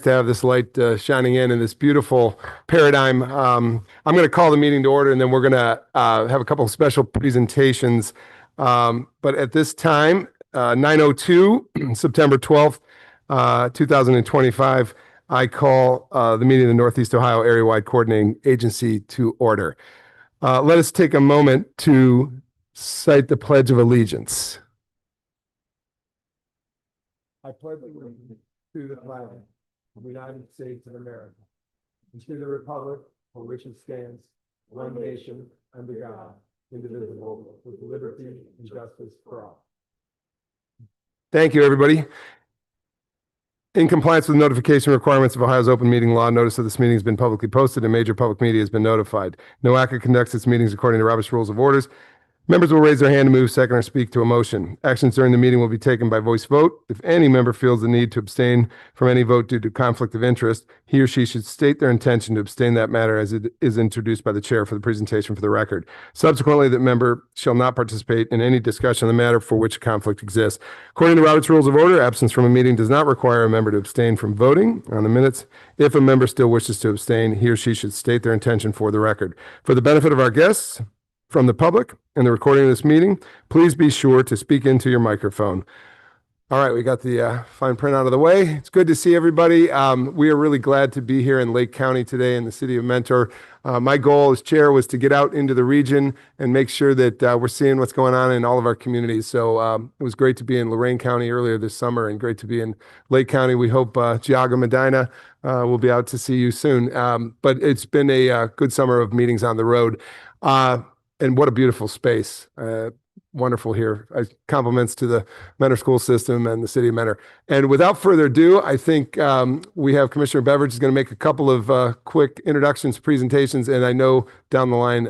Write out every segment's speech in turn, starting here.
To have this light shining in this beautiful paradigm. I'm going to call the meeting to order, and then we're going to have a couple of special presentations. But at this time, 9:02, September 12th, 2025, I call the meeting of the Northeast Ohio Area-Wide Coordinating Agency to order. Let us take a moment to cite the Pledge of Allegiance. I pledge allegiance to the flag of the United States of America, and to the republic for which it stands, one nation, under God, indivisible, with liberty and justice for all. Thank you, everybody. In compliance with notification requirements of Ohio's open meeting law, notice of this meeting has been publicly posted and major public media has been notified. NOACA conducts its meetings according to Robert's Rules of Orders. Members will raise their hand to move, second, or speak to a motion. Actions during the meeting will be taken by voice vote. If any member feels the need to abstain from any vote due to conflict of interest, he or she should state their intention to abstain that matter as it is introduced by the chair for the presentation for the record. Subsequently, that member shall not participate in any discussion on the matter for which a conflict exists. According to Robert's Rules of Order, absence from a meeting does not require a member to abstain from voting on the minutes. If a member still wishes to abstain, he or she should state their intention for the record. For the benefit of our guests, from the public and the recording of this meeting, please be sure to speak into your microphone. All right, we got the fine print out of the way. It's good to see everybody. We are really glad to be here in Lake County today in the city of Mentor. My goal as chair was to get out into the region and make sure that we're seeing what's going on in all of our communities. So it was great to be in Lorain County earlier this summer and great to be in Lake County. We hope Geauga Medina will be out to see you soon. But it's been a good summer of meetings on the road. And what a beautiful space. Wonderful here. Compliments to the Mentor school system and the city of Mentor. And without further ado, I think we have Commissioner Beveridge is going to make a couple of quick introductions, presentations. And I know down the line,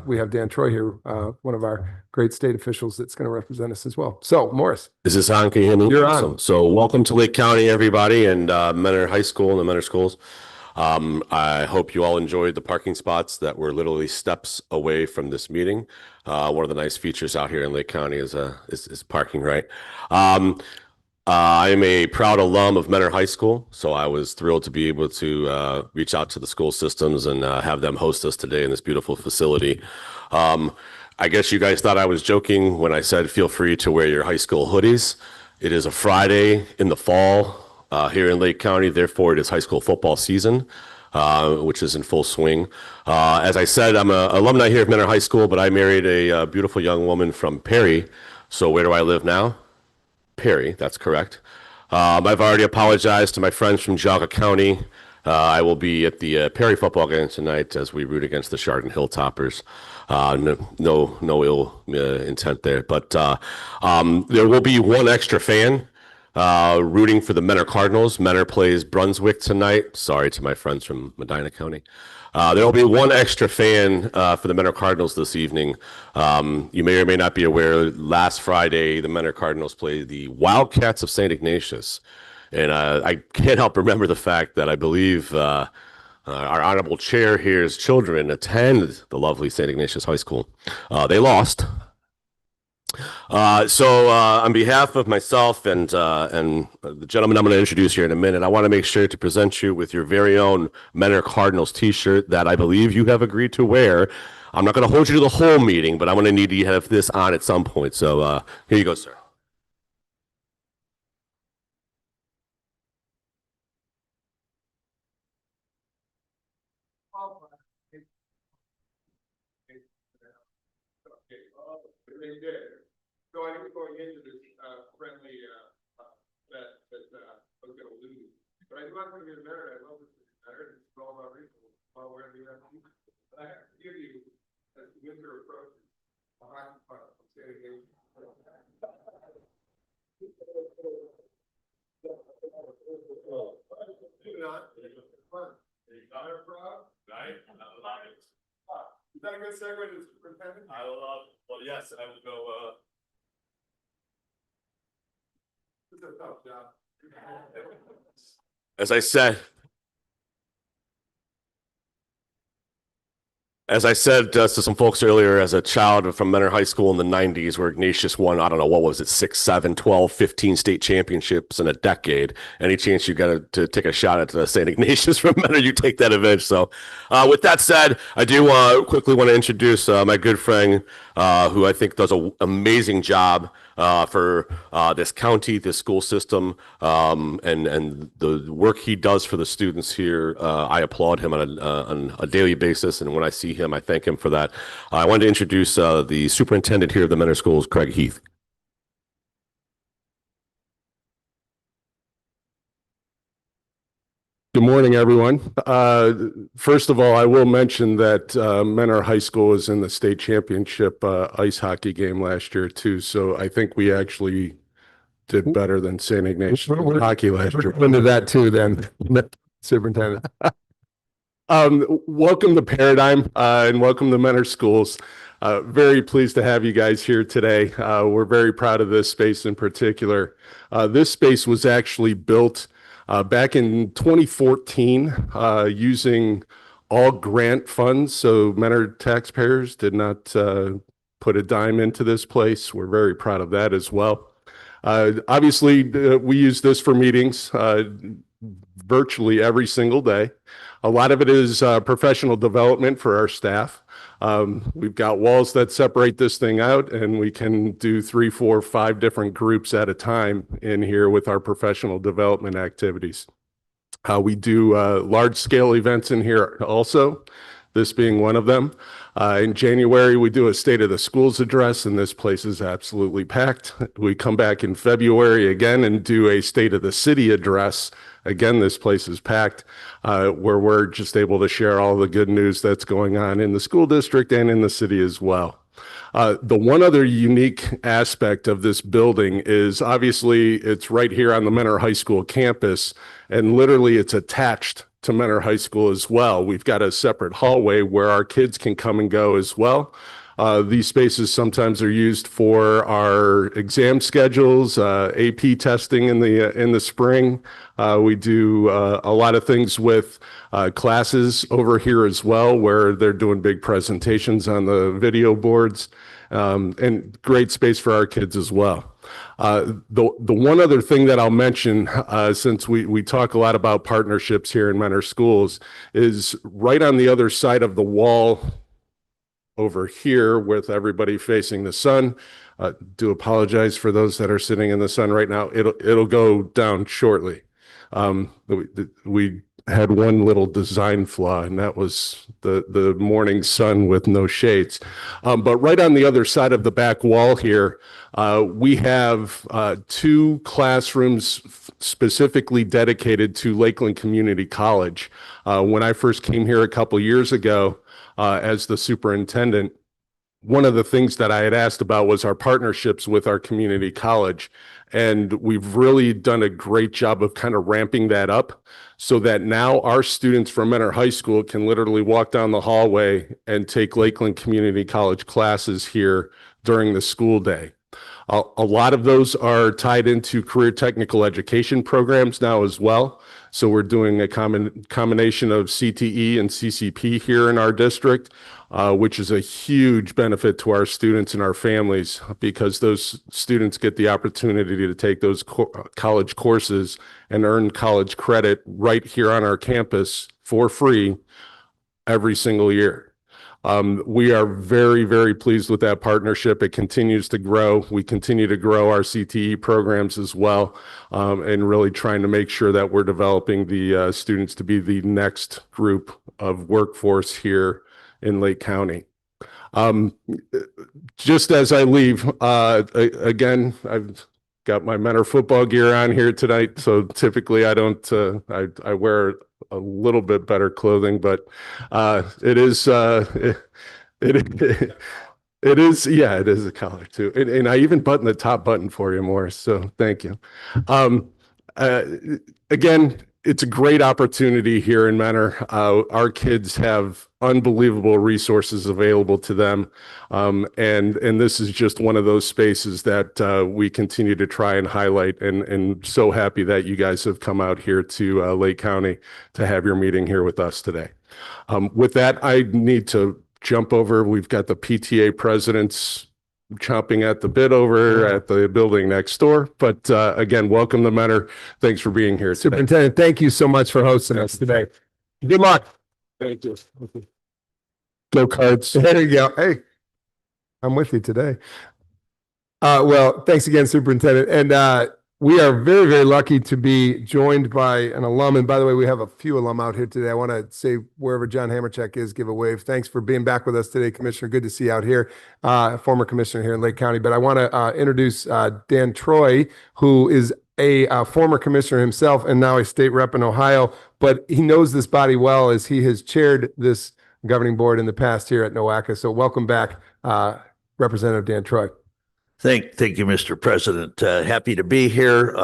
we have Dan Troy here, one of our great state officials that's going to represent us as well. So, Morris. Is this on? Can you hear me? You're on. So welcome to Lake County, everybody, and Mentor High School and the Mentor schools. I hope you all enjoyed the parking spots that were literally steps away from this meeting. One of the nice features out here in Lake County is parking, right? I am a proud alum of Mentor High School, so I was thrilled to be able to reach out to the school systems and have them host us today in this beautiful facility. I guess you guys thought I was joking when I said feel free to wear your high school hoodies. It is a Friday in the fall here in Lake County, therefore it is high school football season, which is in full swing. As I said, I'm an alumni here of Mentor High School, but I married a beautiful young woman from Perry. So where do I live now? Perry, that's correct. I've already apologized to my friends from Geauga County. I will be at the Perry football game tonight as we root against the Chardon Hilltoppers. No ill intent there, but there will be one extra fan rooting for the Mentor Cardinals. Mentor plays Brunswick tonight. Sorry to my friends from Medina County. There will be one extra fan for the Mentor Cardinals this evening. You may or may not be aware, last Friday, the Mentor Cardinals played the Wildcats of St. Ignatius. And I can't help remember the fact that I believe our honorable chair here's children attend the lovely St. Ignatius High School. They lost. So on behalf of myself and the gentleman I'm going to introduce here in a minute, I want to make sure to present you with your very own Mentor Cardinals t-shirt that I believe you have agreed to wear. I'm not going to hold you to the whole meeting, but I'm going to need to have this on at some point. So here you go, sir. So I was going into this friendly bet that I was going to lose. But I do want to get better. I love this better. It's all about regional. While we're in the but I have to give you, as the winter approaches, a hockey puck from St. Ignatius. Is that a good segue to the superintendent? I will, well, yes, I will go, It's a tough job. As I said, As I said to some folks earlier, as a child from Mentor High School in the 90s, where Ignatius won, I don't know, what was it, 6, 7, 12, 15 state championships in a decade. Any chance you got to take a shot at St. Ignatius from Mentor, you take that advantage. So with that said, I do quickly want to introduce my good friend who I think does an amazing job for this county, this school system, and the work he does for the students here. I applaud him on a daily basis, and when I see him, I thank him for that. I wanted to introduce the superintendent here of the Mentor Schools, Craig Heath. Good morning, everyone. First of all, I will mention that Mentor High School was in the state championship ice hockey game last year too. So I think we actually did better than St. Ignatius in hockey last year. Into that too, then, Superintendent. Welcome to Paradigm and welcome to Mentor Schools. Very pleased to have you guys here today. We're very proud of this space in particular. This space was actually built back in 2014 using all grant funds. So Mentor taxpayers did not put a dime into this place. We're very proud of that as well. Obviously, we use this for meetings virtually every single day. A lot of it is professional development for our staff. We've got walls that separate this thing out, and we can do 3, 4, 5 different groups at a time in here with our professional development activities. We do large scale events in here also, this being one of them. In January, we do a State of the Schools address, and this place is absolutely packed. We come back in February again and do a State of the City address. Again, this place is packed, where we're just able to share all the good news that's going on in the school district and in the city as well. The one other unique aspect of this building is obviously it's right here on the Mentor High School campus, and literally it's attached to Mentor High School as well. We've got a separate hallway where our kids can come and go as well. These spaces sometimes are used for our exam schedules, AP testing in the spring. We do a lot of things with classes over here as well, where they're doing big presentations on the video boards, and great space for our kids as well. The one other thing that I'll mention, since we talk a lot about partnerships here in Mentor Schools, is right on the other side of the wall over here with everybody facing the sun. Do apologize for those that are sitting in the sun right now. It'll go down shortly. We had one little design flaw, and that was the morning sun with no shades. But right on the other side of the back wall here, we have 2 classrooms specifically dedicated to Lakeland Community College. When I first came here a couple years ago as the superintendent, one of the things that I had asked about was our partnerships with our community college. And we've really done a great job of kind of ramping that up so that now our students from Mentor High School can literally walk down the hallway and take Lakeland Community College classes here during the school day. A lot of those are tied into career technical education programs now as well. So we're doing a combination of CTE and CCP here in our district, which is a huge benefit to our students and our families, because those students get the opportunity to take those college courses and earn college credit right here on our campus for free every single year. We are very, very pleased with that partnership. It continues to grow. We continue to grow our CTE programs as well, and really trying to make sure that we're developing the students to be the next group of workforce here in Lake County. Just as I leave, again, I've got my Mentor football gear on here tonight. So typically I don't, I wear a little bit better clothing, but it is, it is, yeah, it is a collar too. And I even button the top button for you, Morris. So thank you. Again, it's a great opportunity here in Mentor. Our kids have unbelievable resources available to them. And this is just one of those spaces that we continue to try and highlight, and so happy that you guys have come out here to Lake County to have your meeting here with us today. With that, I need to jump over. We've got the PTA presidents chomping at the bit over at the building next door. But again, welcome to Mentor. Thanks for being here today. Superintendent, thank you so much for hosting us today. Good luck. Thank you. Go Cards. There you go. Hey, I'm with you today. Well, thanks again, Superintendent. And we are very, very lucky to be joined by an alum. And by the way, we have a few alum out here today. I want to say wherever John Hammercheck is, give a wave. Thanks for being back with us today, Commissioner. Good to see you out here, former commissioner here in Lake County. But I want to introduce Dan Troy, who is a former commissioner himself and now a state rep in Ohio. But he knows this body well as he has chaired this governing board in the past here at NOACA. So welcome back, Representative Dan Troy. Thank you, Mr. President. Happy to be here.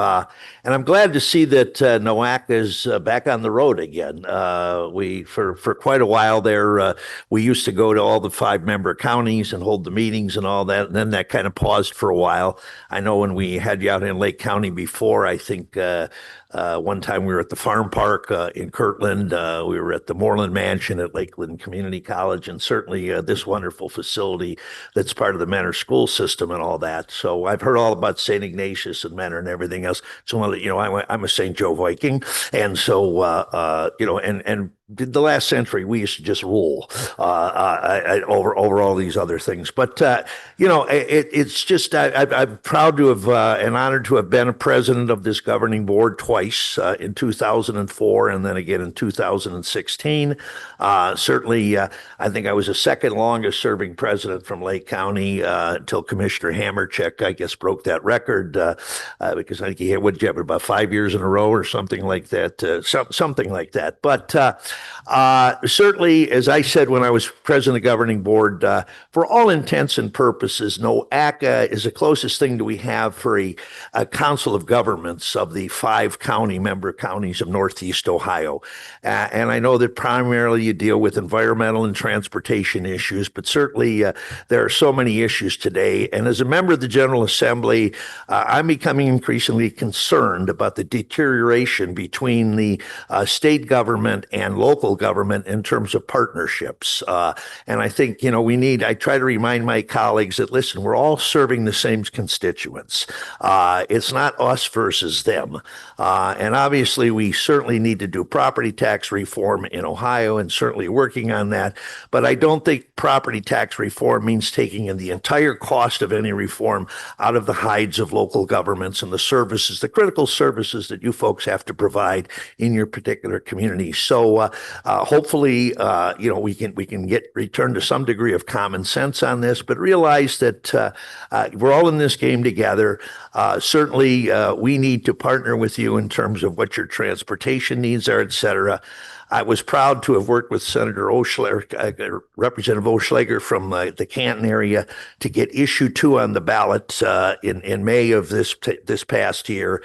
And I'm glad to see that NOACA is back on the road again. For quite a while there, we used to go to all the 5-member counties and hold the meetings and all that. And then that kind of paused for a while. I know when we had you out in Lake County before, I think one time we were at the farm park in Kirtland. We were at the Moreland Mansion at Lakeland Community College, and certainly this wonderful facility that's part of the Mentor school system and all that. So I've heard all about St. Ignatius and Mentor and everything else. So I'm a St. Joe Viking, and so and the last century we used to just rule over all these other things. But it's just I'm proud to have and honored to have been a president of this governing board twice, in 2004 and then again in 2016. Certainly, I think I was the second longest serving president from Lake County until Commissioner Hammercheck, I guess, broke that record because I think he had, what did you have, about 5 years in a row or something like that, something like that. But certainly, as I said when I was president of the governing board, for all intents and purposes, NOACA is the closest thing that we have for a council of governments of the 5 member counties of Northeast Ohio. And I know that primarily you deal with environmental and transportation issues, but certainly there are so many issues today. And as a member of the General Assembly, I'm becoming increasingly concerned about the deterioration between the state government and local government in terms of partnerships. And I think, I try to remind my colleagues that, listen, we're all serving the same constituents. It's not us versus them. And obviously, we certainly need to do property tax reform in Ohio and certainly working on that. But I don't think property tax reform means taking in the entire cost of any reform out of the hides of local governments and the services, the critical services that you folks have to provide in your particular community. So hopefully, we can return to some degree of common sense on this, but realize that we're all in this game together. Certainly, we need to partner with you in terms of what your transportation needs are, et cetera. I was proud to have worked with Senator Oschlager, Representative Oschlager from the Canton area to get issue 2 on the ballot in May of this past year,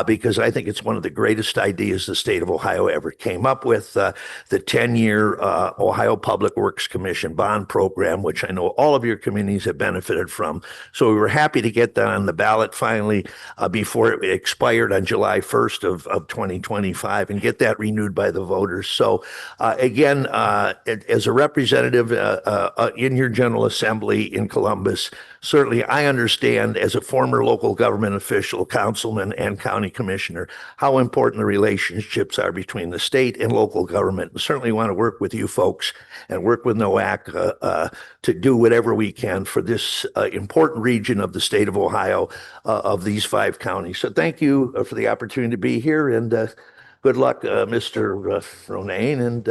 because I think it's one of the greatest ideas the state of Ohio ever came up with, the 10-year Ohio Public Works Commission bond program, which I know all of your communities have benefited from. So we were happy to get that on the ballot finally before it expired on July 1st of 2025 and get that renewed by the voters. So again, as a representative in your General Assembly in Columbus, certainly I understand as a former local government official, councilman, and county commissioner, how important the relationships are between the state and local government. And certainly want to work with you folks and work with NOACA to do whatever we can for this important region of the state of Ohio, of these 5 counties. So thank you for the opportunity to be here, and good luck, Mr. Ronayne. And,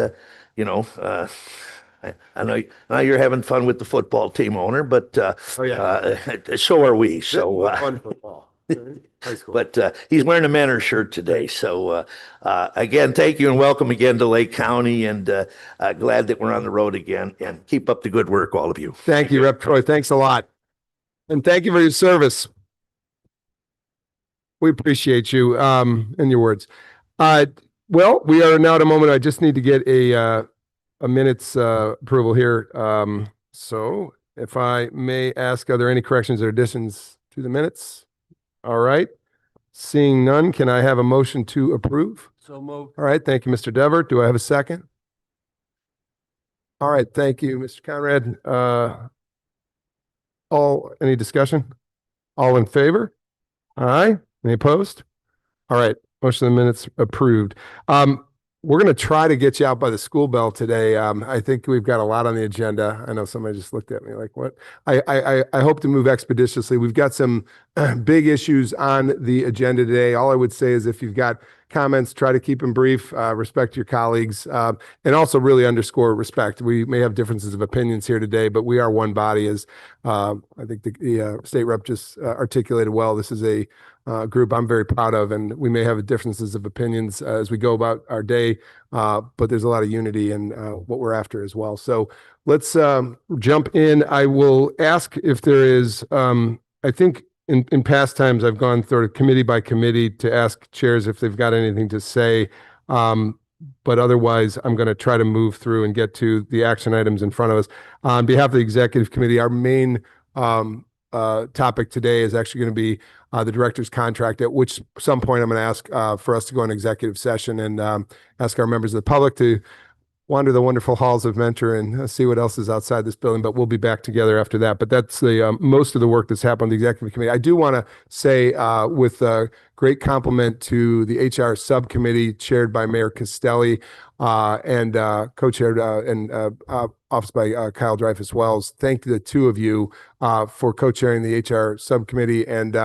I know you're having fun with the football team owner, but so are we. So Fun football. High school. But he's wearing a Mentor shirt today. So again, thank you and welcome again to Lake County, and glad that we're on the road again, and keep up the good work, all of you. Thank you, Rep. Troy. Thanks a lot. And thank you for your service. We appreciate you and your words. Well, we are now at a moment. I just need to get a minutes approval here. So if I may ask, are there any corrections or additions to the minutes? All right. Seeing none, can I have a motion to approve? So moved. All right. Thank you, Mr. Dever. Do I have a second? All right, thank you, Mr. Conrad. Any discussion? All in favor? Aye. Any opposed? All right, motion of the minutes approved. We're going to try to get you out by the school bell today. I think we've got a lot on the agenda. I know somebody just looked at me like, what? I hope to move expeditiously. We've got some big issues on the agenda today. All I would say is if you've got comments, try to keep them brief, respect your colleagues, and also really underscore respect. We may have differences of opinions here today, but we are one body, as I think the state rep just articulated well. This is a group I'm very proud of, and we may have differences of opinions as we go about our day, but there's a lot of unity in what we're after as well. So let's jump in. I will ask if there is, I think in past times I've gone through committee by committee to ask chairs if they've got anything to say. But otherwise, I'm going to try to move through and get to the action items in front of us. On behalf of the executive committee, our main topic today is actually going to be the director's contract, at which some point I'm going to ask for us to go in executive session and ask our members of the public to wander the wonderful halls of Mentor and see what else is outside this building, but we'll be back together after that. But that's the most of the work that's happened on the executive committee. I do want to say with a great compliment to the HR subcommittee chaired by Mayor Castelli and co-chaired and officed by Kyle Dreyfus Wells. Thank the two of you for co-chairing the HR subcommittee and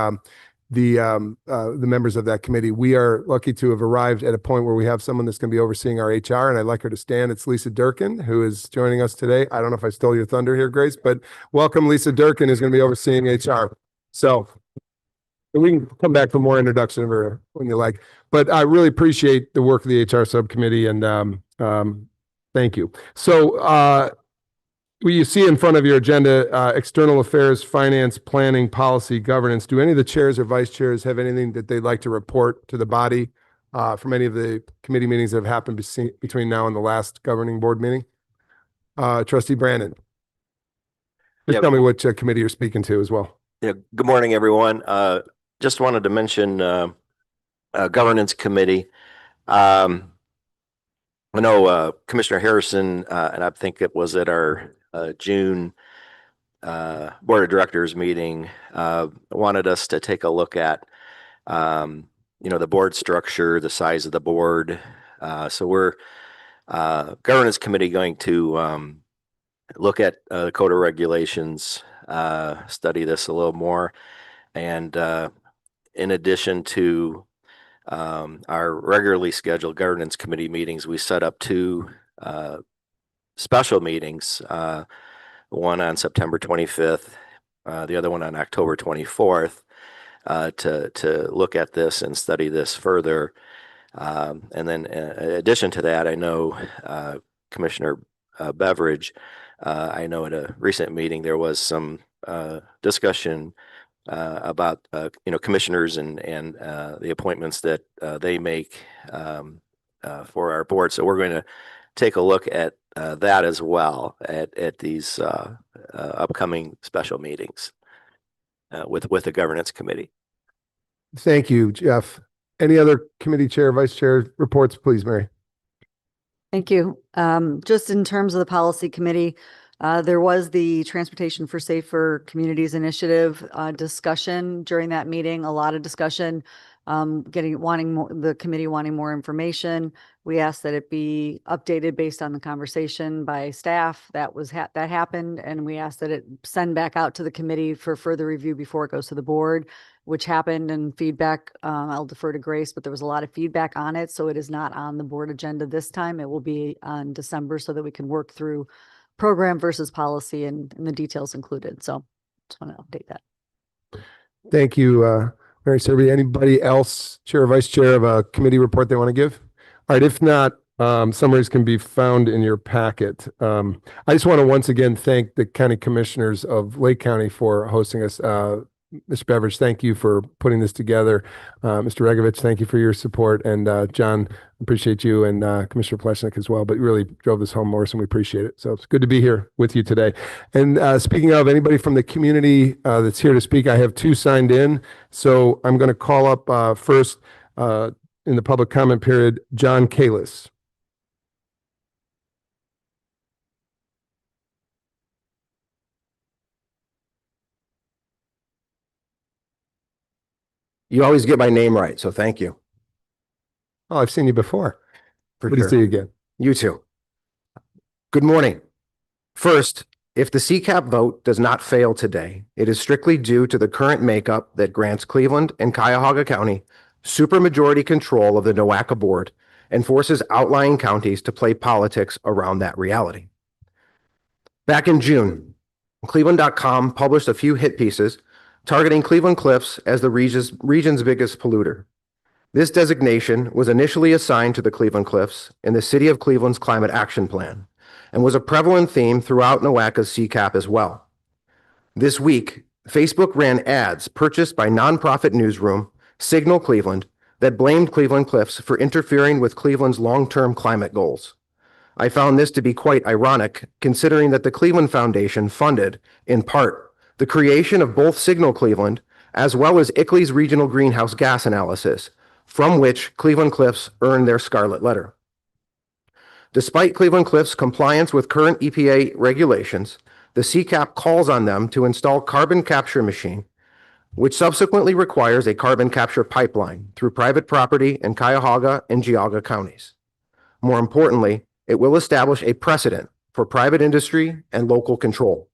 the members of that committee. We are lucky to have arrived at a point where we have someone that's going to be overseeing our HR, and I'd like her to stand. It's Lisa Durkin, who is joining us today. I don't know if I stole your thunder here, Grace, but welcome. Lisa Durkin is going to be overseeing HR. So we can come back for more introduction of her when you like, but I really appreciate the work of the HR subcommittee, and thank you. So you see in front of your agenda, external affairs, finance, planning, policy, governance. Do any of the chairs or vice chairs have anything that they'd like to report to the body from any of the committee meetings that have happened between now and the last governing board meeting? Trustee Brandon. Just tell me what committee you're speaking to as well. Yeah, good morning, everyone. Just wanted to mention governance committee. I know Commissioner Harrison, and I think it was at our June board of directors meeting, wanted us to take a look at the board structure, the size of the board. So we're governance committee going to look at the code of regulations, study this a little more, and in addition to our regularly scheduled governance committee meetings, we set up two special meetings, one on September 25th, the other one on October 24th, to look at this and study this further. And then in addition to that, I know Commissioner Beveridge, I know at a recent meeting there was some discussion about commissioners and the appointments that they make for our board. So we're going to take a look at that as well at these upcoming special meetings with the governance committee. Thank you, Jeff. Any other committee chair, vice chair reports, please, Mary? Thank you. Just in terms of the policy committee, there was the Transportation for Safer Communities Initiative discussion during that meeting, a lot of discussion, the committee wanting more information. We asked that it be updated based on the conversation by staff. That happened, and we asked that it send back out to the committee for further review before it goes to the board, which happened, and feedback, I'll defer to Grace, but there was a lot of feedback on it. So it is not on the board agenda this time. It will be on December so that we can work through program versus policy and the details included. So just want to update that. Thank you, Mary Serby. Anybody else, chair or vice chair, of a committee report they want to give? All right, if not, summaries can be found in your packet. I just want to once again thank the county commissioners of Lake County for hosting us. Mr. Beveridge, thank you for putting this together. Mr. Regovich, thank you for your support. And John, appreciate you, and Commissioner Pleshnik as well, but you really drove this home, Morris, and we appreciate it. So it's good to be here with you today. And speaking of anybody from the community that's here to speak, I have two signed in. So I'm going to call up first in the public comment period, John Kalis. You always get my name right, so thank you. Oh, I've seen you before. For Good to sure. see you again. You too. Good morning. First, if the CCAP vote does not fail today, it is strictly due to the current makeup that grants Cleveland and Cuyahoga County supermajority control of the NOACA board and forces outlying counties to play politics around that reality. Back in June, Cleveland.com published a few hit pieces targeting Cleveland Cliffs as the region's biggest polluter. This designation was initially assigned to the Cleveland Cliffs in the City of Cleveland's Climate Action Plan and was a prevalent theme throughout NOACA's CCAP as well. This week, Facebook ran ads purchased by nonprofit newsroom Signal Cleveland that blamed Cleveland Cliffs for interfering with Cleveland's long-term climate goals. I found this to be quite ironic, considering that the Cleveland Foundation funded, in part, the creation of both Signal Cleveland as well as ICLEI's regional greenhouse gas analysis, from which Cleveland Cliffs earned their scarlet letter. Despite Cleveland Cliffs' compliance with current EPA regulations, the CCAP calls on them to install carbon capture machine, which subsequently requires a carbon capture pipeline through private property in Cuyahoga and Geauga counties. More importantly, it will establish a precedent for private industry and local control.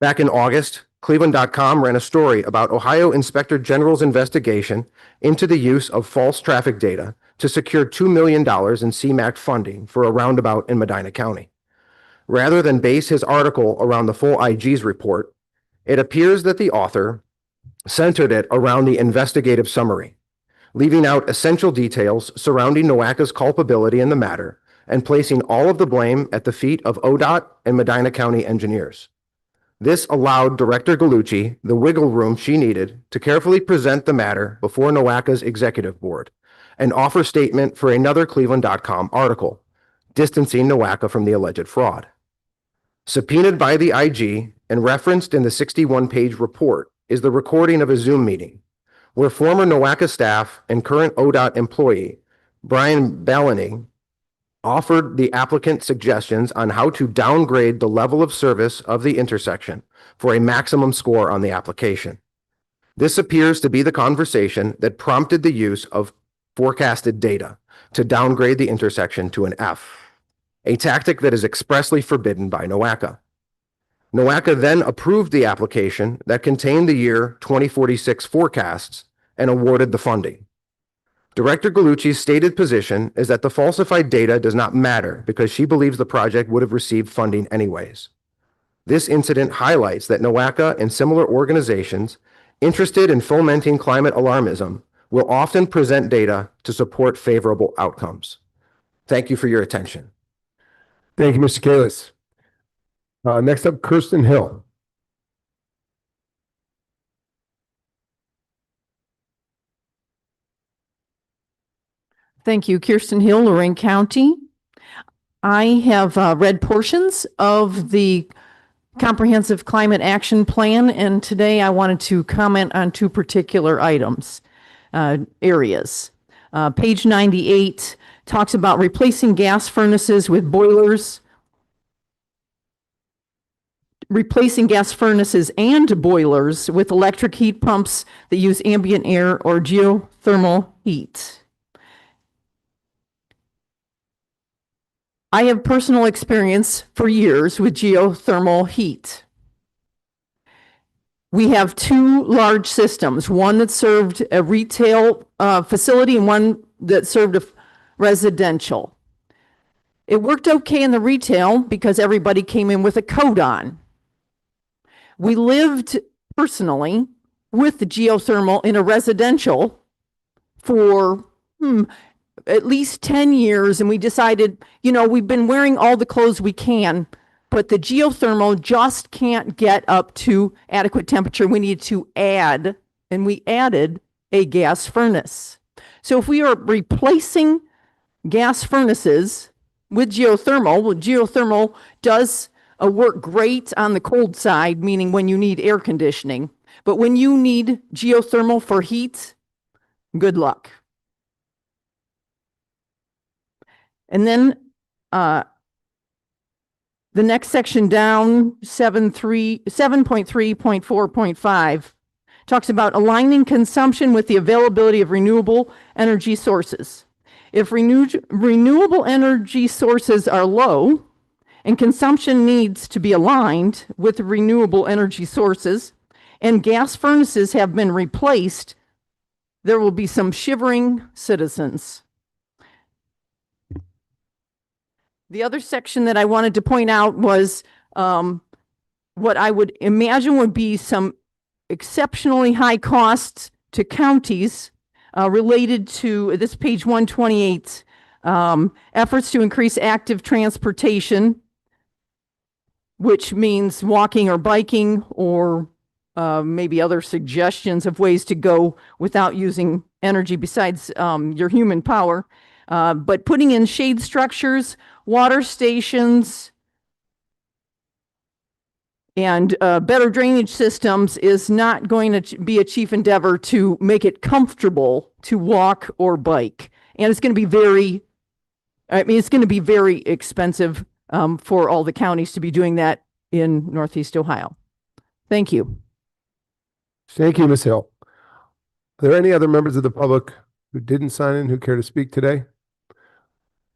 Back in August, Cleveland.com ran a story about Ohio Inspector General's investigation into the use of false traffic data to secure $2 million in CMAQ funding for a roundabout in Medina County. Rather than base his article around the full IG's report, it appears that the author centered it around the investigative summary, leaving out essential details surrounding NOACA's culpability in the matter and placing all of the blame at the feet of ODOT and Medina County engineers. This allowed Director Gallucci the wiggle room she needed to carefully present the matter before NOACA's executive board and offer statement for another Cleveland.com article, distancing NOACA from the alleged fraud. Subpoenaed by the IG and referenced in the 61-page report is the recording of a Zoom meeting where former NOACA staff and current ODOT employee Brian Balleny offered the applicant suggestions on how to downgrade the level of service of the intersection for a maximum score on the application. This appears to be the conversation that prompted the use of forecasted data to downgrade the intersection to an F, a tactic that is expressly forbidden by NOACA. NOACA then approved the application that contained the year 2046 forecasts and awarded the funding. Director Gallucci's stated position is that the falsified data does not matter because she believes the project would have received funding anyways. This incident highlights that NOACA and similar organizations interested in fomenting climate alarmism will often present data to support favorable outcomes. Thank you for your attention. Thank you, Mr. Kalis. Next up, Kirsten Hill. Thank you, Kirsten Hill, Lorraine County. I have read portions of the Comprehensive Climate Action Plan, and today I wanted to comment on two particular items, areas. Page 98 talks about replacing gas furnaces with boilers, replacing gas furnaces and boilers with electric heat pumps that use ambient air or geothermal heat. I have personal experience for years with geothermal heat. We have two large systems, one that served a retail facility and one that served a residential. It worked okay in the retail because everybody came in with a coat on. We lived personally with the geothermal in a residential for at least 10 years, and we decided, we've been wearing all the clothes we can, but the geothermal just can't get up to adequate temperature. We need to add, and we added a gas furnace. So if we are replacing gas furnaces with geothermal, well, geothermal does work great on the cold side, meaning when you need air conditioning. But when you need geothermal for heat, good luck. And then the next section down, 7.3.4.5, talks about aligning consumption with the availability of renewable energy sources. If renewable energy sources are low and consumption needs to be aligned with renewable energy sources and gas furnaces have been replaced, there will be some shivering citizens. The other section that I wanted to point out was what I would imagine would be some exceptionally high costs to counties related to this page 128, efforts to increase active transportation, which means walking or biking or maybe other suggestions of ways to go without using energy besides your human power. But putting in shade structures, water stations, and better drainage systems is not going to be a chief endeavor to make it comfortable to walk or bike. And it's going to be very expensive for all the counties to be doing that in Northeast Ohio. Thank you. Thank you, Ms. Hill. Are there any other members of the public who didn't sign in who care to speak today?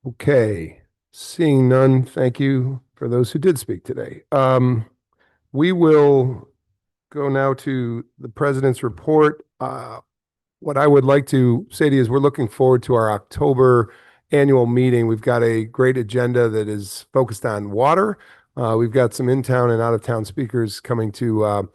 Okay, seeing none, thank you for those who did speak today. We will go now to the president's report. What I would like to say to you is we're looking forward to our October annual meeting. We've got a great agenda that is focused on water. We've got some in-town and out-of-town speakers coming to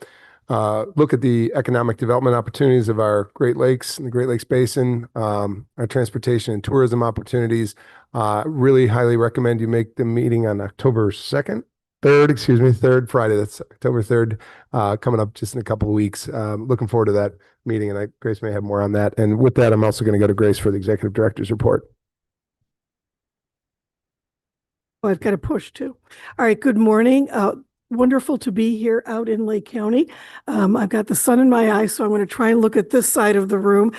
look at the economic development opportunities of our Great Lakes and the Great Lakes Basin, our transportation and tourism opportunities. Really highly recommend you make the meeting on October 3rd Friday. That's October 3rd, coming up just in a couple of weeks. Looking forward to that meeting, and Grace may have more on that. And with that, I'm also going to go to Grace for the executive director's report. Oh, I've got to push too. All right, good morning. Wonderful to be here out in Lake County. I've got the sun in my eyes, so I'm going to try and look at this side of the room.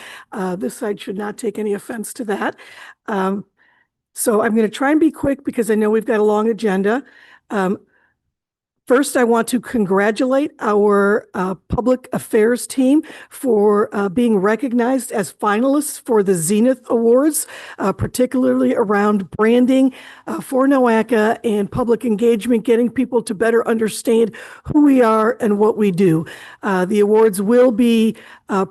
This side should not take any offense to that. So I'm going to try and be quick because I know we've got a long agenda. First, I want to congratulate our public affairs team for being recognized as finalists for the Zenith Awards, particularly around branding for NOACA and public engagement, getting people to better understand who we are and what we do. The awards will be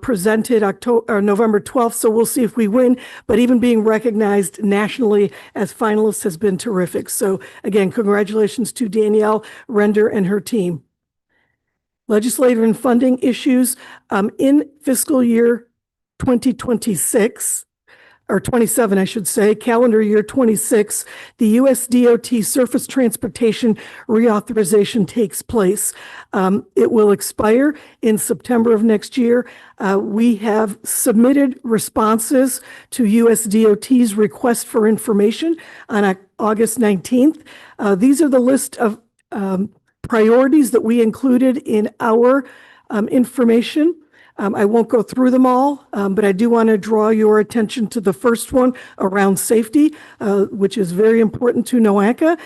presented November 12th, so we'll see if we win, but even being recognized nationally as finalists has been terrific. So again, congratulations to Danielle Render and her team. Legislative and funding issues in fiscal year 2026, or 27, I should say, calendar year 26, the U.S. DOT surface transportation reauthorization takes place. It will expire in September of next year. We have submitted responses to U.S. DOT's request for information on August 19th. These are the list of priorities that we included in our information. I won't go through them all, but I do want to draw your attention to the first one around safety, which is very important to NOACA,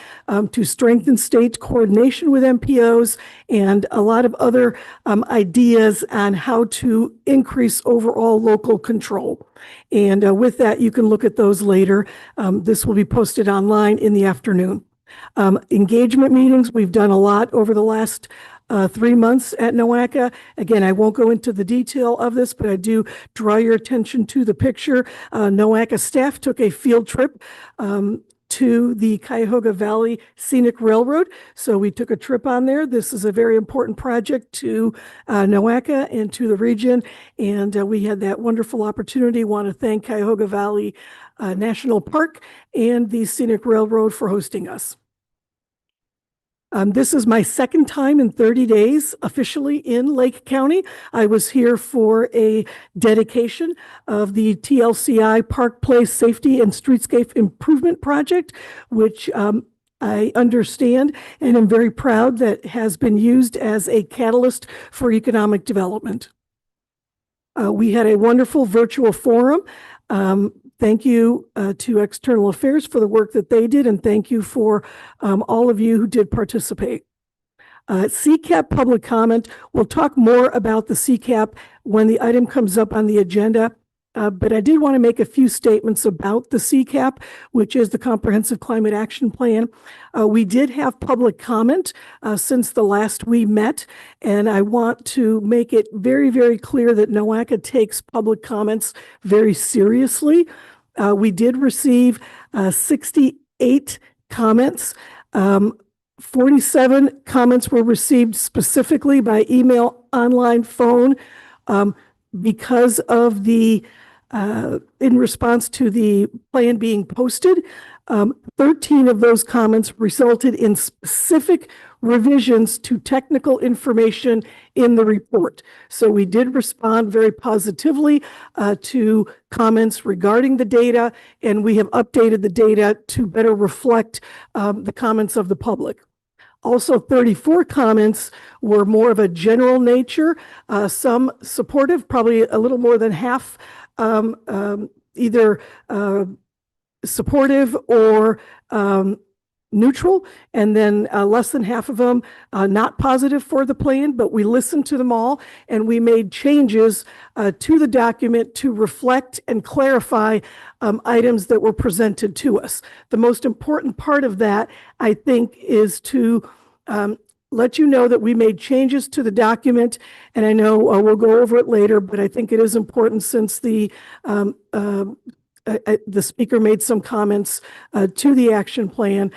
to strengthen state coordination with MPOs and a lot of other ideas on how to increase overall local control. And with that, you can look at those later. This will be posted online in the afternoon. Engagement meetings, we've done a lot over the last 3 months at NOACA. Again, I won't go into the detail of this, but I do draw your attention to the picture. NOACA staff took a field trip to the Cuyahoga Valley Scenic Railroad. So we took a trip on there. This is a very important project to NOACA and to the region. And we had that wonderful opportunity. Want to thank Cuyahoga Valley National Park and the Scenic Railroad for hosting us. This is my second time in 30 days officially in Lake County. I was here for a dedication of the TLCI Park Place Safety and Streetscape Improvement Project, which I understand and am very proud that has been used as a catalyst for economic development. We had a wonderful virtual forum. Thank you to External Affairs for the work that they did, and thank you for all of you who did participate. CCAP public comment, we'll talk more about the CCAP when the item comes up on the agenda. But I did want to make a few statements about the CCAP, which is the Comprehensive Climate Action Plan. We did have public comment since the last we met, and I want to make it very, very clear that NOACA takes public comments very seriously. We did receive 68 comments. 47 comments were received specifically by email, online, phone, because of the in response to the plan being posted. 13 of those comments resulted in specific revisions to technical information in the report. So we did respond very positively to comments regarding the data, and we have updated the data to better reflect the comments of the public. Also, 34 comments were more of a general nature, some supportive, probably a little more than half either supportive or neutral, and then less than half of them not positive for the plan, but we listened to them all and we made changes to the document to reflect and clarify items that were presented to us. The most important part of that, I think, is to let you know that we made changes to the document, and I know we'll go over it later, but I think it is important since the speaker made some comments to the action plan.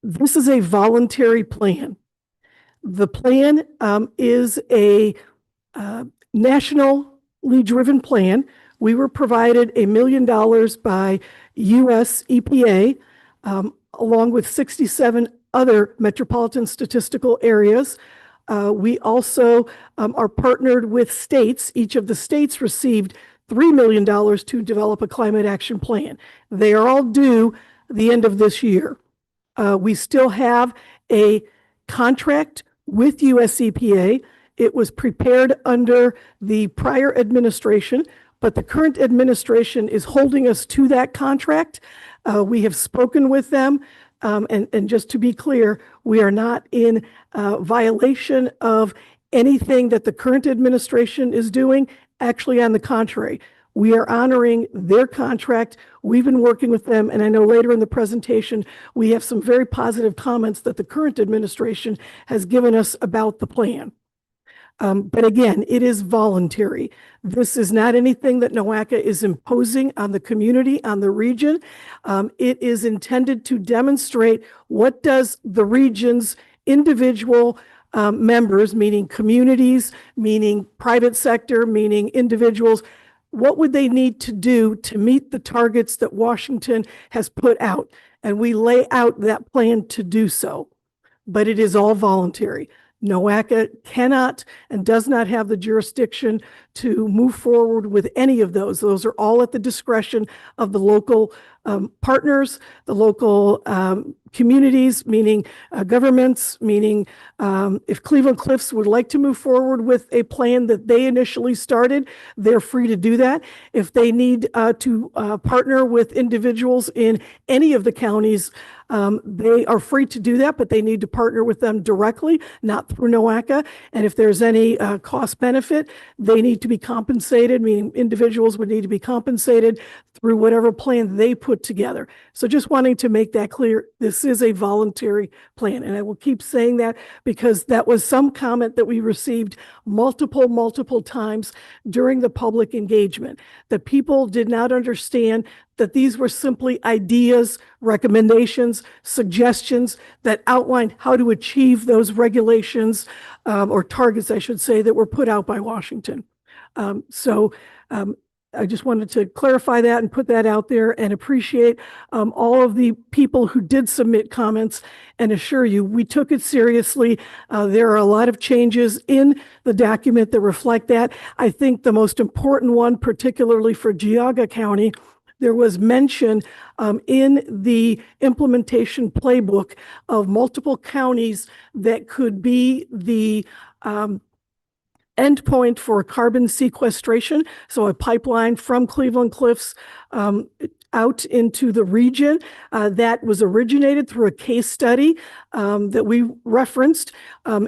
This is a voluntary plan. The plan is a nationally driven plan. We were provided $1 million by US EPA, along with 67 other metropolitan statistical areas. We also are partnered with states. Each of the states received $3 million to develop a climate action plan. They are all due the end of this year. We still have a contract with US EPA. It was prepared under the prior administration, but the current administration is holding us to that contract. We have spoken with them. And just to be clear, we are not in violation of anything that the current administration is doing. Actually, on the contrary, we are honoring their contract. We've been working with them, and I know later in the presentation, we have some very positive comments that the current administration has given us about the plan. But again, it is voluntary. This is not anything that NOACA is imposing on the community, on the region. It is intended to demonstrate what does the region's individual members, meaning communities, meaning private sector, meaning individuals, what would they need to do to meet the targets that Washington has put out? And we lay out that plan to do so. But it is all voluntary. NOACA cannot and does not have the jurisdiction to move forward with any of those. Those are all at the discretion of the local partners, the local communities, meaning governments, meaning if Cleveland Cliffs would like to move forward with a plan that they initially started, they're free to do that. If they need to partner with individuals in any of the counties, they are free to do that, but they need to partner with them directly, not through NOACA. And if there's any cost benefit, they need to be compensated, meaning individuals would need to be compensated through whatever plan they put together. So just wanting to make that clear, this is a voluntary plan. And I will keep saying that because that was some comment that we received multiple times during the public engagement, that people did not understand that these were simply ideas, recommendations, suggestions that outlined how to achieve those regulations or targets, I should say, that were put out by Washington. I just wanted to clarify that and put that out there and appreciate all of the people who did submit comments and assure you we took it seriously. There are a lot of changes in the document that reflect that. I think the most important one, particularly for Geauga County, there was mention in the implementation playbook of multiple counties that could be the endpoint for carbon sequestration. So a pipeline from Cleveland Cliffs out into the region that was originated through a case study that we referenced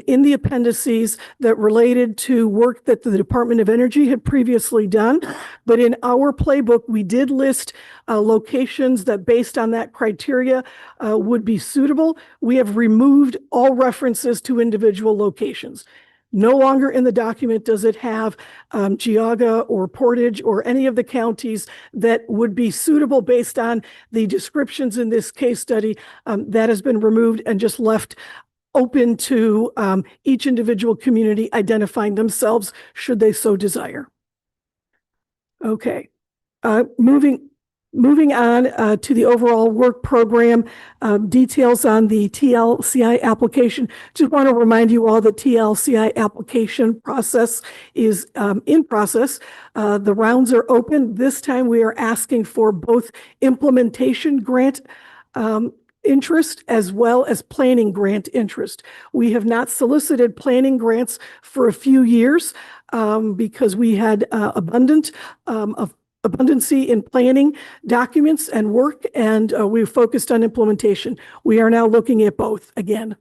in the appendices that related to work that the Department of Energy had previously done. But in our playbook, we did list locations that based on that criteria would be suitable. We have removed all references to individual locations. No longer in the document does it have Geauga or Portage or any of the counties that would be suitable based on the descriptions in this case study. That has been removed and just left open to each individual community identifying themselves should they so desire. Okay, moving on to the overall work program, details on the TLCI application. Just want to remind you all that TLCI application process is in process. The rounds are open. This time we are asking for both implementation grant interest as well as planning grant interest. We have not solicited planning grants for a few years because we had abundancy in planning documents and work, and we focused on implementation. We are now looking at both again.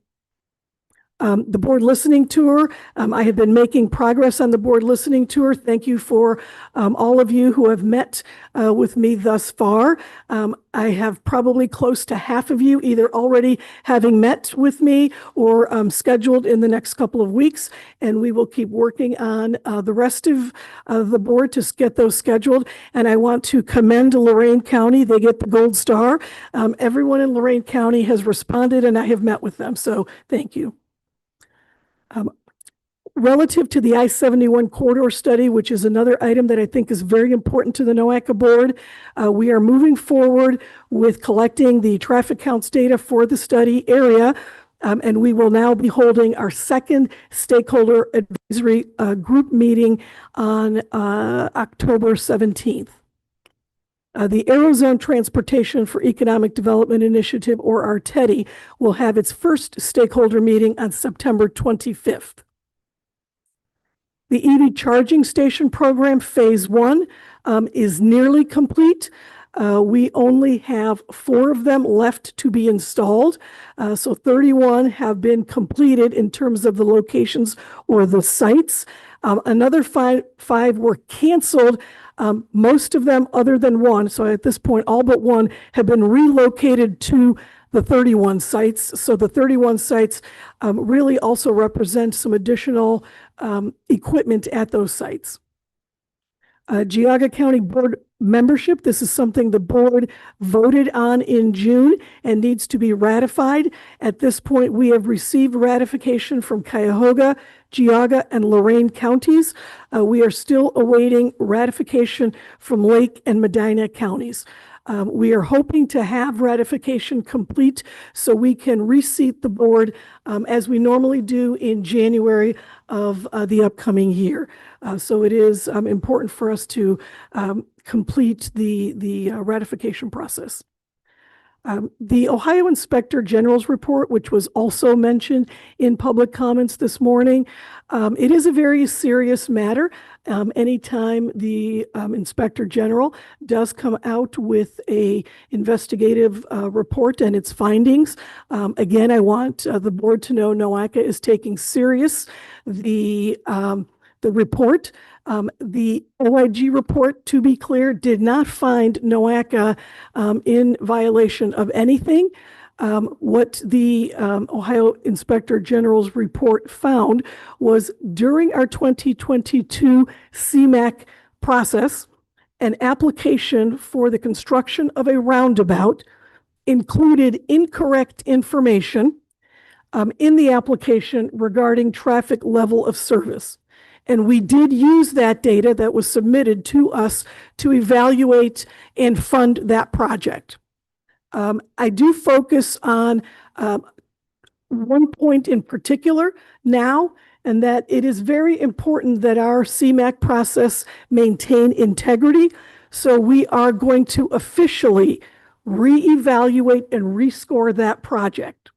The board listening tour, I have been making progress on the board listening tour. Thank you for all of you who have met with me thus far. I have probably close to half of you either already having met with me or scheduled in the next couple of weeks, and we will keep working on the rest of the board to get those scheduled. And I want to commend Lorain County. They get the gold star. Everyone in Lorain County has responded, and I have met with them, so thank you. Relative to the I-71 corridor study, which is another item that I think is very important to the NOACA board, we are moving forward with collecting the traffic counts data for the study area, and we will now be holding our second stakeholder advisory group meeting on October 17th. The Aerozone Transportation for Economic Development Initiative, or ARTEDI, will have its first stakeholder meeting on September 25th. The EV charging station program phase 1 is nearly complete. We only have 4 of them left to be installed. So 31 have been completed in terms of the locations or the sites. Another five were canceled. Most of them, other than one, so at this point, all but one, have been relocated to the 31 sites. So the 31 sites really also represent some additional equipment at those sites. Geauga County Board membership, this is something the board voted on in June and needs to be ratified. At this point, we have received ratification from Cuyahoga, Geauga, and Lorain counties. We are still awaiting ratification from Lake and Medina counties. We are hoping to have ratification complete so we can reseat the board as we normally do in January of the upcoming year. So it is important for us to complete the ratification process. The Ohio Inspector General's report, which was also mentioned in public comments this morning, it is a very serious matter. Anytime the Inspector General does come out with a investigative report and its findings, again, I want the board to know NOACA is taking serious the report. The OIG report, to be clear, did not find NOACA in violation of anything. What the Ohio Inspector General's report found was during our 2022 CMAQ process, an application for the construction of a roundabout included incorrect information in the application regarding traffic level of service. And we did use that data that was submitted to us to evaluate and fund that project. I do focus on one point in particular now, and that it is very important that our CMAQ process maintain integrity. So we are going to officially reevaluate and rescore that project.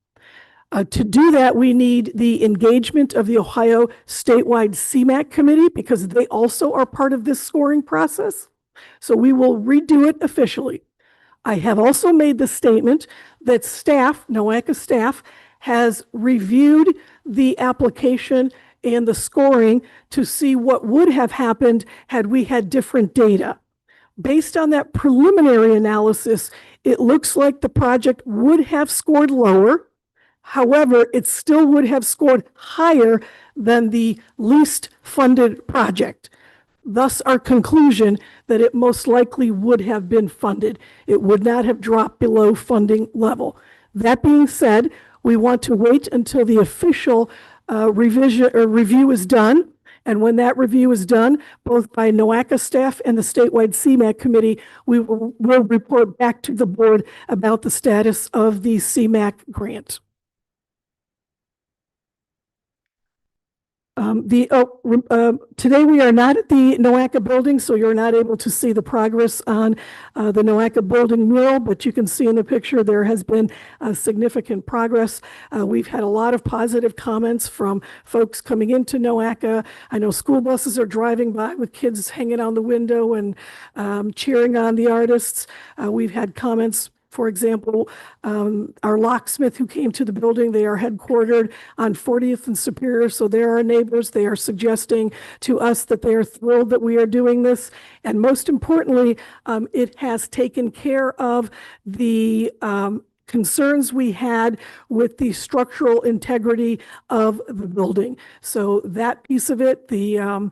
To do that, we need the engagement of the Ohio Statewide CMAQ Committee because they also are part of this scoring process. So we will redo it officially. I have also made the statement that staff, NOACA staff, has reviewed the application and the scoring to see what would have happened had we had different data. Based on that preliminary analysis, it looks like the project would have scored lower. However, it still would have scored higher than the least funded project. Thus, our conclusion that it most likely would have been funded. It would not have dropped below funding level. That being said, we want to wait until the official revision or review is done. And when that review is done, both by NOACA staff and the statewide CMAQ committee, we'll report back to the board about the status of the CMAQ grant. Today we are not at the NOACA building, so you're not able to see the progress on the NOACA building mural, but you can see in the picture there has been significant progress. We've had a lot of positive comments from folks coming into NOACA. I know school buses are driving by with kids hanging on the window and cheering on the artists. We've had comments. For example, our locksmith who came to the building, they are headquartered on 40th and Superior, so they're our neighbors. They are suggesting to us that they are thrilled that we are doing this. And most importantly, it has taken care of the concerns we had with the structural integrity of the building. So that piece of it, the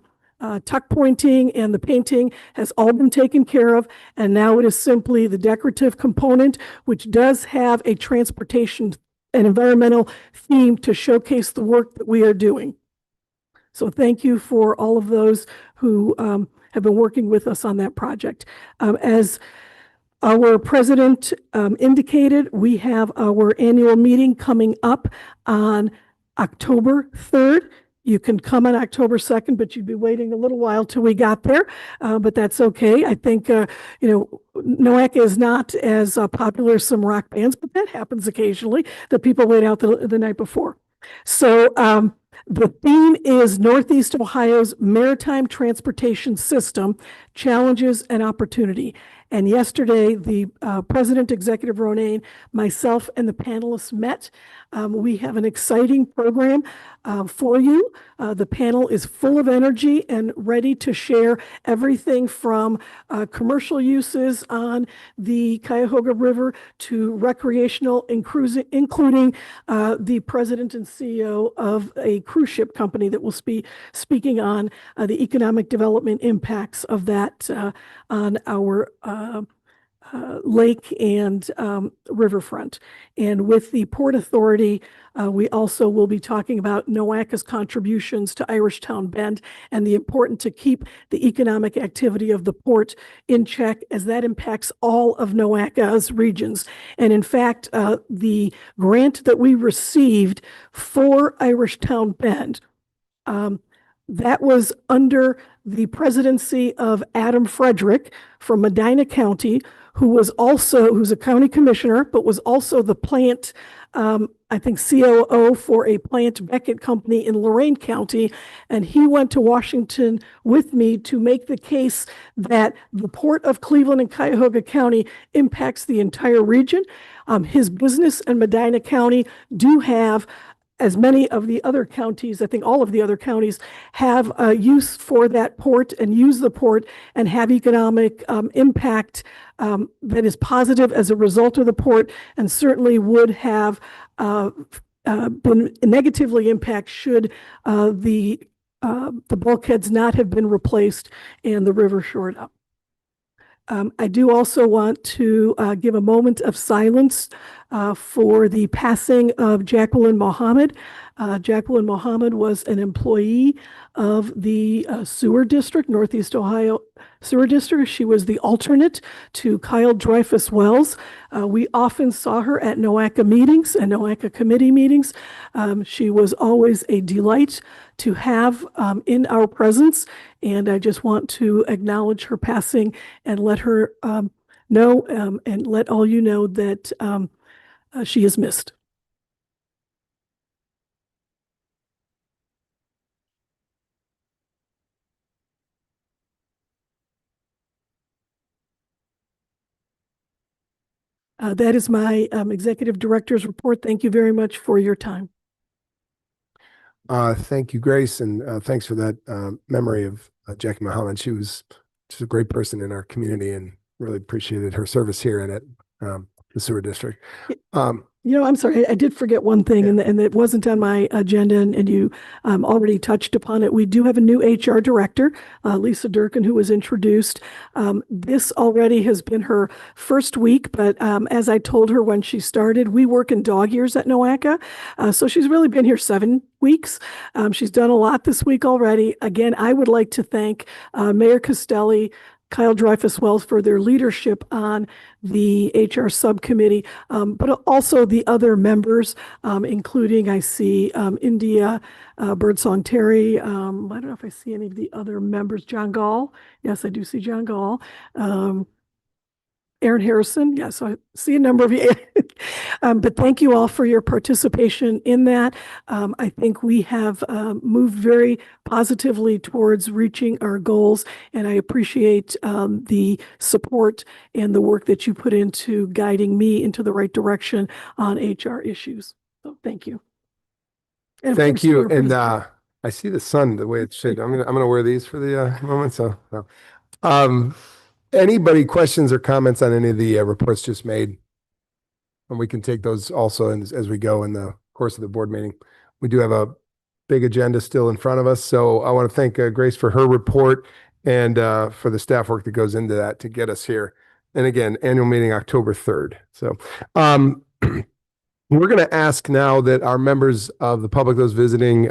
tuck pointing and the painting has all been taken care of, and now it is simply the decorative component, which does have a transportation and environmental theme to showcase the work that we are doing. So thank you for all of those who have been working with us on that project. As our president indicated, we have our annual meeting coming up on October 3rd. You can come on October 2nd, but you'd be waiting a little while till we got there, but that's okay. I think, NOACA is not as popular as some rock bands, but that happens occasionally, that people wait out the night before. So the theme is Northeast Ohio's Maritime Transportation System, Challenges and Opportunity. And yesterday, the President, Executive Ronayne, myself, and the panelists met. We have an exciting program for you. The panel is full of energy and ready to share everything from commercial uses on the Cuyahoga River to recreational and cruising, including the president and CEO of a cruise ship company that will be speaking on the economic development impacts of that on our lake and riverfront. And with the Port Authority, we also will be talking about NOACA's contributions to Irishtown Bend and the importance to keep the economic activity of the port in check as that impacts all of NOACA's regions. And in fact, the grant that we received for Irishtown Bend, that was under the presidency of Adam Frederick from Medina County, who's a county commissioner, but was also the plant, I think COO for a plant Beckett company in Lorain County. And he went to Washington with me to make the case that the Port of Cleveland and Cuyahoga County impacts the entire region. His business in Medina County do have, as many of the other counties, I think all of the other counties have use for that port and use the port and have economic impact that is positive as a result of the port, and certainly would have been negatively impacted should the bulkheads not have been replaced and the river shored up. I do also want to give a moment of silence for the passing of Jacqueline Mohammed. Jacqueline Mohammed was an employee of the sewer district, Northeast Ohio Sewer District. She was the alternate to Kyle Dreyfus Wells. We often saw her at NOACA meetings and NOACA committee meetings. She was always a delight to have in our presence, and I just want to acknowledge her passing and let her know and let all you know that she is missed. That is my executive director's report. Thank you very much for your time. Thank you, Grace, and thanks for that memory of Jackie Mulholland. She was just a great person in our community and really appreciated her service here and at the sewer district. I'm sorry, I did forget one thing, and it wasn't on my agenda, and you already touched upon it. We do have a new HR director, Lisa Durkin, who was introduced. This already has been her first week, but as I told her when she started, we work in dog years at NOACA, so she's really been here 7 weeks. She's done a lot this week already. Again, I would like to thank Mayor Costelli, Kyle Dreyfus Wells for their leadership on the HR subcommittee, but also the other members, including I see India Birdsong Terry. I don't know if I see any of the other members. John Gall. Yes, I do see John Gall. Aaron Harrison. Yes, I see a number of you. But thank you all for your participation in that. I think we have moved very positively towards reaching our goals, and I appreciate the support and the work that you put into guiding me into the right direction on HR issues. So thank you. And of Thank course, you. your And presentation. I see the sun the way it's shaped. I'm gonna wear these for the moment. So, anybody questions or comments on any of the reports just made? And we can take those also as we go in the course of the board meeting. We do have a big agenda still in front of us. So I want to thank Grace for her report and for the staff work that goes into that to get us here. And again, annual meeting October 3rd. So we're going to ask now that our members of the public, those visiting,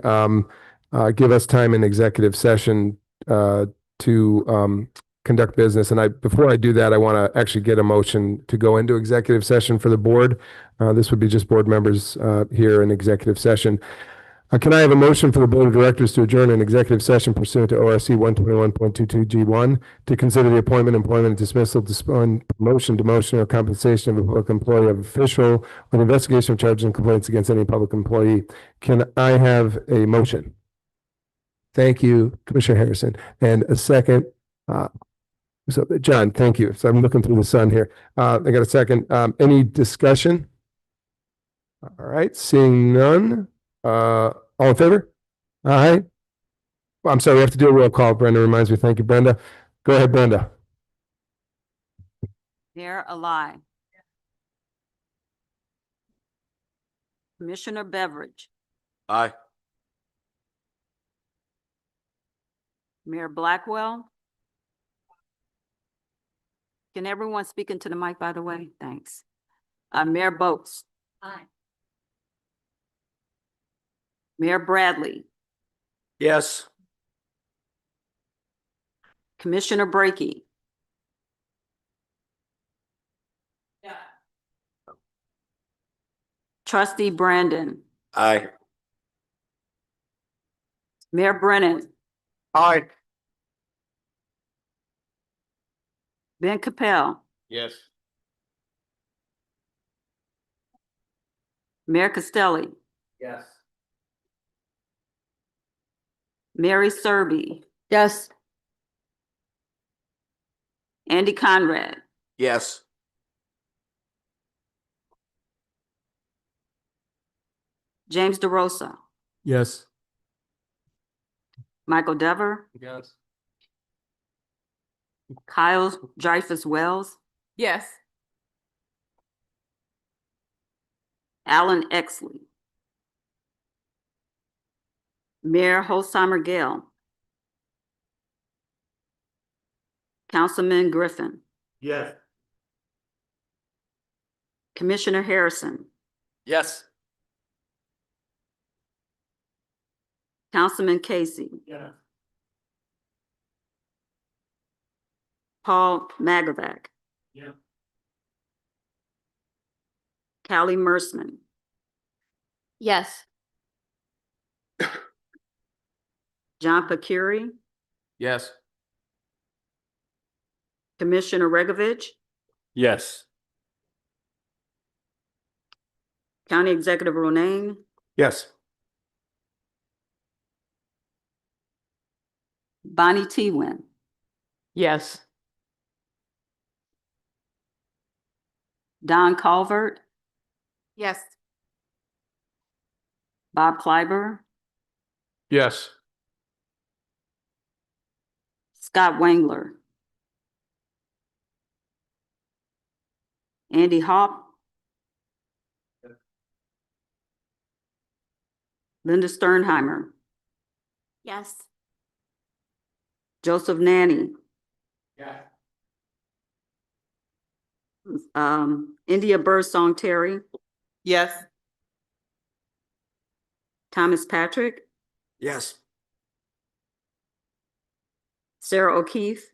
give us time in executive session to conduct business. And before I do that, I want to actually get a motion to go into executive session for the board. This would be just board members here in executive session. Can I have a motion for the board of directors to adjourn an executive session pursuant to ORC 121.22G1 to consider the appointment, employment, dismissal, promotion, demotion, or compensation of a public employee of official or investigation of charges and complaints against any public employee? Can I have a motion? Thank you, Commissioner Harrison. And a second. So John, thank you. So I'm looking through the sun here. I got a second. Any discussion? All right, seeing none. All in favor? Aye. Well, I'm sorry, we have to do a roll call. Brenda reminds me. Thank you, Brenda. Go ahead, Brenda. Mayor Alai. Commissioner Beveridge. Aye. Mayor Blackwell. Can everyone speak into the mic, by the way? Thanks. Mayor Boats. Aye. Mayor Bradley. Yes. Commissioner Brackey. Yeah. Trustee Brandon. Aye. Mayor Brennan. Aye. Ben Capel. Yes. Mayor Costelli. Yes. Mary Serby. Yes. Andy Conrad. Yes. James DeRosa. Yes. Michael Dever. Yes. Kyle Dreyfus Wells. Yes. Alan Exley. Mayor Holsheimer Gale. Councilman Griffin. Yes. Commissioner Harrison. Yes. Councilman Casey. Yes. Paul Magavac. Yeah. Callie Mersman. Yes. John Pacuri. Yes. Commissioner Regovich. Yes. County Executive Ronayne. Yes. Bonnie T-Win. Yes. Don Calvert, Yes. Bob Clyber, Yes. Scott Wangler, Andy Hawk, Linda Sternheimer, Yes. Joseph Nanny, Yeah. India Birdsong Terry, Yes. Thomas Patrick, Yes. Sarah O'Keefe,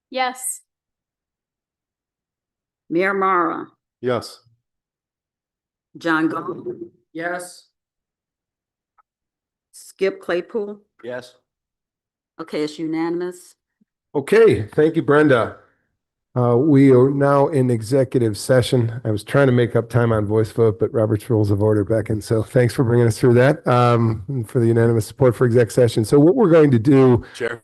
Yes. Mayor Mara, Yes. John Gold, Yes. Skip Claypool. Yes. Okay, it's unanimous. Okay, thank you, Brenda. We are now in executive session. I was trying to make up time on voice vote, but Robert's Rules of Order back in. So thanks for bringing us through that, and for the unanimous support for exec session. So what we're going to do Chair.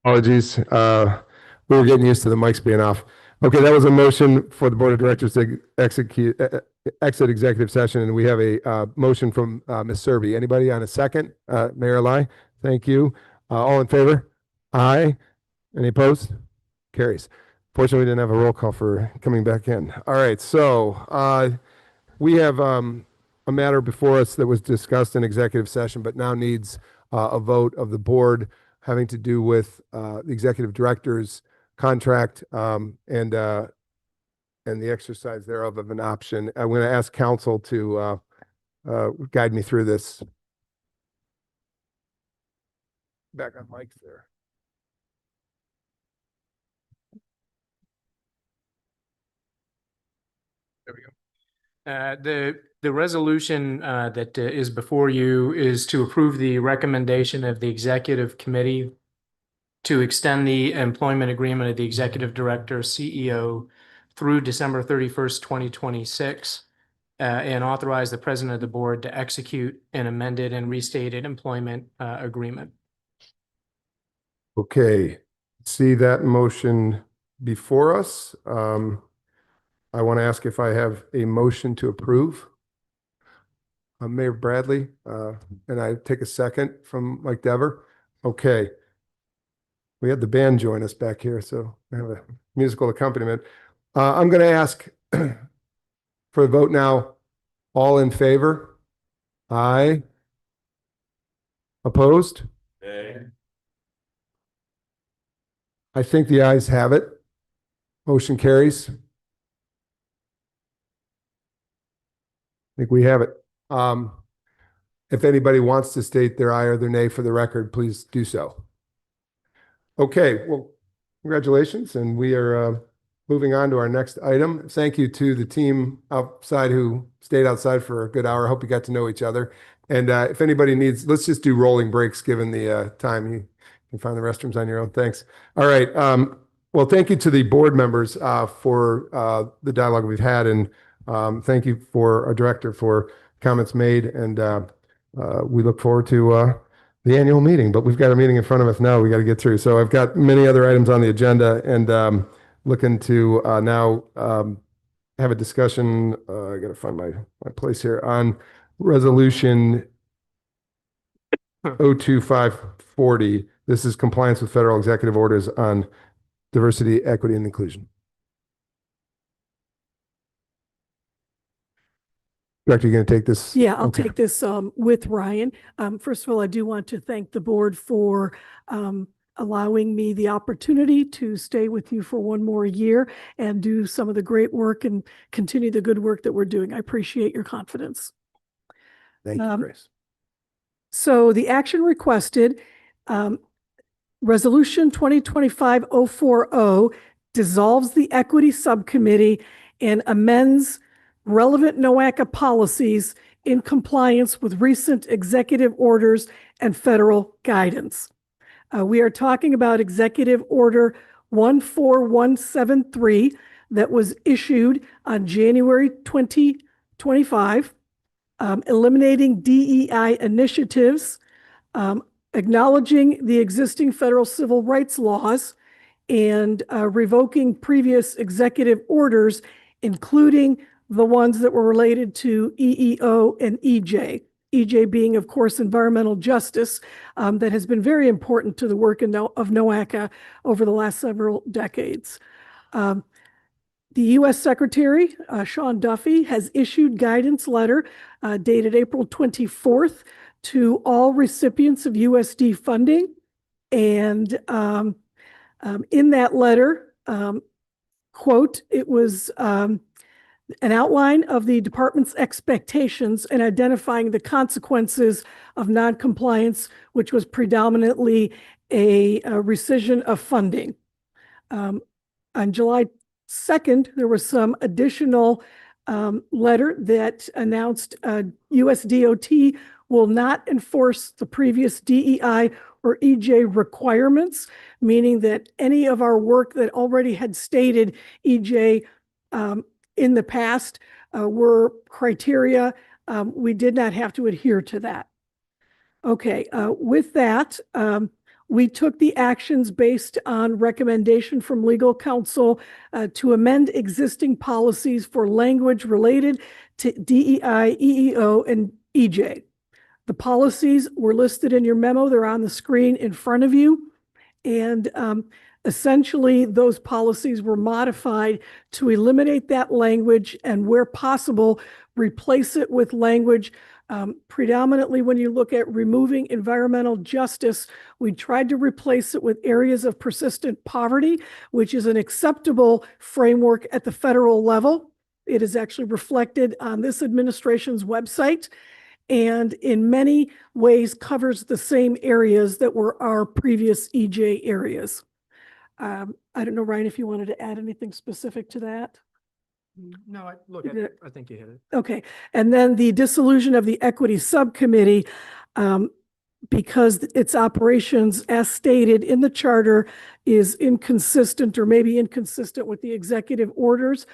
Apologies. We were getting used to the mics being off. Okay, that was a motion for the Board of Directors to exit executive session, and we have a motion from Ms. Serby. Anybody on a second? Mayor Lai, thank you. All in favor? Aye. Any opposed? Carries. Fortunately, we didn't have a roll call for coming back in. All right, so we have a matter before us that was discussed in executive session, but now needs a vote of the board having to do with the executive director's contract and the exercise thereof of an option. I'm going to ask counsel to guide me through this. Back on mic there. There we go. The resolution that is before you is to approve the recommendation of the executive committee to extend the employment agreement of the executive director, CEO, through December 31st, 2026, and authorize the president of the board to execute an amended and restated employment agreement. Okay, see that motion before us. I want to ask if I have a motion to approve. Mayor Bradley, and I take a second from Mike Dever. Okay. We had the band join us back here, so we have a musical accompaniment. I'm going to ask for a vote now. All in favor? Aye. Opposed? Nay. I think the ayes have it. Motion carries. I think we have it. If anybody wants to state their aye or their nay for the record, please do so. Okay, well, congratulations, and we are moving on to our next item. Thank you to the team outside who stayed outside for a good hour. I hope you got to know each other. And if anybody needs, let's just do rolling breaks given the time. You can find the restrooms on your own. Thanks. All right. Well, thank you to the board members for the dialogue we've had, and thank you for our director for comments made. And we look forward to the annual meeting, but we've got a meeting in front of us now we got to get through. So I've got many other items on the agenda, and looking to now have a discussion. I got to find my place here on resolution 02540. This is compliance with federal executive orders on diversity, equity, and inclusion. Director, you going to take this? Yeah, I'll Okay. take this with Ryan. First of all, I do want to thank the board for allowing me the opportunity to stay with you for one more year and do some of the great work and continue the good work that we're doing. I appreciate your confidence. Thank you, Grace. So the action requested, Resolution 2025-040 dissolves the Equity Subcommittee and amends relevant NOACA policies in compliance with recent executive orders and federal guidance. We are talking about Executive Order 14173 that was issued on January 2025, eliminating DEI initiatives, acknowledging the existing federal civil rights laws, and revoking previous executive orders, including the ones that were related to EEO and EJ. EJ being, of course, environmental justice, that has been very important to the work of NOACA over the last several decades. The U.S. Secretary, Sean Duffy, has issued guidance letter dated April 24th to all recipients of USD funding. And in that letter, quote, it was an outline of the department's expectations and identifying the consequences of noncompliance, which was predominantly a rescission of funding. On July 2nd, there was some additional letter that announced USDOT will not enforce the previous DEI or EJ requirements, meaning that any of our work that already had stated EJ in the past were criteria. We did not have to adhere to that. Okay, with that, We took the actions based on recommendation from legal counsel to amend existing policies for language related to DEI, EEO, and EJ. The policies were listed in your memo. They're on the screen in front of you. And essentially, those policies were modified to eliminate that language and, where possible, replace it with language. Predominantly, when you look at removing environmental justice, we tried to replace it with areas of persistent poverty, which is an acceptable framework at the federal level. It is actually reflected on this administration's website, and in many ways covers the same areas that were our previous EJ areas. I don't know, Ryan, if you wanted to add anything specific to that? No, I think you hit it. Okay, and then the dissolution of the equity subcommittee, because its operations, as stated in the charter, is inconsistent or maybe inconsistent with the executive orders.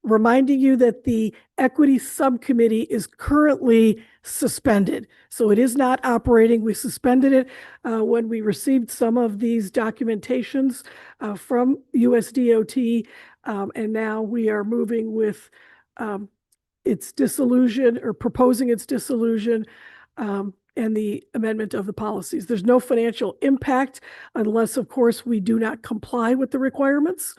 Reminding you that the equity subcommittee is currently suspended. So it is not operating. We suspended it when we received some of these documentations from USDOT. And now we are moving with its dissolution, or proposing its dissolution, and the amendment of the policies. There's no financial impact unless, of course, we do not comply with the requirements.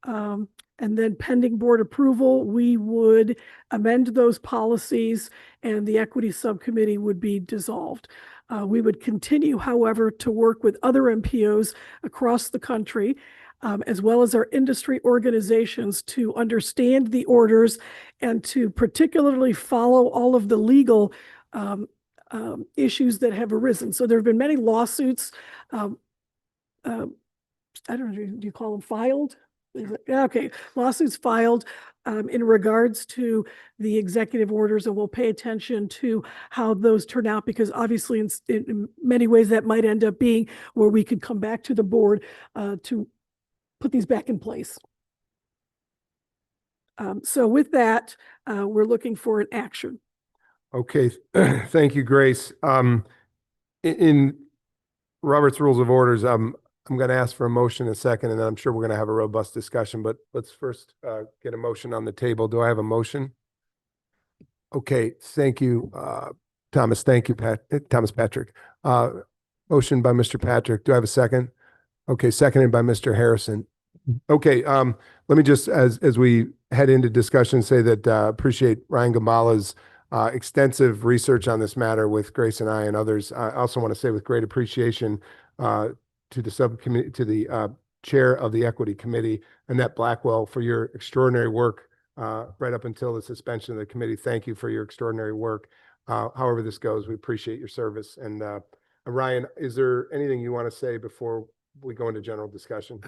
And then pending board approval, we would amend those policies and the equity subcommittee would be dissolved. We would continue, however, to work with other MPOs across the country, as well as our industry organizations, to understand the orders and to particularly follow all of the legal issues that have arisen. So there have been many lawsuits. I don't know, do you call them filed? Okay, lawsuits filed in regards to the executive orders, and we'll pay attention to how those turn out, because obviously in many ways that might end up being where we could come back to the board to put these back in place. So with that, we're looking for an action. Okay, thank you, Grace. In Robert's Rules of Orders, I'm going to ask for a motion in a second, and then I'm sure we're going to have a robust discussion, but let's first get a motion on the table. Do I have a motion? Okay, thank you, Thomas. Thank you, Thomas Patrick. Motion by Mr. Patrick. Do I have a second? Okay, seconded by Mr. Harrison. Okay, let me just, as we head into discussion, say that appreciate Ryan Gambala's extensive research on this matter with Grace and I and others. I also want to say with great appreciation to the subcommittee, to the chair of the equity committee, Annette Blackwell, for your extraordinary work right up until the suspension of the committee. Thank you for your extraordinary work. However this goes, we appreciate your service. And Ryan, is there anything you want to say before we go into general discussion?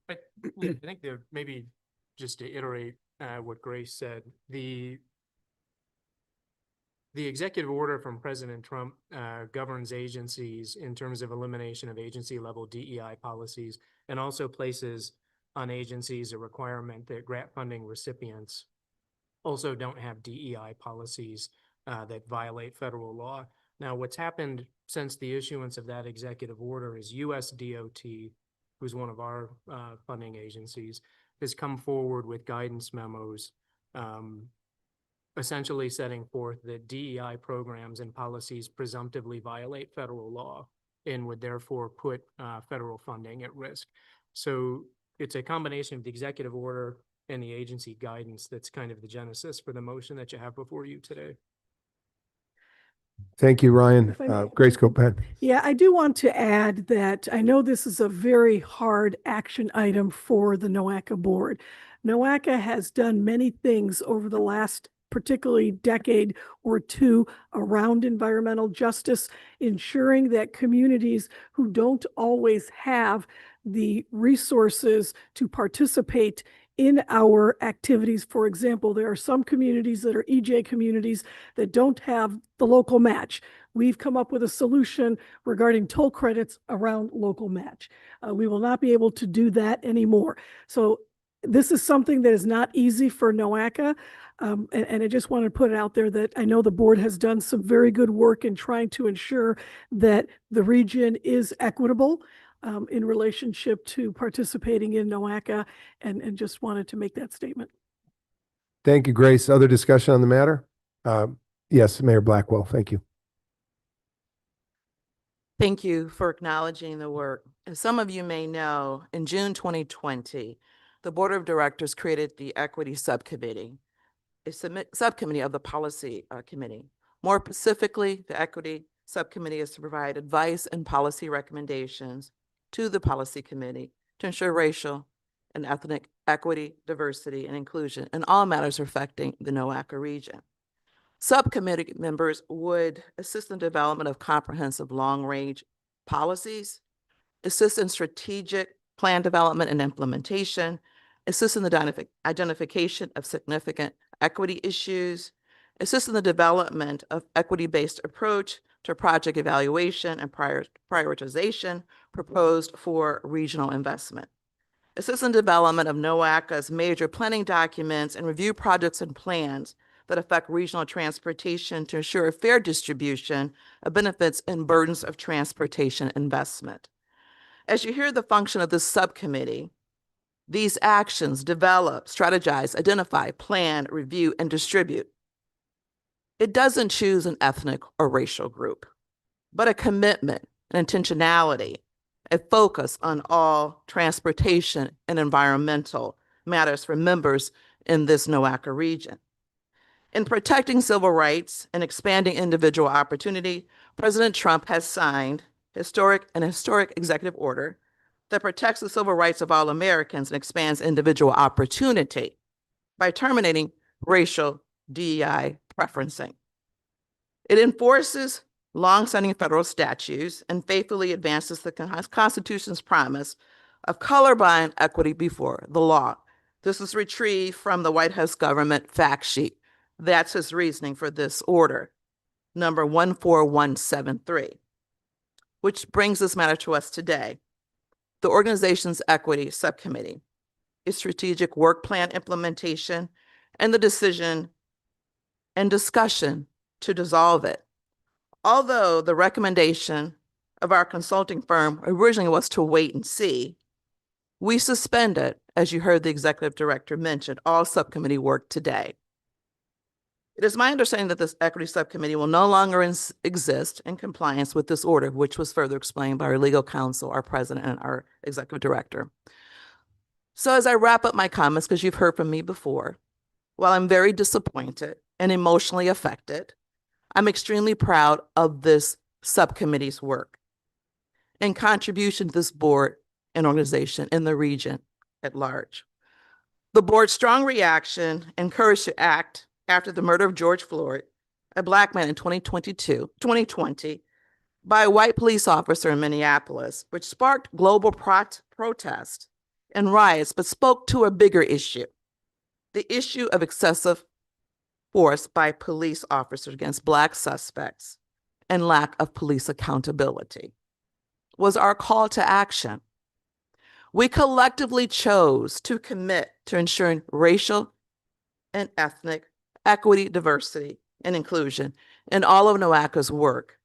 I think there, maybe just to iterate what Grace said, the executive order from President Trump governs agencies in terms of elimination of agency level DEI policies, and also places on agencies a requirement that grant funding recipients also don't have DEI policies that violate federal law. Now, what's happened since the issuance of that executive order is USDOT, who's one of our funding agencies, has come forward with guidance memos essentially setting forth that DEI programs and policies presumptively violate federal law and would therefore put federal funding at risk. So it's a combination of the executive order and the agency guidance that's kind of the genesis for the motion that you have before you today. Thank you, Ryan. If I may. Grace, go ahead. Yeah, I do want to add that I know this is a very hard action item for the NOACA board. NOACA has done many things over the last particularly decade or two around environmental justice, ensuring that communities who don't always have the resources to participate in our activities. For example, there are some communities that are EJ communities that don't have the local match. We've come up with a solution regarding toll credits around local match. We will not be able to do that anymore. So this is something that is not easy for NOACA. And I just want to put it out there that I know the board has done some very good work in trying to ensure that the region is equitable in relationship to participating in NOACA, and just wanted to make that statement. Thank you, Grace. Other discussion on the matter? Yes, Mayor Blackwell, thank you. Thank you for acknowledging the work. As some of you may know, in June 2020, the Board of Directors created the Equity Subcommittee, a subcommittee of the Policy Committee. More specifically, the Equity Subcommittee is to provide advice and policy recommendations to the Policy Committee to ensure racial and ethnic equity, diversity, and inclusion in all matters affecting the NOACA region. Subcommittee members would assist in development of comprehensive long-range policies, assist in strategic plan development and implementation, assist in the identification of significant equity issues, assist in the development of equity-based approach to project evaluation and prioritization proposed for regional investment, assist in development of NOACA's major planning documents and review projects and plans that affect regional transportation to ensure a fair distribution of benefits and burdens of transportation investment. As you hear the function of this subcommittee, these actions develop, strategize, identify, plan, review, and distribute. It doesn't choose an ethnic or racial group, but a commitment, an intentionality, a focus on all transportation and environmental matters for members in this NOACA region. In protecting civil rights and expanding individual opportunity, President Trump has signed an historic executive order that protects the civil rights of all Americans and expands individual opportunity by terminating racial DEI preferencing. It enforces longstanding federal statutes and faithfully advances the Constitution's promise of colorblind equity before the law. This is retrieved from the White House government fact sheet. That's his reasoning for this order, number 14173, which brings this matter to us today. The organization's Equity Subcommittee, its strategic work plan implementation, and the decision and discussion to dissolve it. Although the recommendation of our consulting firm originally was to wait and see, we suspended, as you heard the executive director mention, all subcommittee work today. It is my understanding that this Equity Subcommittee will no longer exist in compliance with this order, which was further explained by our legal counsel, our president, and our executive director. So as I wrap up my comments, because you've heard from me before, while I'm very disappointed and emotionally affected, I'm extremely proud of this subcommittee's work and contribution to this board and organization in the region at large. The board's strong reaction and courage to act after the murder of George Floyd, a Black man in 2020, by a white police officer in Minneapolis, which sparked global protest and riots, but spoke to a bigger issue, the issue of excessive force by police officers against Black suspects and lack of police accountability, was our call to action. We collectively chose to commit to ensuring racial and ethnic equity, diversity, and inclusion in all of NOACA's work,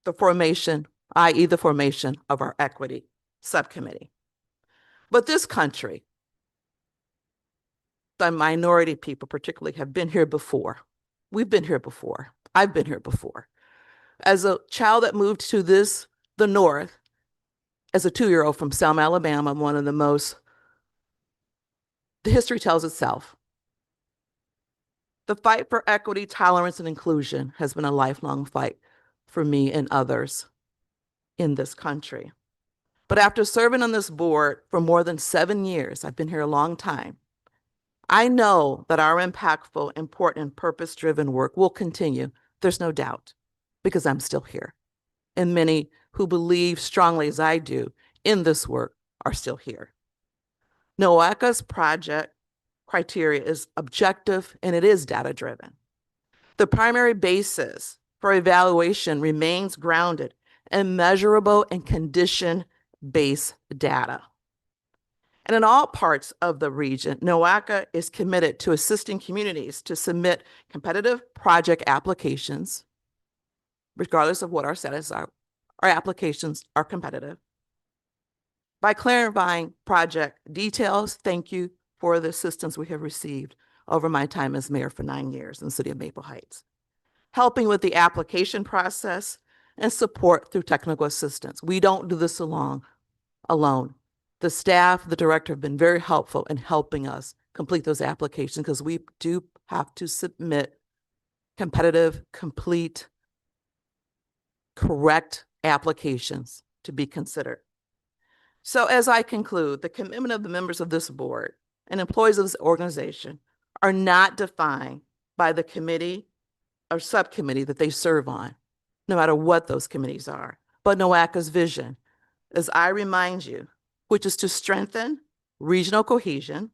the formation of our Equity Subcommittee. But this country, the minority people particularly, have been here before. We've been here before. I've been here before. As a child that moved to the North, as a 2-year-old from Selma, Alabama, the history tells itself. The fight for equity, tolerance, and inclusion has been a lifelong fight for me and others in this country. But after serving on this board for more than 7 years, I've been here a long time, I know that our impactful, important, and purpose-driven work will continue. There's no doubt, because I'm still here. And many who believe strongly as I do in this work are still here. NOACA's project criteria is objective and it is data-driven. The primary basis for evaluation remains grounded in measurable and condition-based data. And in all parts of the region, NOACA is committed to assisting communities to submit competitive project applications, regardless of what our status are. Our applications are competitive. By clarifying project details, thank you for the assistance we have received over my time as mayor for 9 years in the city of Maple Heights. Helping with the application process and support through technical assistance. We don't do this alone. The staff, the director have been very helpful in helping us complete those applications because we do have to submit competitive, complete, correct applications to be considered. So as I conclude, the commitment of the members of this board and employees of this organization are not defined by the committee or subcommittee that they serve on, no matter what those committees are, but NOACA's vision, as I remind you, which is to strengthen regional cohesion,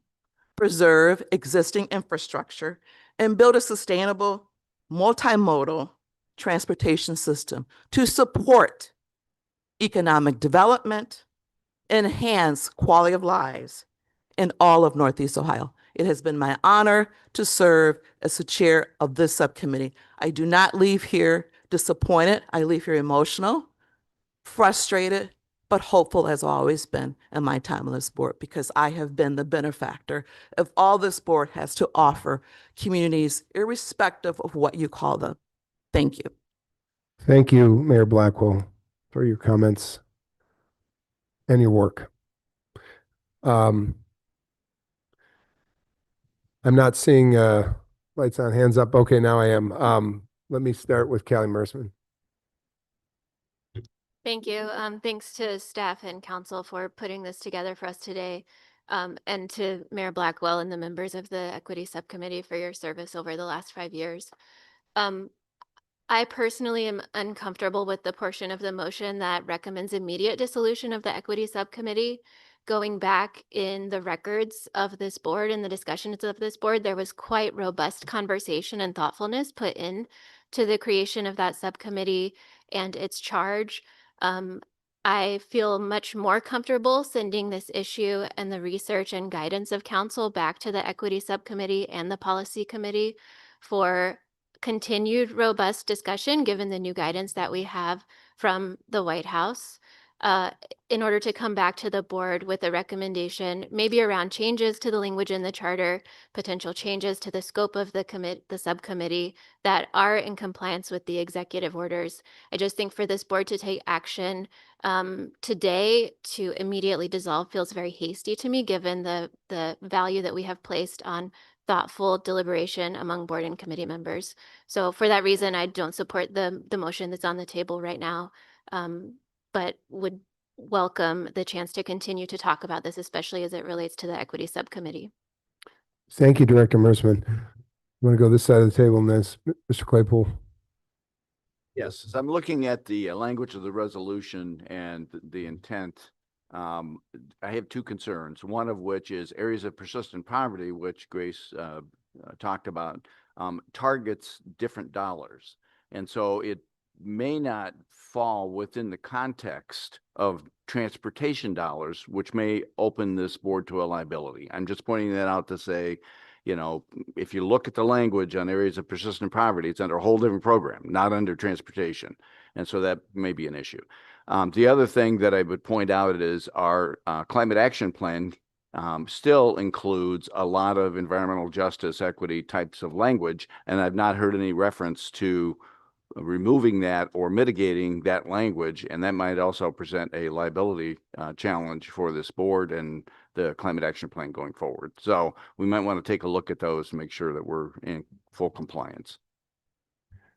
preserve existing infrastructure, and build a sustainable, multimodal transportation system to support economic development, enhance quality of lives in all of Northeast Ohio. It has been my honor to serve as the chair of this subcommittee. I do not leave here disappointed. I leave here emotional, frustrated, but hopeful as I've always been in my time on this board because I have been the benefactor of all this board has to offer communities, irrespective of what you call them. Thank you. Thank you, Mayor Blackwell, for your comments and your work. I'm not seeing lights on, hands up. Okay, now I am. Let me start with Callie Mersman. Thank you. Thanks to staff and council for putting this together for us today. And to Mayor Blackwell and the members of the Equity Subcommittee for your service over the last 5 years. I personally am uncomfortable with the portion of the motion that recommends immediate dissolution of the Equity Subcommittee. Going back in the records of this board and the discussions of this board, there was quite robust conversation and thoughtfulness put in to the creation of that subcommittee and its charge. I feel much more comfortable sending this issue and the research and guidance of council back to the Equity Subcommittee and the Policy Committee for continued robust discussion, given the new guidance that we have from the White House, in order to come back to the board with a recommendation, maybe around changes to the language in the charter, potential changes to the scope of the subcommittee that are in compliance with the executive orders. I just think for this board to take action today to immediately dissolve feels very hasty to me, given the value that we have placed on thoughtful deliberation among board and committee members. So for that reason, I don't support the motion that's on the table right now, but would welcome the chance to continue to talk about this, especially as it relates to the Equity Subcommittee. Thank you, Director Mersman. I'm going to go this side of the table and then Mr. Claypool. Yes, as I'm looking at the language of the resolution and the intent, I have two concerns, one of which is areas of persistent poverty, which Grace talked about, targets different dollars. And so it may not fall within the context of transportation dollars, which may open this board to a liability. I'm just pointing that out to say, you know, if you look at the language on areas of persistent poverty, it's under a whole different program, not under transportation. And so that may be an issue. The other thing that I would point out is our climate action plan still includes a lot of environmental justice, equity types of language, and I've not heard any reference to removing that or mitigating that language, and that might also present a liability challenge for this board and the climate action plan going forward. So we might want to take a look at those and make sure that we're in full compliance.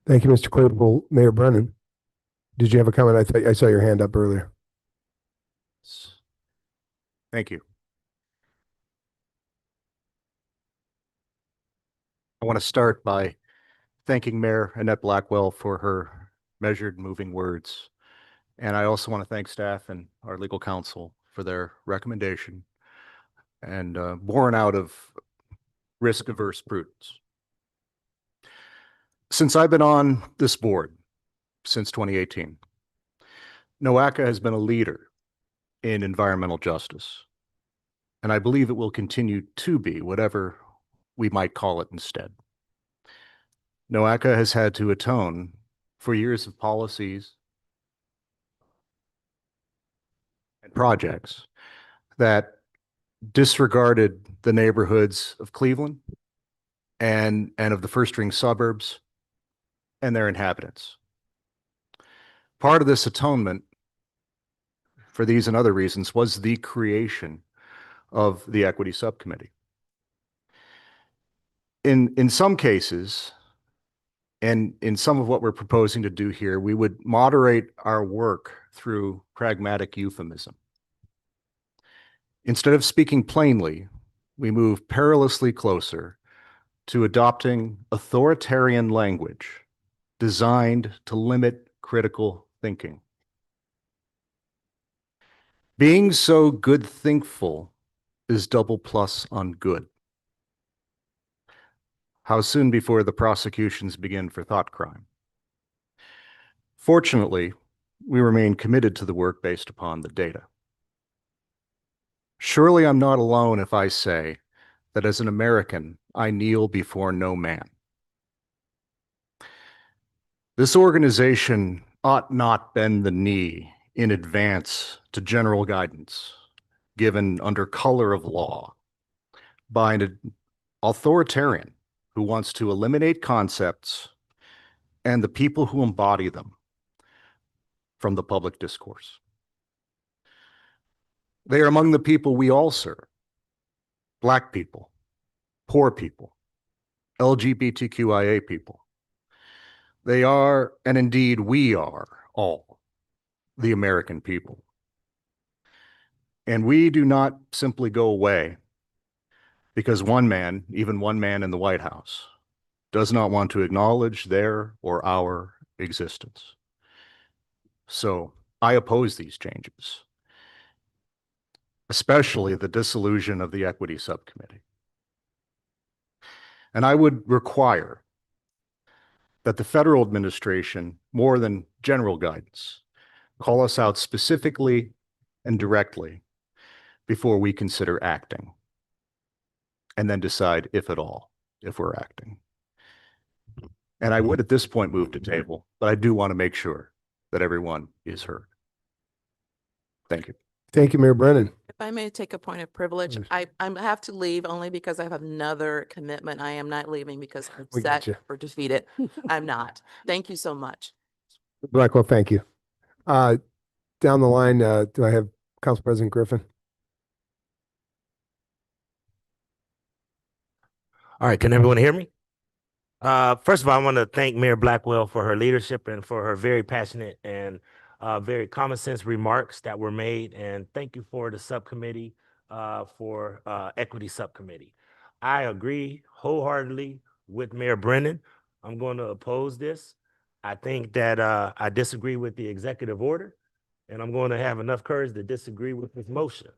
Thank you, Mr. Claypool. Mayor Brennan, did you have a comment? I saw your hand up earlier. Thank you. I want to start by thanking Mayor Annette Blackwell for her measured, moving words. And I also want to thank staff and our legal counsel for their recommendation and born out of risk-averse prudence. Since I've been on this board, since 2018, NOACA has been a leader in environmental justice. and I believe it will continue to be, whatever we might call it instead. NOACA has had to atone for years of policies and projects that disregarded the neighborhoods of Cleveland and of the first ring suburbs and their inhabitants. Part of this atonement for these and other reasons was the creation of the Equity Subcommittee. In some cases, and in some of what we're proposing to do here, we would moderate our work through pragmatic euphemism. Instead of speaking plainly, we move perilously closer to adopting authoritarian language designed to limit critical thinking. Being so good thinkful is double plus on good. How soon before the prosecutions begin for thought crime? Fortunately, we remain committed to the work based upon the data. Surely I'm not alone if I say that as an American, I kneel before no man. This organization ought not bend the knee in advance to general guidance given under color of law by an authoritarian who wants to eliminate concepts and the people who embody them from the public discourse. They are among the people we all serve: Black people, poor people, LGBTQIA people. They are, and indeed we are, all the American people. And we do not simply go away because one man, even one man in the White House, does not want to acknowledge their or our existence. So I oppose these changes, especially the dissolution of the Equity Subcommittee. And I would require that the federal administration, more than general guidance, call us out specifically and directly before we consider acting, and then decide if at all, if we're acting. And I would at this point move to table, but I do want to make sure that everyone is heard. Thank you. Thank you, Mayor Brennan. If I may take a point of privilege, Yes. I have to leave only because I have another commitment. I am not leaving because I'm We set get you. or defeated. I'm not. Thank you so much. Blackwell, thank you. Down the line, do I have Council President Griffin? All right, can everyone hear me? First of all, I want to thank Mayor Blackwell for her leadership and for her very passionate and very common sense remarks that were made. And thank you for the subcommittee, for Equity Subcommittee. I agree wholeheartedly with Mayor Brennan. I'm going to oppose this. I think that I disagree with the executive order, and I'm going to have enough courage to disagree with this motion.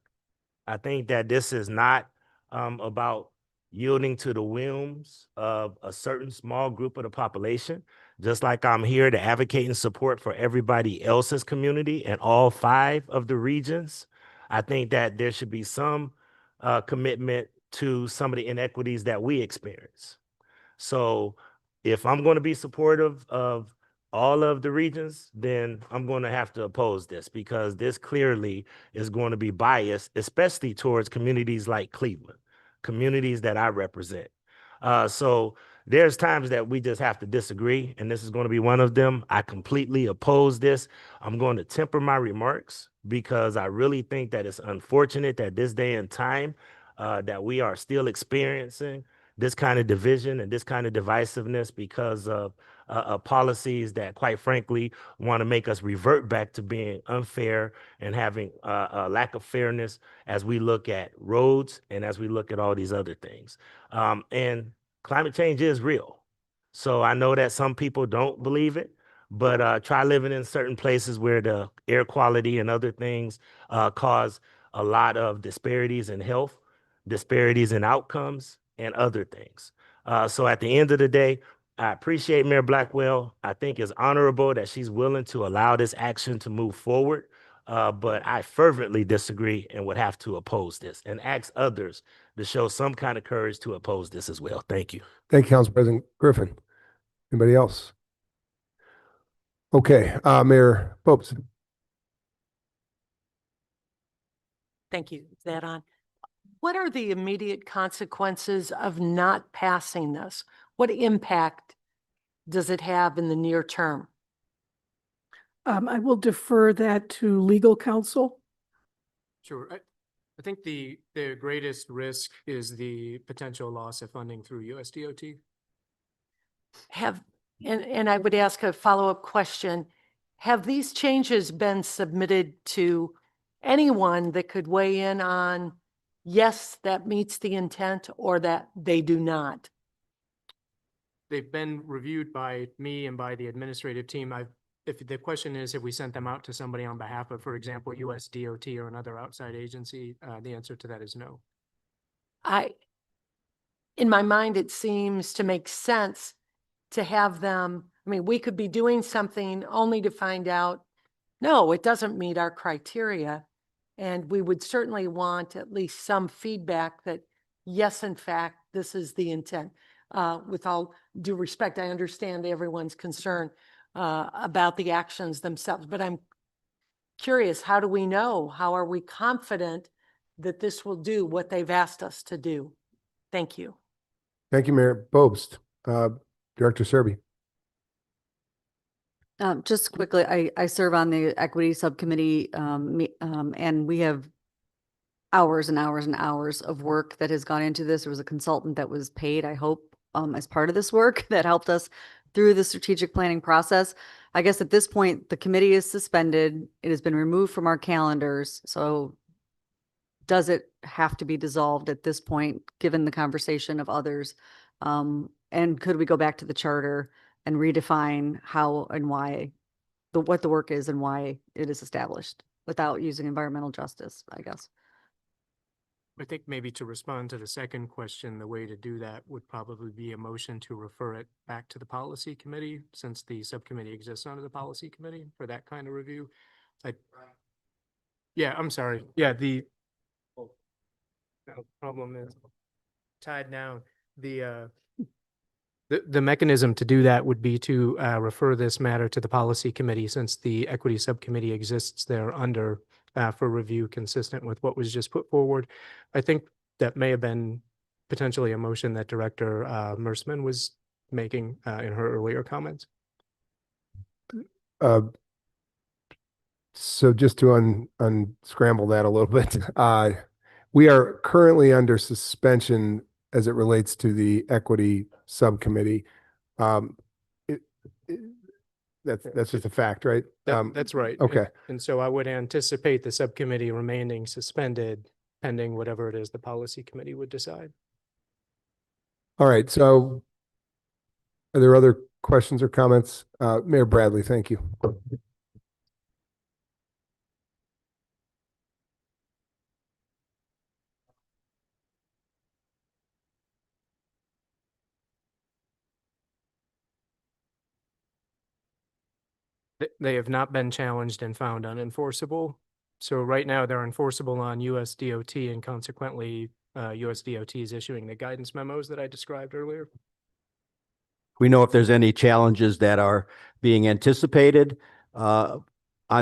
I think that this is not about yielding to the whims of a certain small group of the population, just like I'm here to advocate and support for everybody else's community and all 5 of the regions. I think that there should be some commitment to some of the inequities that we experience. So if I'm going to be supportive of all of the regions, then I'm going to have to oppose this, because this clearly is going to be biased, especially towards communities like Cleveland, communities that I represent. So there's times that we just have to disagree, and this is going to be one of them. I completely oppose this. I'm going to temper my remarks because I really think that it's unfortunate that this day and time that we are still experiencing this kind of division and this kind of divisiveness because of policies that, quite frankly, want to make us revert back to being unfair and having a lack of fairness as we look at roads and as we look at all these other things. And climate change is real. So I know that some people don't believe it, but try living in certain places where the air quality and other things cause a lot of disparities in health, disparities in outcomes, and other things. So at the end of the day, I appreciate Mayor Blackwell. I think it's honorable that she's willing to allow this action to move forward. but I fervently disagree and would have to oppose this and ask others to show some kind of courage to oppose this as well. Thank you. Thank you, Council President Griffin. Anybody else? Okay, Mayor Popes. Thank you. Is that on? What are the immediate consequences of not passing this? What impact does it have in the near term? I will defer that to legal counsel. Sure. I think the greatest risk is the potential loss of funding through USDOT. And I would ask a follow-up question. Have these changes been submitted to anyone that could weigh in on, yes, that meets the intent, or that they do not? They've been reviewed by me and by the administrative team. If the question is, have we sent them out to somebody on behalf of, for example, USDOT or another outside agency, the answer to that is no. In my mind, it seems to make sense to have them. I mean, we could be doing something only to find out, no, it doesn't meet our criteria. And we would certainly want at least some feedback that, yes, in fact, this is the intent. With all due respect, I understand everyone's concern about the actions themselves, but I'm curious, how do we know? How are we confident that this will do what they've asked us to do? Thank you. Thank you, Mayor Popes. Director Serby. Just quickly, I serve on the equity subcommittee, and we have hours and hours and hours of work that has gone into this. There was a consultant that was paid, I hope, as part of this work that helped us through the strategic planning process. I guess at this point, the committee is suspended. It has been removed from our calendars. So does it have to be dissolved at this point, given the conversation of others? And could we go back to the charter and redefine how and why, what the work is and why it is established without using environmental justice, I guess? I think maybe to respond to the second question, the way to do that would probably be a motion to refer it back to the policy committee, since the subcommittee exists under the policy committee for that kind of review. Yeah, I'm sorry. Yeah, the problem is tied down. The mechanism to do that would be to refer this matter to the policy committee, since the equity subcommittee exists there under for review, consistent with what was just put forward. I think that may have been potentially a motion that Director Mersman was making in her earlier comments. So just to unscramble that a little bit, we are currently under suspension as it relates to the equity subcommittee. That's just a fact, right? That's right. Okay. And so I would anticipate the subcommittee remaining suspended pending whatever it is the policy committee would decide. All right. So are there other questions or comments? Mayor Bradley, thank you. They have not been challenged and found unenforceable. So right now they're enforceable on USDOT, and consequently USDOT is issuing the guidance memos that I described earlier. We know if there's any challenges that are being anticipated on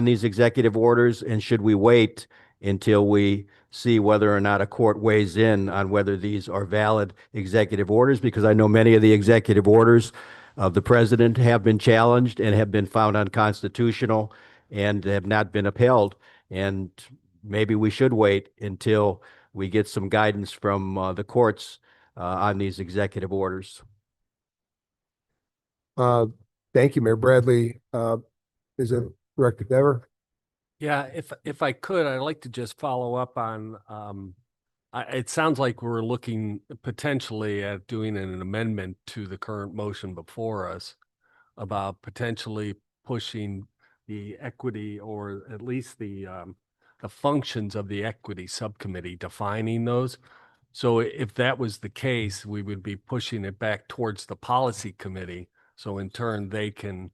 these executive orders, and should we wait until we see whether or not a court weighs in on whether these are valid executive orders? Because I know many of the executive orders of the president have been challenged and have been found unconstitutional and have not been upheld. And maybe we should wait until we get some guidance from the courts on these executive orders. Thank you, Mayor Bradley. Is it Director Dever? Yeah, if I could, I'd like to just follow up on, it sounds like we're looking potentially at doing an amendment to the current motion before us about potentially pushing the equity, or at least the functions of the equity subcommittee, defining those. So if that was the case, we would be pushing it back towards the policy committee. So in turn, they can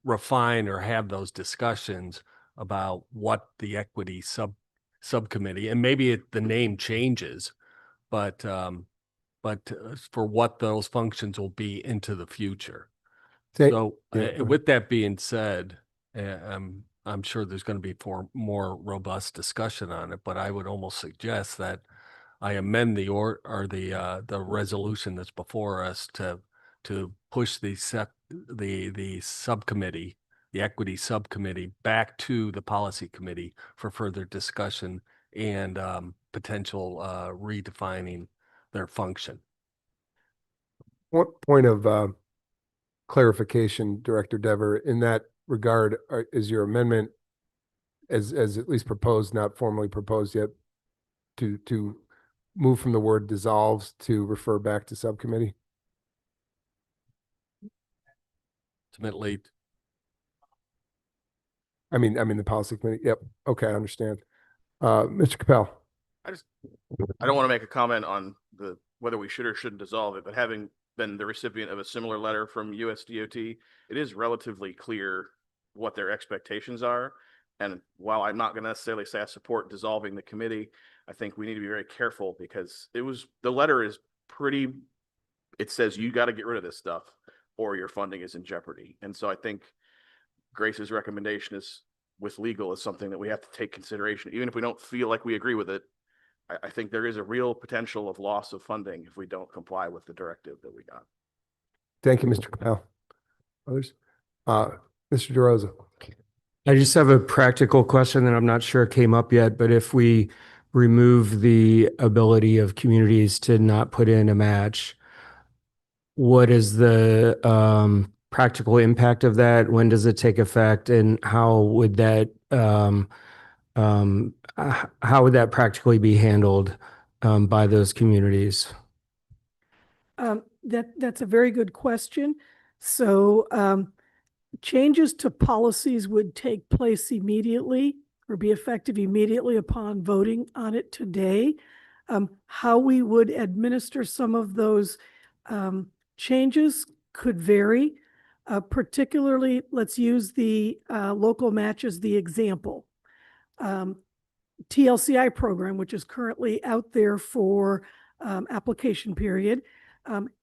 refine or have those discussions about what the equity subcommittee, and maybe the name changes, but for what those functions will be into the future. So with that being said, I'm sure there's going to be more robust discussion on it, but I would almost suggest that I amend the resolution that's before us to push the subcommittee, the equity subcommittee, back to the policy committee for further discussion and potential redefining their function. What point of clarification, Director Dever, in that regard, is your amendment as at least proposed, not formally proposed yet, to move from the word dissolves to refer back to subcommittee? Ultimately, I mean the policy committee. Yep. Okay, I understand. Mr. Capel. I don't want to make a comment on whether we should or shouldn't dissolve it, but having been the recipient of a similar letter from USDOT, it is relatively clear what their expectations are. And while I'm not going to necessarily say I support dissolving the committee, I think we need to be very careful because the letter is pretty, it says you got to get rid of this stuff or your funding is in jeopardy. And so I think Grace's recommendation is with legal is something that we have to take consideration. Even if we don't feel like we agree with it, I think there is a real potential of loss of funding if we don't comply with the directive that we got. Thank you, Mr. Capel. Others? Mr. DeRosa. I just have a practical question that I'm not sure came up yet, but if we remove the ability of communities to not put in a match, what is the practical impact of that? When does it take effect, and how would that practically be handled by those communities? That's a very good question. So changes to policies would take place immediately or be effective immediately upon voting on it today. How we would administer some of those changes could vary. Particularly, let's use the local match as the example. TLCI program, which is currently out there for application period,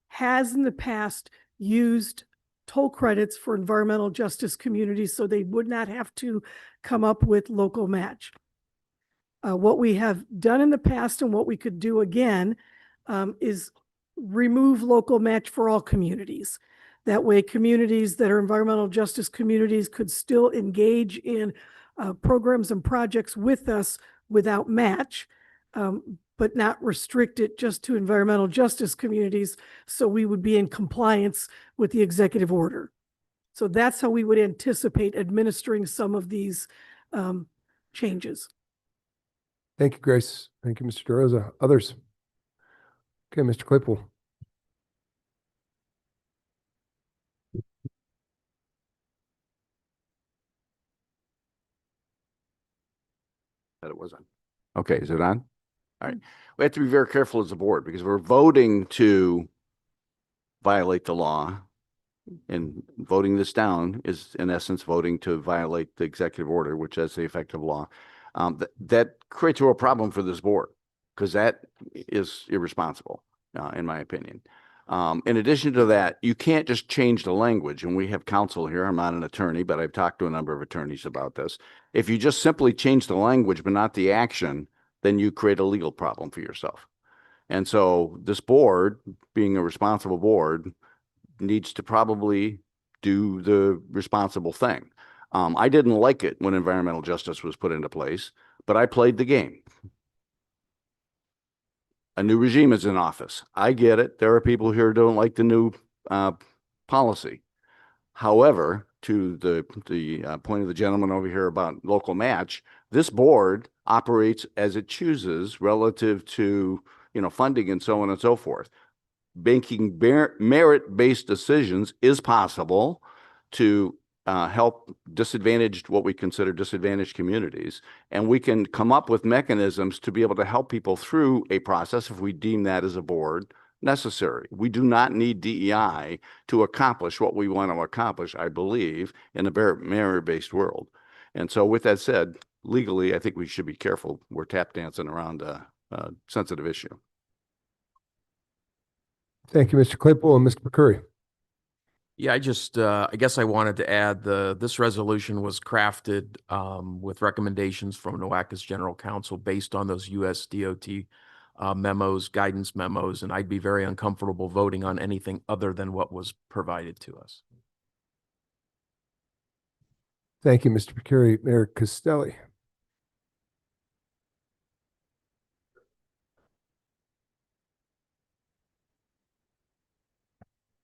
has in the past used toll credits for environmental justice communities so they would not have to come up with local match. What we have done in the past and what we could do again is remove local match for all communities. That way, communities that are environmental justice communities could still engage in programs and projects with us without match, but not restrict it just to environmental justice communities. So we would be in compliance with the executive order. So that's how we would anticipate administering some of these changes. Thank you, Grace. Thank you, Mr. DeRosa. Others? Okay, Mr. Claypool. That it was on. Okay, is it on? All right. We have to be very careful as a board because we're voting to violate the law, and voting this down is in essence voting to violate the executive order, which has the effect of law. That creates a real problem for this board because that is irresponsible, in my opinion. In addition to that, you can't just change the language, and we have counsel here. I'm not an attorney, but I've talked to a number of attorneys about this. If you just simply change the language but not the action, then you create a legal problem for yourself. And so this board, being a responsible board, needs to probably do the responsible thing. I didn't like it when environmental justice was put into place, but I played the game. A new regime is in office. I get it. There are people here who don't like the new policy. However, to the point of the gentleman over here about local match, this board operates as it chooses relative to funding and so on and so forth. Making merit-based decisions is possible to help what we consider disadvantaged communities. And we can come up with mechanisms to be able to help people through a process if we deem that as a board necessary. We do not need DEI to accomplish what we want to accomplish, I believe, in a merit-based world. And so with that said, legally, I think we should be careful. We're tap dancing around a sensitive issue. Thank you, Mr. Claypool and Mr. McCurry. Yeah, I guess I wanted to add this resolution was crafted with recommendations from NOACA's general counsel based on those US DOT memos, guidance memos, and I'd be very uncomfortable voting on anything other than what was provided to us. Thank you, Mr. McCurry. Mayor Costelli.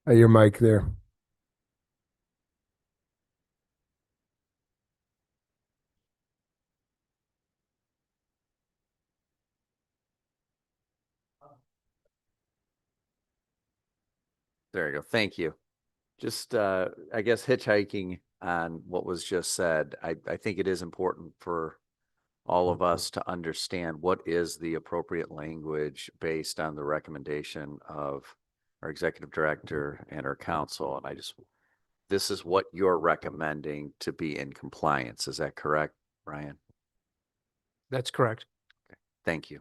Your mic there. There you go. Thank you. Just, I guess hitchhiking on what was just said, I think it is important for all of us to understand what is the appropriate language based on the recommendation of our executive director and our council. And this is what you're recommending to be in compliance. Is that correct, Ryan? That's correct. Thank you.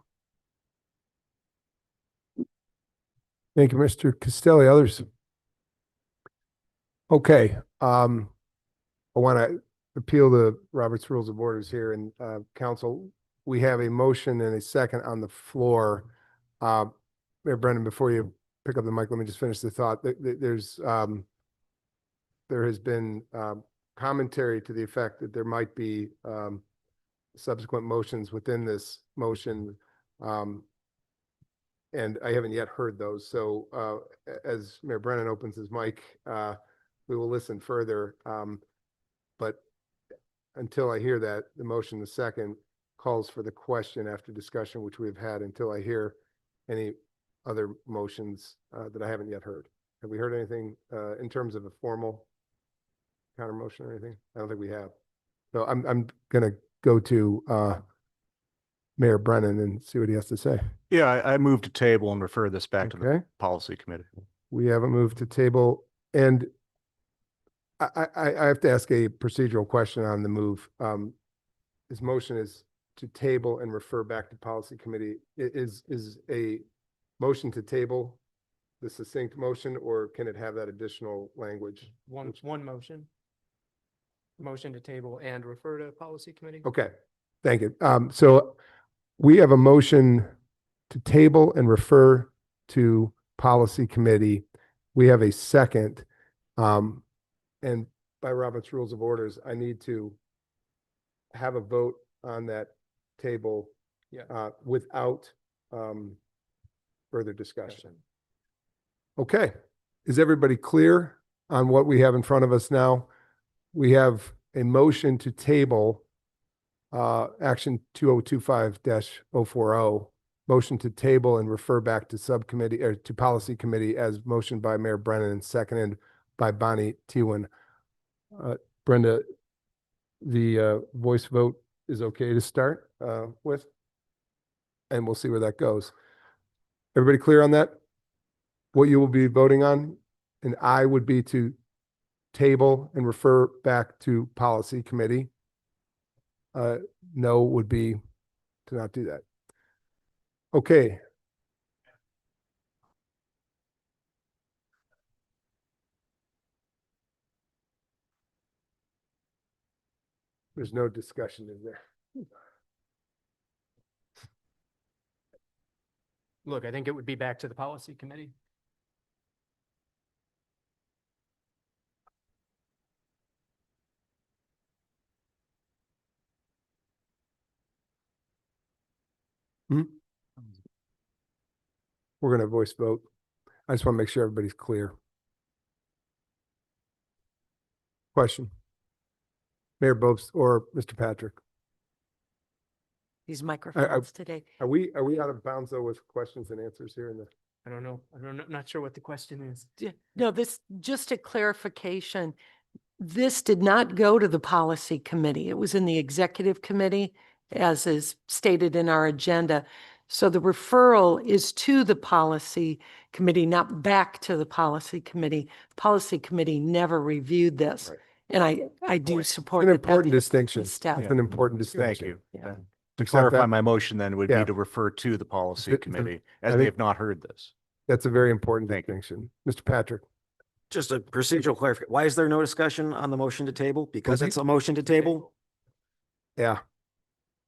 Thank you, Mr. Costelli. Others? Okay. I want to appeal the Robert's Rules of Orders here. And council, we have a motion and a second on the floor. Mayor Brennan, before you pick up the mic, let me just finish the thought. There has been commentary to the effect that there might be subsequent motions within this motion. And I haven't yet heard those. So as Mayor Brennan opens his mic, we will listen further. But until I hear that, the motion, the second, calls for the question after discussion, which we've had, until I hear any other motions that I haven't yet heard. Have we heard anything in terms of a formal counter motion or anything? I don't think we have. So I'm going to go to Mayor Brennan and see what he has to say. Yeah, I moved to table and refer this back to the Okay. policy committee. We have a move to table, and I have to ask a procedural question on the move. His motion is to table and refer back to policy committee. Is a motion to table the succinct motion, or can it have that additional language? One motion. Motion to table and refer to policy committee. Okay, thank you. So we have a motion to table and refer to policy committee. We have a second. And by Robert's Rules of Orders, I need to have a vote on that table without further discussion. Okay, is everybody clear on what we have in front of us now? We have a motion to table action 2025-040, motion to table and refer back to subcommittee or to policy committee as motioned by Mayor Brennan and seconded by Bonnie Tewan. Brenda, the voice vote is okay to start with, and we'll see where that goes. Everybody clear on that? What you will be voting on? And I would be to table and refer back to policy committee. No would be to not do that. Okay. There's no discussion, is there? Look, I think it would be back to the policy committee. We're going to voice vote. I just want to make sure everybody's clear. Question? Mayor Bopst or Mr. Patrick? These microphones today. Are we out of bounds though with questions and answers here in the? I don't know. I'm not sure what the question is. No, this, just a clarification. This did not go to the policy committee. It was in the executive committee, as is stated in our agenda. So the referral is to the policy committee, not back to the policy committee. Policy committee never reviewed this. Right. And I do support An the important deputy distinction. staff. It's an important Thank distinction. you. Yeah. To Accept clarify, that? my motion then would Yeah. be to refer to the policy It's a- committee, I as they think- have not heard this. That's a very important Thank you. distinction. Mr. Patrick. Just a procedural clarification. Why is there no discussion on the motion to table? Because it's a motion to table? Yeah.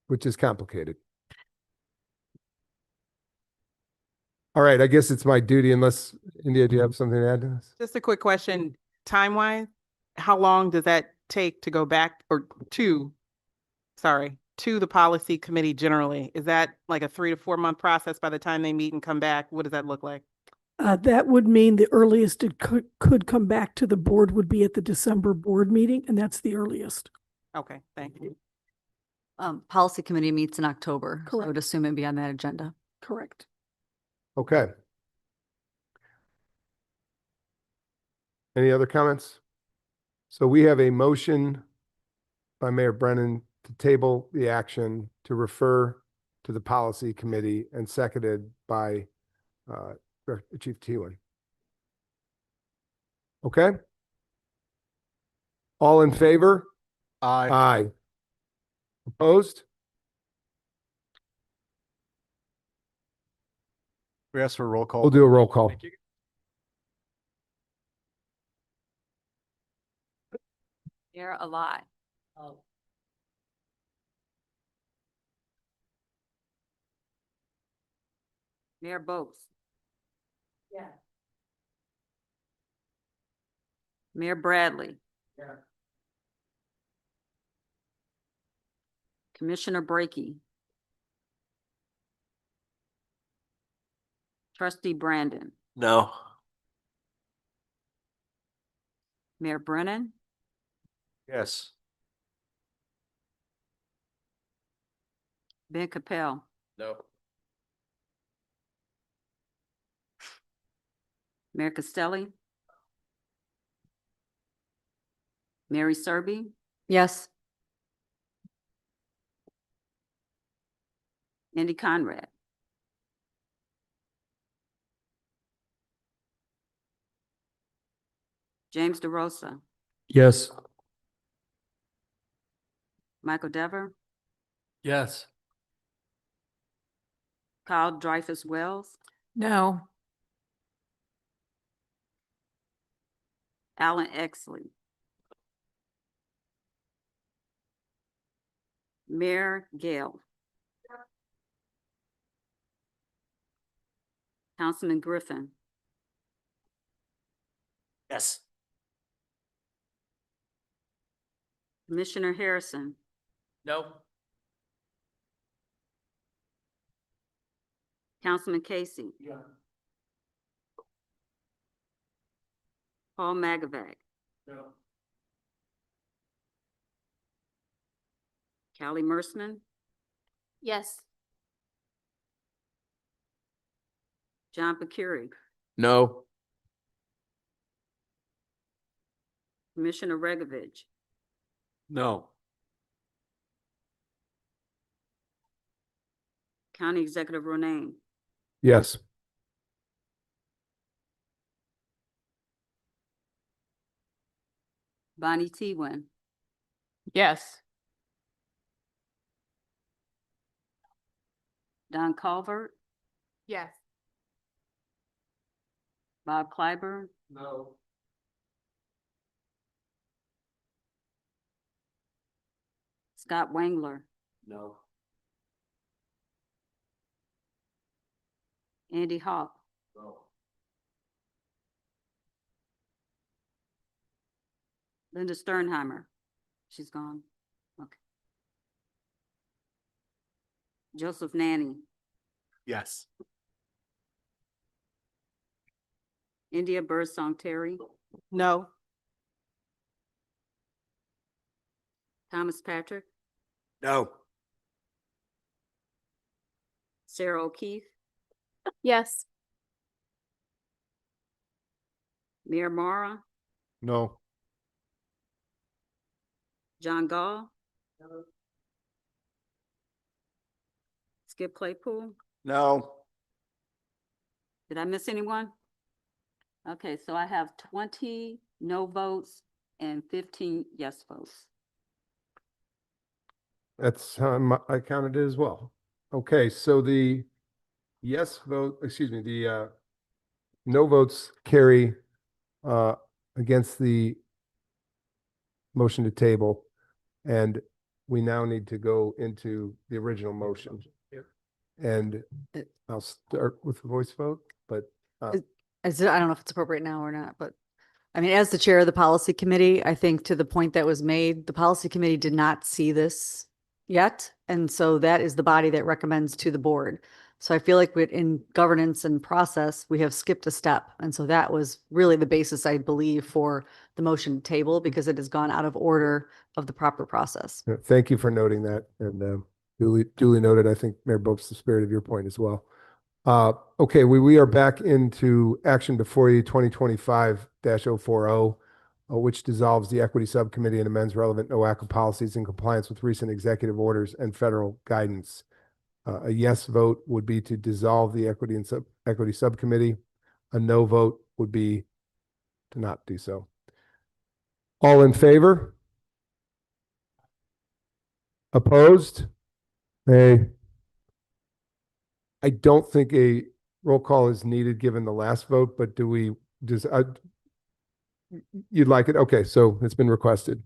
Which is complicated. All right, I guess it's my duty unless, India, do you have something to add to this? Just a quick question, time-wise, how long does that take to go back or to the policy committee generally? Is that like a 3 to 4 month process by the time they meet and come back? What does that look like? That would mean the earliest it could come back to the board would be at the December board meeting, and that's the earliest. Okay, thank you. Policy committee meets in October. So I would Correct. assume it'd be on that agenda. Correct. Okay. Any other comments? So we have a motion by Mayor Brennan to table the action to refer to the policy committee and seconded by Chief Teelan. Okay? All in favor? Aye. Aye. Opposed? We ask for a roll call. We'll do a roll call. Mayor Alai. Mayor Boats. Yeah. Mayor Bradley. Yeah. Commissioner Brackey. Trustee Brandon. No. Mayor Brennan. Yes. Ben Capel. No. Mayor Costelli. Mary Serby. Yes. Andy Conrad. James DeRosa. Yes. Michael Dever. Yes. Kyle Dreyfus Wells. No. Alan Exley. Mayor Gale. Councilman Griffin. Yes. Commissioner Harrison. No. Councilman Casey. Yeah. Paul Magavac. No. Callie Merseman. Yes. John Pakiri. No. Commissioner Regovich. No. County Executive Ronayne. Yes. Bonnie T-Win. Yes. Don Calvert. Yes. Bob Clyburn. No. Scott Wangler. No. Andy Hawk. No. Linda Sternheimer. She's gone. Okay. Joseph Nanny. Yes. India Birdsong Terry. No. Thomas Patrick. No. Sarah O'Keefe. Yes. Mayor Mara. No. John Gall. Skip Claypool. No. Did I miss anyone? Okay, so I have 20 no votes, and 15 yes votes. That's how I counted it as well. Okay, so the yes vote, excuse me, the no votes carry against the motion to table. And we now need to go into the original motion. And I'll start with the voice vote, but I don't know if it's appropriate now or not, but I mean, as the chair of the policy committee, I think to the point that was made, the policy committee did not see this yet. And so that is the body that recommends to the board. So I feel like in governance and process, we have skipped a step. And so that was really the basis, I believe, for the motion table, because it has gone out of order of the proper process. thank you for noting that, and duly noted. I think Mayor Bopes, the spirit of your point as well. Okay, we are back into action before you 2025-040, which dissolves the equity subcommittee and amends relevant NOACA policies in compliance with recent executive orders and federal guidance. A yes vote would be to dissolve the equity subcommittee. A no vote would be to not do so. All in favor? Opposed? I don't think a roll call is needed given the last vote, but you'd like it? Okay, so it's been requested.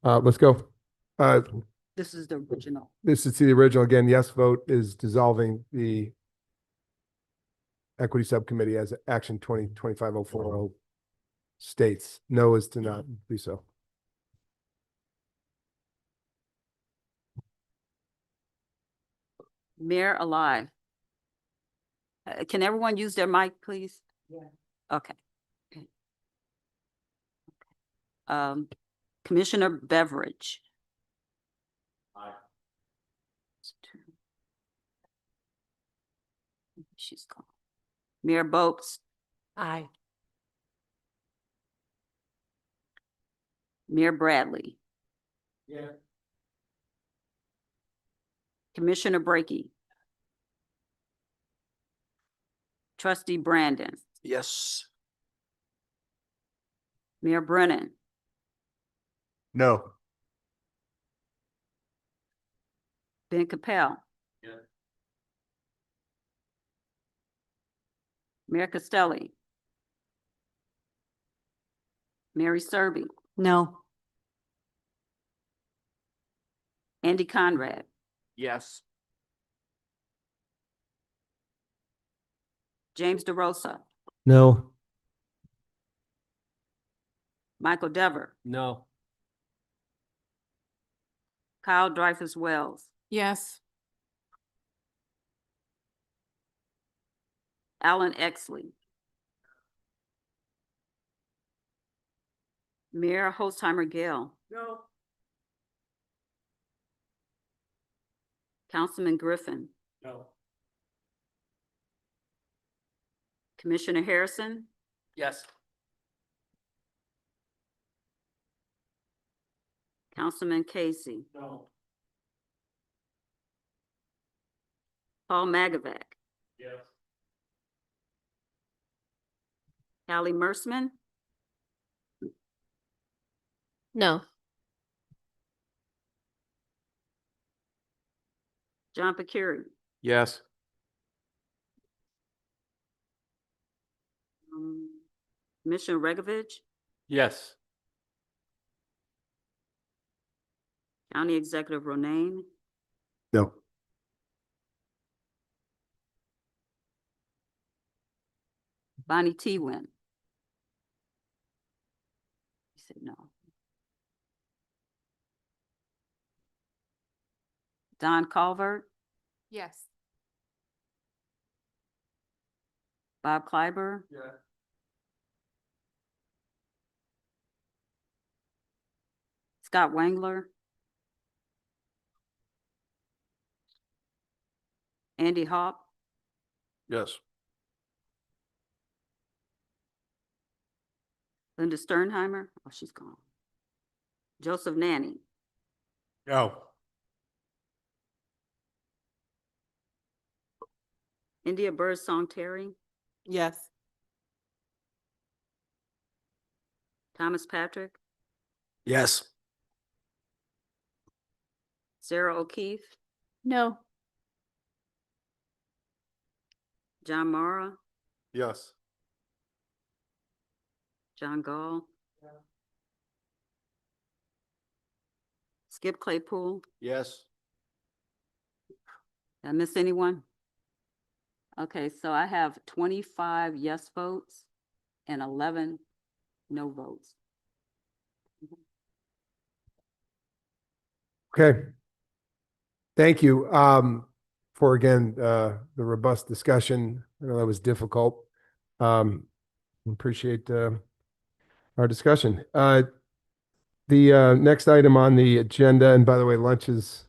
Let's go. This is the original. This is the original. Again, yes vote is dissolving the equity subcommittee as action 2025-040 states. No is to not do so. Mayor Alive. Can everyone use their mic, please? Yeah. Okay. Commissioner Beveridge. Aye. She's gone. Mayor Bopes. Aye. Mayor Bradley. Yeah. Commissioner Brackey. Trustee Brandon. Yes. Mayor Brennan. No. Ben Capel. Yeah. Mayor Costelli. Mary Serby. No. Andy Conrad. Yes. James DeRosa. No. Michael Dever. No. Kyle Dreyfus Wells. Yes. Alan Exley. Mayor Holzheimer Gale. No. Councilman Griffin. No. Commissioner Harrison. Yes. Councilman Casey. No. Paul Magavac. Yes. Callie Merseman. No. John Pacuri. Yes. Commissioner Regovich. Yes. County Executive Ronayne. No. Bonnie T-Win. He said no. Don Calvert. Yes. Bob Kleiber. Yeah. Scott Wangler. Andy Hawk. Yes. Linda Sternheimer. Oh, she's gone. Joseph Nanny. No. India Birdsong Terry. Yes. Thomas Patrick. Yes. Sarah O'Keefe, No. John Mara, Yes. John Gall. Skip Claypool. Yes. Did I miss anyone? Okay, so I have 25 yes votes and 11 no votes. Okay. Thank you, for again, the robust discussion. I know that was difficult. Appreciate, our discussion. The next item on the agenda, and by the way, lunch is,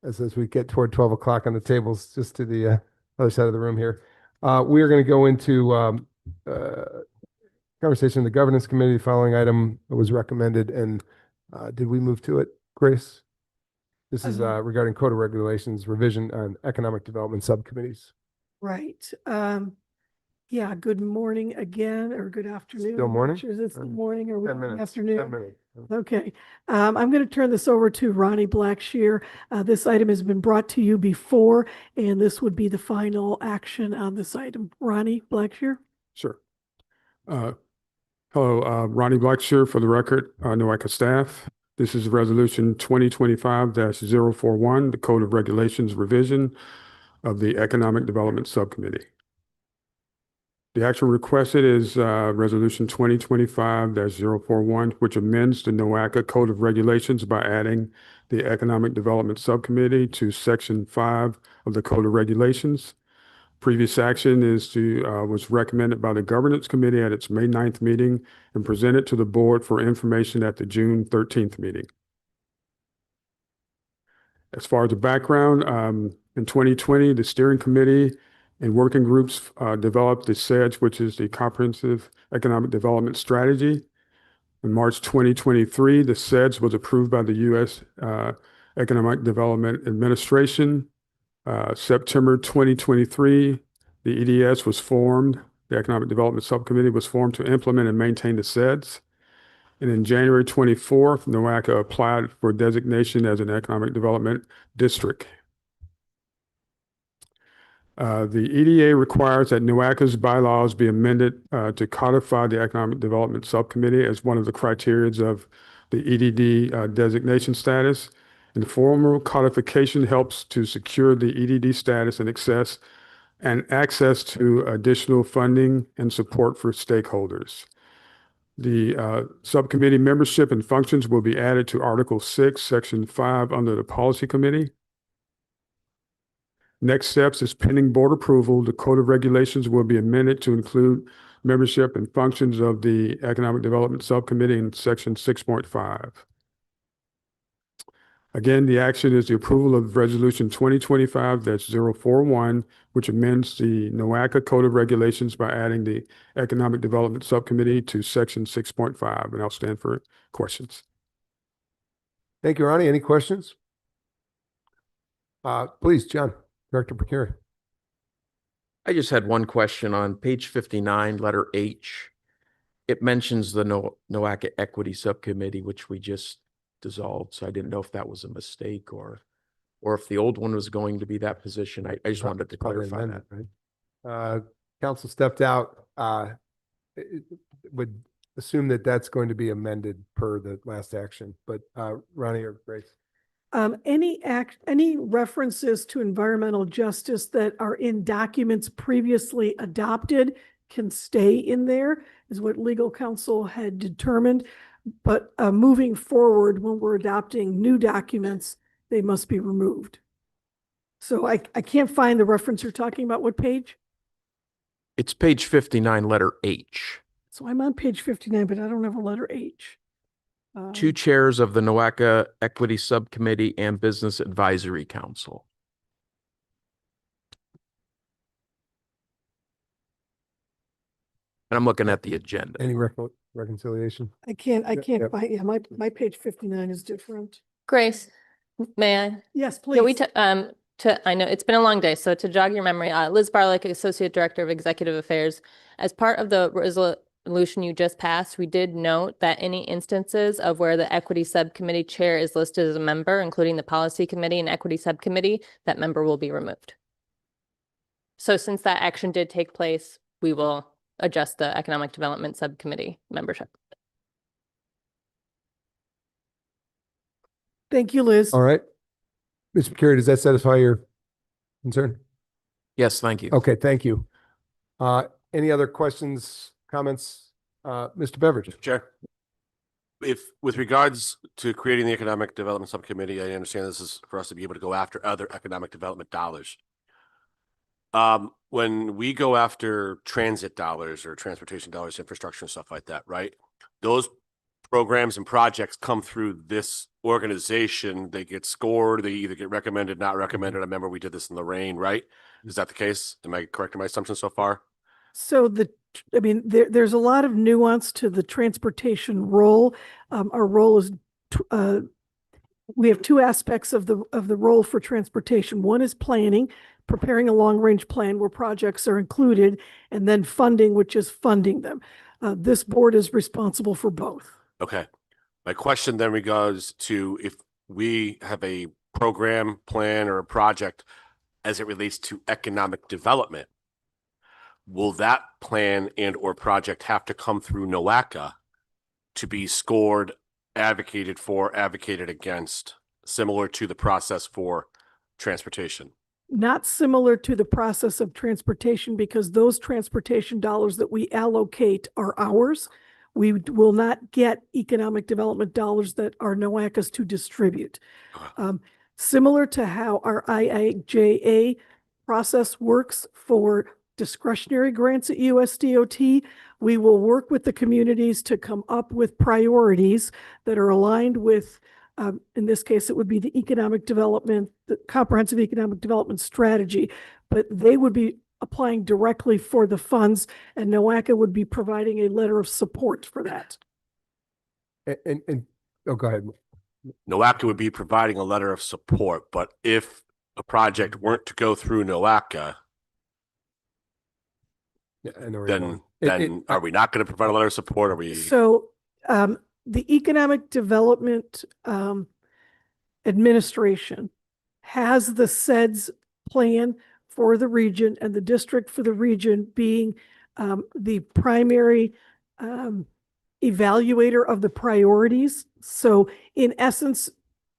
as we get toward 12 o'clock on the tables, just to the other side of the room here. We are going to go into conversation in the governance committee. The following item was recommended, and did we move to it, Grace? This is regarding code of regulations revision on economic development subcommittees. Right. Yeah, good morning again, or good afternoon. Still I'm not morning? sure, is it still morning or 10 minutes. afternoon? 10 minutes. Okay, I'm going to turn this over to Ronnie Blackshear. This item has been brought to you before, and this would be the final action on this item. Ronnie Blackshear? Sure. Hello, Ronnie Blackshear for the record, NOACA staff. This is Resolution 2025-041, the Code of Regulations revision of the Economic Development Subcommittee. The action requested is Resolution 2025-041, which amends the NOACA Code of Regulations by adding the Economic Development Subcommittee to Section 5 of the Code of Regulations. Previous action was recommended by the Governance Committee at its May 9th meeting and presented to the board for information at the June 13th meeting. As far as the background, in 2020, the steering committee and working groups developed the CEDS, which is the Comprehensive Economic Development Strategy. In March 2023, the CEDS was approved by the U.S. Economic Development Administration. September 2023, the EDS was formed. The Economic Development Subcommittee was formed to implement and maintain the CEDS. And in January 24th, NOACA applied for designation as an economic development district. The EDA requires that NOACA's bylaws be amended to codify the Economic Development Subcommittee as one of the criteria of the EDD designation status. And the formal codification helps to secure the EDD status and access to additional funding and support for stakeholders. The subcommittee membership and functions will be added to Article 6, Section 5 under the Policy Committee. Next steps is pending board approval. The Code of Regulations will be amended to include membership and functions of the Economic Development Subcommittee in Section 6.5. Again, the action is the approval of Resolution 2025-041, which amends the NOACA Code of Regulations by adding the Economic Development Subcommittee to Section 6.5, and I'll stand for questions. Thank you, Ronnie. Any questions? Please, John, Director Procure. I just had one question on page 59, letter H. It mentions the NOACA Equity Subcommittee, which we just dissolved. So I didn't know if that was a mistake or if the old one was going to be that position. I just wanted to clarify that. Right? Council stepped out. Would assume that that's going to be amended per the last action, but Ronnie or Grace? Any references to environmental justice that are in documents previously adopted can stay in there, is what legal counsel had determined. But moving forward, when we're adopting new documents, they must be removed. So I can't find the reference you're talking about. What page? It's page 59, letter H. So I'm on page 59, but I don't have a letter H. Two chairs of the NOACA Equity Subcommittee and Business Advisory Council. And I'm looking at the agenda. Any reconciliation? I can't Yep. find, yeah, my page 59 is different. Grace, may I? Yes, Yeah, please. I know it's been a long day, so to jog your memory, Liz Barlick, Associate Director of Executive Affairs, as part of the resolution you just passed, we did note that any instances of where the equity subcommittee chair is listed as a member, including the policy committee and equity subcommittee, that member will be removed. So since that action did take place, we will adjust the economic development subcommittee membership. Thank you, Liz. All right. Mr. McCary, does that satisfy your concern? Yes, thank you. Okay, thank you. Any other questions, comments? Mr. Beveridge? Chair, if, with regards to creating the Economic Development Subcommittee, I understand this is for us to be able to go after other economic development dollars. When we go after transit dollars or transportation dollars, infrastructure and stuff like that, right? Those programs and projects come through this organization. They get scored. They either get recommended, not recommended. I remember we did this in Lorraine, right? Is that the case? Am I correct in my assumption so far? So there's a lot of nuance to the transportation role. Our role is, we have two aspects of the role for transportation. One is planning, preparing a long-range plan where projects are included, and then funding, which is funding them. This board is responsible for both. Okay. My question then regards to if we have a program, plan, or a project as it relates to economic development, will that plan and or project have to come through NOACA to be scored, advocated for, advocated against, similar to the process for transportation? Not similar to the process of transportation, because those transportation dollars that we allocate are ours. We will not get economic development dollars that are NOACA's to distribute. Similar to how our IIJA process works for discretionary grants at USDOT, we will work with the communities to come up with priorities that are aligned with, in this case, it would be the economic development, the comprehensive economic development strategy, but they would be applying directly for the funds, and NOACA would be providing a letter of support for that. And oh, go ahead. NOACA would be providing a letter of support, but if a project weren't to go through NOACA, then are we not going to provide a letter of support? Are we? So the Economic Development Administration has the SEDS plan for the region, and the district for the region being the primary evaluator of the priorities. So in essence,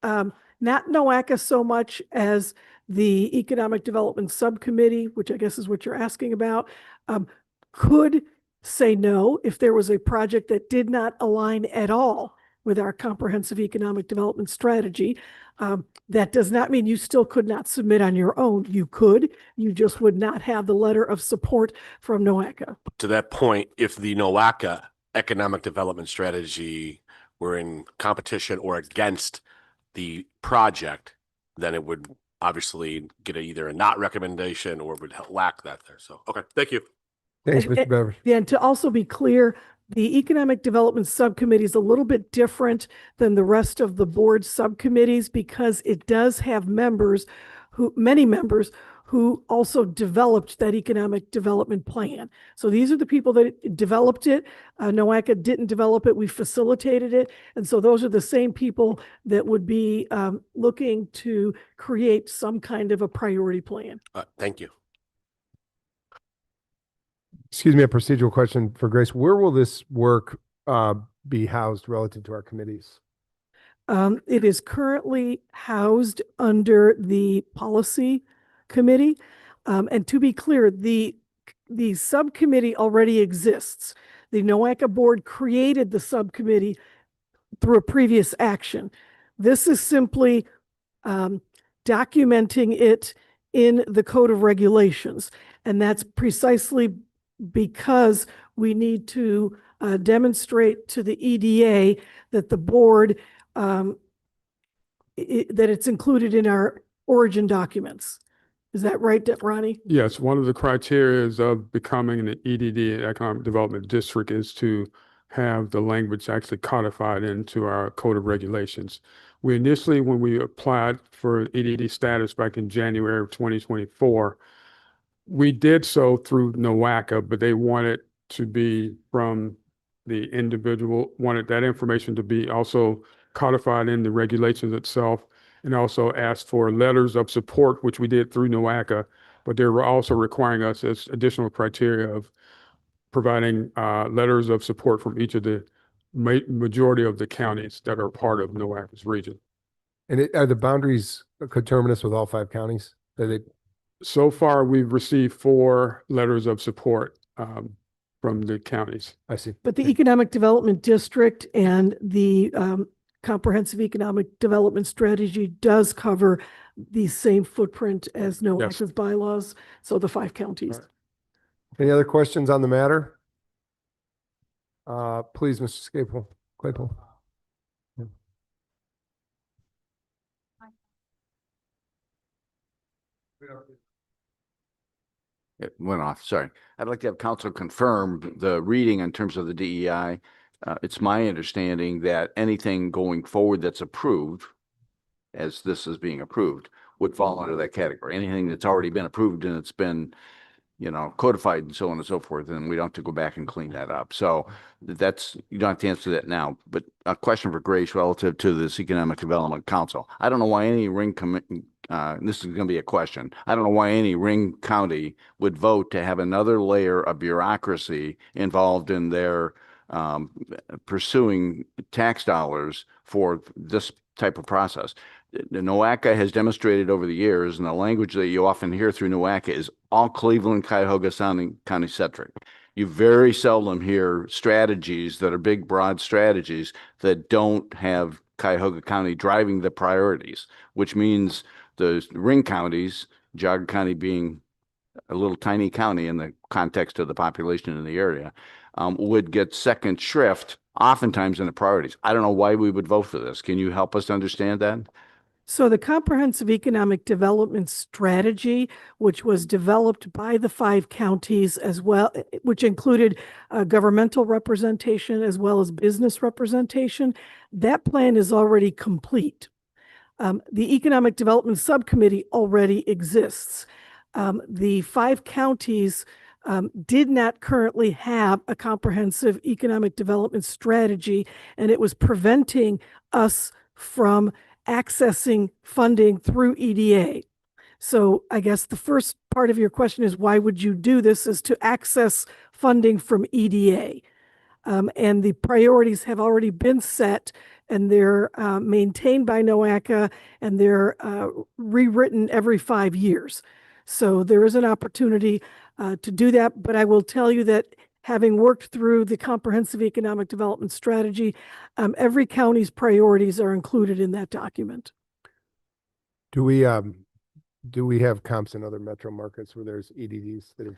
not NOACA so much as the Economic Development Subcommittee, which I guess is what you're asking about, could say no if there was a project that did not align at all with our comprehensive economic development strategy. That does not mean you still could not submit on your own. You could, you just would not have the letter of support from NOACA. To that point, if the NOACA economic development strategy were in competition or against the project, then it would obviously get either a not recommendation or would lack that there. So, okay, thank you. Thanks, Mr. Beveridge. Yeah, and to also be clear, the Economic Development Subcommittee is a little bit different than the rest of the board subcommittees because it does have members many members who also developed that economic development plan. So these are the people that developed it. NOACA didn't develop it, we facilitated it. And so those are the same people that would be looking to create some kind of a priority plan. Thank you. Excuse me, a procedural question for Grace. Where will this work be housed relative to our committees? It is currently housed under the policy committee. And to be clear, the subcommittee already exists. The NOACA board created the subcommittee through a previous action. This is simply documenting it in the Code of Regulations. And that's precisely because we need to demonstrate to the EDA that the board, that it's included in our origin documents. Is that right, Ronnie? Yes, one of the criteria of becoming an EDD, Economic Development District, is to have the language actually codified into our Code of Regulations. We initially, when we applied for EDD status back in January of 2024, we did so through NOACA, but they wanted to be from the individual, wanted that information to be also codified in the regulations itself, and also asked for letters of support, which we did through NOACA, but they were also requiring us as additional criteria of providing letters of support from each of the majority of the counties that are part of NOACA's region. And are the boundaries coterminous with all 5 counties? So far, we've received 4 letters of support from the counties. I see. But the Economic Development District and the Comprehensive Economic Development Strategy does cover the same footprint as NOACA's bylaws, so the 5 counties. Any other questions on the matter? Please, Mr. Claypool. It went off, sorry. I'd like to have council confirm the reading in terms of the DEI. It's my understanding that anything going forward that's approved, as this is being approved, would fall under that category. Anything that's already been approved and it's been, codified and so on and so forth, and we don't have to go back and clean that up. So that's, you don't have to answer that now, but a question for Grace relative to this Economic Development Council. I don't know why any this is going to be a question. I don't know why any ring county would vote to have another layer of bureaucracy involved in their pursuing tax dollars for this type of process. The NOACA has demonstrated over the years, and the language that you often hear through NOACA is all Cleveland, Cuyahoga County centric. You very seldom hear strategies that are big, broad strategies that don't have Cuyahoga County driving the priorities, which means the ring counties, Geauga County being a little tiny county in the context of the population in the area, would get second shrift oftentimes in the priorities. I don't know why we would vote for this. Can you help us understand that? So the Comprehensive Economic Development Strategy, which was developed by the 5 counties as well, which included governmental representation as well as business representation, that plan is already complete. The Economic Development Subcommittee already exists. The 5 counties did not currently have a comprehensive economic development strategy, and it was preventing us from accessing funding through EDA. So I guess the first part of your question is, why would you do this, is to access funding from EDA. And the priorities have already been set, and they're maintained by NOACA, and they're rewritten every 5 years. So there is an opportunity to do that. But I will tell you that having worked through the Comprehensive Economic Development Strategy, every county's priorities are included in that document. Do we have comps in other metro markets where there's EDDs that have?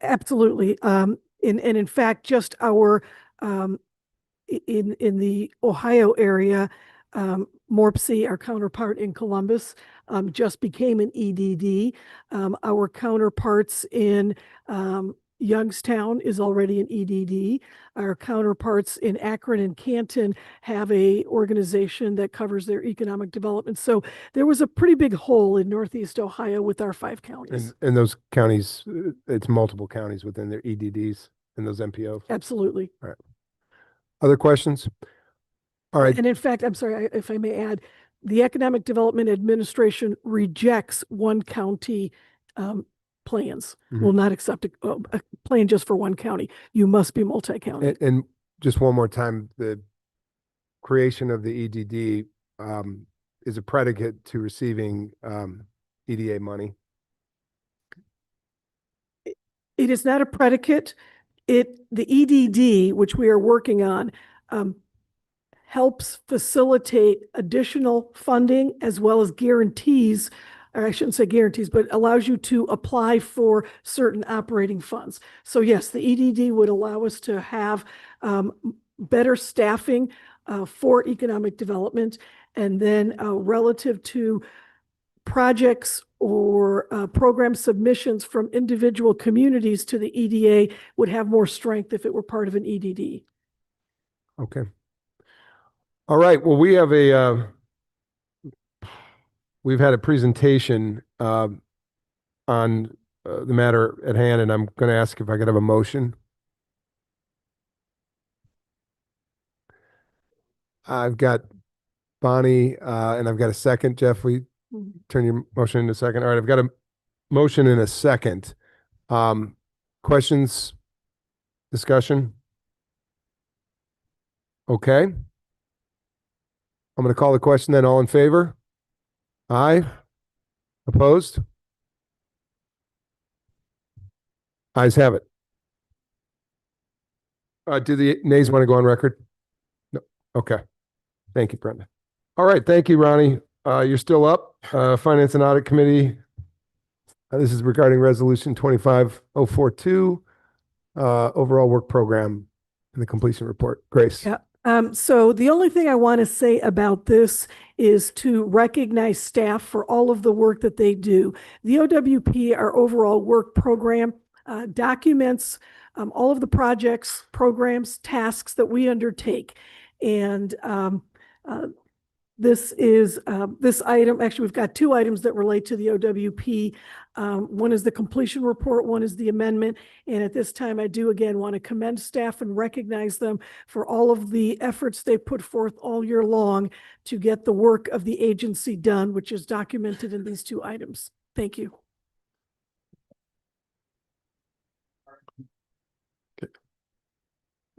Absolutely. And in fact, just our in the Ohio area, Morpsey, our counterpart in Columbus, just became an EDD. Our counterparts in Youngstown is already an EDD. Our counterparts in Akron and Canton have a organization that covers their economic development. So there was a pretty big hole in Northeast Ohio with our 5 counties. And those counties, it's multiple counties within their EDDs and those MPOs? Absolutely. All right. Other questions? All right. And in fact, I'm sorry, if I may add, the Economic Development Administration rejects one county plans, will not accept a plan just for one county. You must be multi-county. And just one more time, the creation of the EDD is a predicate to receiving EDA money. It is not a predicate. The EDD, which we are working on, helps facilitate additional funding as well as guarantees, or I shouldn't say guarantees, but allows you to apply for certain operating funds. So yes, the EDD would allow us to have better staffing for economic development, and then relative to projects or program submissions from individual communities to the EDA would have more strength if it were part of an EDD. Okay. All right. Well, we've had a presentation on the matter at hand, and I'm going to ask if I could have a motion. I've got Bonnie, and I've got a second. Jeff, we turn your motion into a second. All right, I've got a motion and a second. Questions, discussion? Okay. I'm going to call the question then. All in favor? Aye. Opposed? Ayes have it. Do the nays want to go on record? No. Okay. Thank you, Brenda. All right. Thank you, Ronnie. You're still up. Finance and Audit Committee. This is regarding Resolution 25042, overall work program and the completion report. Grace. Yeah. So the only thing I want to say about this is to recognize staff for all of the work that they do. The OWP, our overall work program, documents all of the projects, programs, tasks that we undertake. And this is this item, actually, we've got two items that relate to the OWP. One is the completion report, one is the amendment. And at this time, I do again want to commend staff and recognize them for all of the efforts they put forth all year long to get the work of the agency done, which is documented in these two items. Thank you.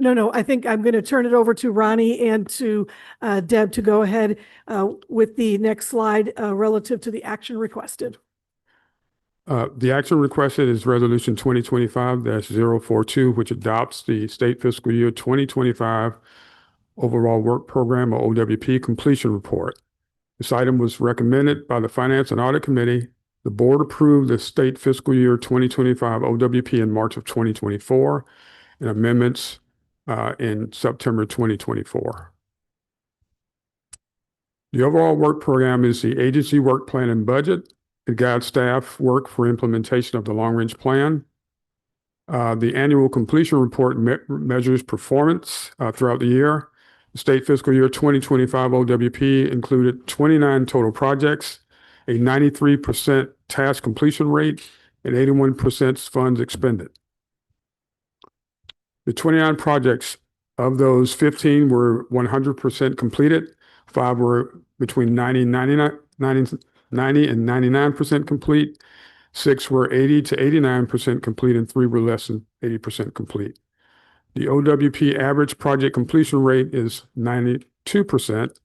No, I think I'm going to turn it over to Ronnie and to Deb to go ahead with the next slide relative to the action requested. The action requested is Resolution 2025-042, which adopts the state fiscal year 2025 overall work program or OWP completion report. This item was recommended by the Finance and Audit Committee. The board approved the state fiscal year 2025 OWP in March of 2024 and amendments in September 2024. The overall work program is the agency work plan and budget. It guides staff work for implementation of the long-range plan. The annual completion report measures performance throughout the year. The state fiscal year 2025 OWP included 29 total projects, a 93% task completion rate, and 81% funds expended. The 29 projects, of those 15 were 100% completed, 5 were between 90 and 99% complete, 6 were 80 to 89% complete, and 3 were less than 80% complete. The OWP average project completion rate is 92%,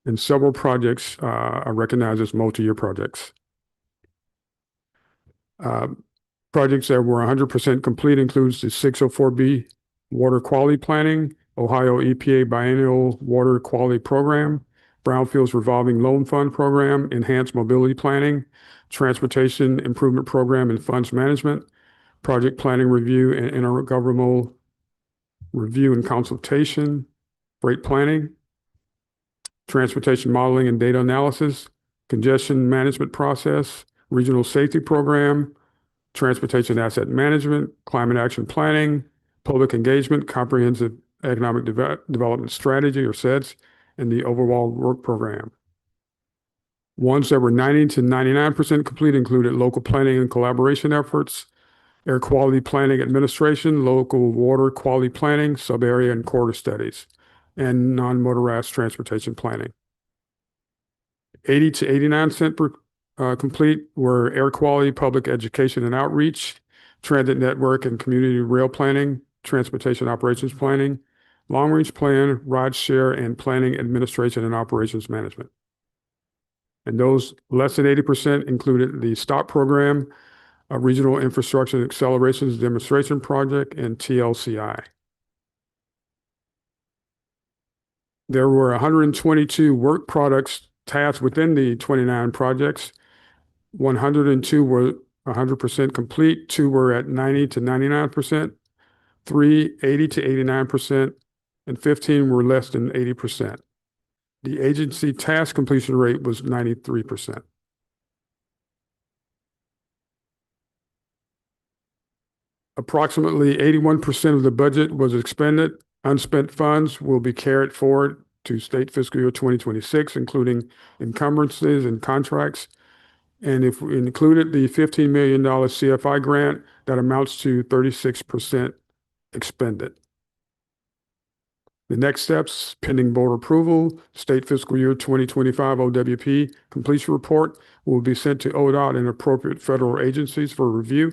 and several projects are recognized as multi-year projects. Projects that were 100% complete includes the 604B Water Quality Planning, Ohio EPA Biennial Water Quality Program, Brownfields Revolving Loan Fund Program, Enhanced Mobility Planning, Transportation Improvement Program and Funds Management, Project Planning Review and Intergovernmental Review and Consultation, Rate Planning, Transportation Modeling and Data Analysis, Congestion Management Process, Regional Safety Program, Transportation Asset Management, Climate Action Planning, Public Engagement, Comprehensive Economic Development Strategy, or SEDS, and the overall work program. Ones that were 90 to 99% complete included local planning and collaboration efforts, air quality planning administration, local water quality planning, sub-area and corridor studies, and non-motorized transportation planning. 80 to 89% complete were air quality, public education and outreach, transit network and community rail planning, transportation operations planning, long-range plan, ride share, and planning, administration, and operations management. And those less than 80% included the STOP program, a Regional Infrastructure Accelerations Demonstration Project, and TLCI. There were 122 work products tasks within the 29 projects. 102 were 100% complete, 2 were at 90 to 99%, 3 80 to 89%, and 15 were less than 80%. The agency task completion rate was 93%. Approximately 81% of the budget was expended. Unspent funds will be carried forward to state fiscal year 2026, including encumbrances and contracts. And if we included the $15 million CFI grant, that amounts to 36% expended. The next steps, pending board approval, state fiscal year 2025 OWP completion report will be sent to ODOT and appropriate federal agencies for review.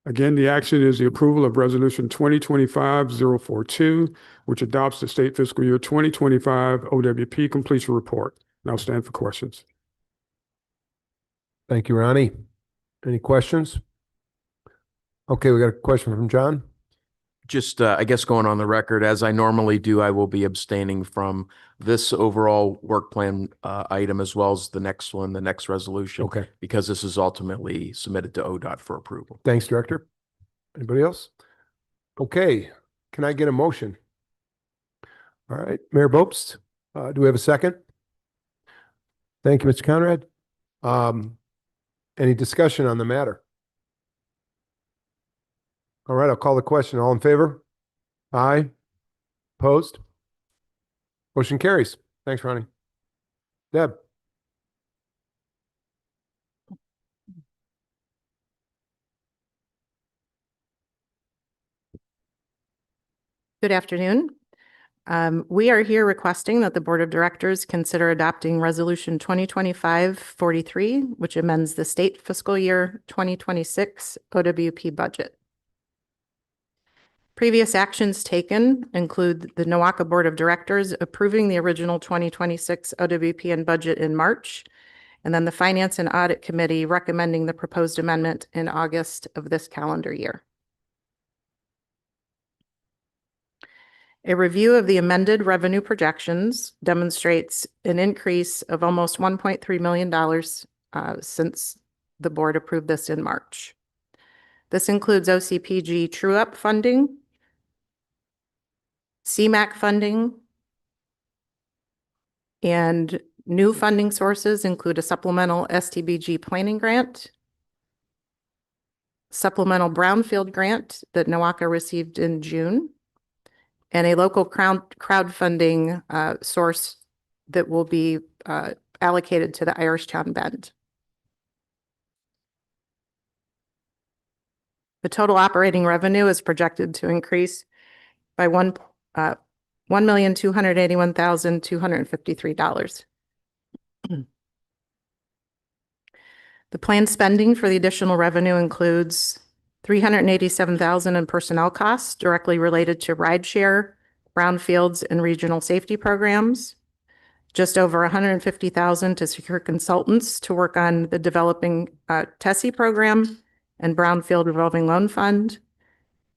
Again, the action is the approval of Resolution 2025-042, which adopts the state fiscal year 2025 OWP completion report. Now stand for questions. Thank you, Ronnie. Any questions? Okay, we got a question from John. Just, I guess going on the record, as I normally do, I will be abstaining from this overall work plan item as well as the next one, the next resolution. Okay. Because this is ultimately submitted to ODOT for approval. Thanks, Director. Anybody else? Okay, can I get a motion? All right, Mayor Bopst, do we have a second? Thank you, Mr. Conrad. Any discussion on the matter? All right, I'll call the question. All in favor? Aye. Opposed? Motion carries. Thanks, Ronnie. Deb? Good afternoon. We are here requesting that the Board of Directors consider adopting Resolution 2025-43, which amends the state fiscal year 2026 OWP budget. Previous actions taken include the NOACA Board of Directors approving the original 2026 OWP and budget in March, and then the Finance and Audit Committee recommending the proposed amendment in August of this calendar year. A review of the amended revenue projections demonstrates an increase of almost $1.3 million since the board approved this in March. This includes OCPG true-up funding, CMAQ funding, and new funding sources include a supplemental STBG planning grant, supplemental brownfield grant that NOACA received in June, and a local crowdfunding source that will be allocated to the Irishtown Bend. The total operating revenue is projected to increase by $1,281,253. The planned spending for the additional revenue includes $387,000 in personnel costs directly related to rideshare, brownfields, and regional safety programs. Just over $150,000 to secure consultants to work on the developing TESI program and Brownfield Revolving Loan Fund.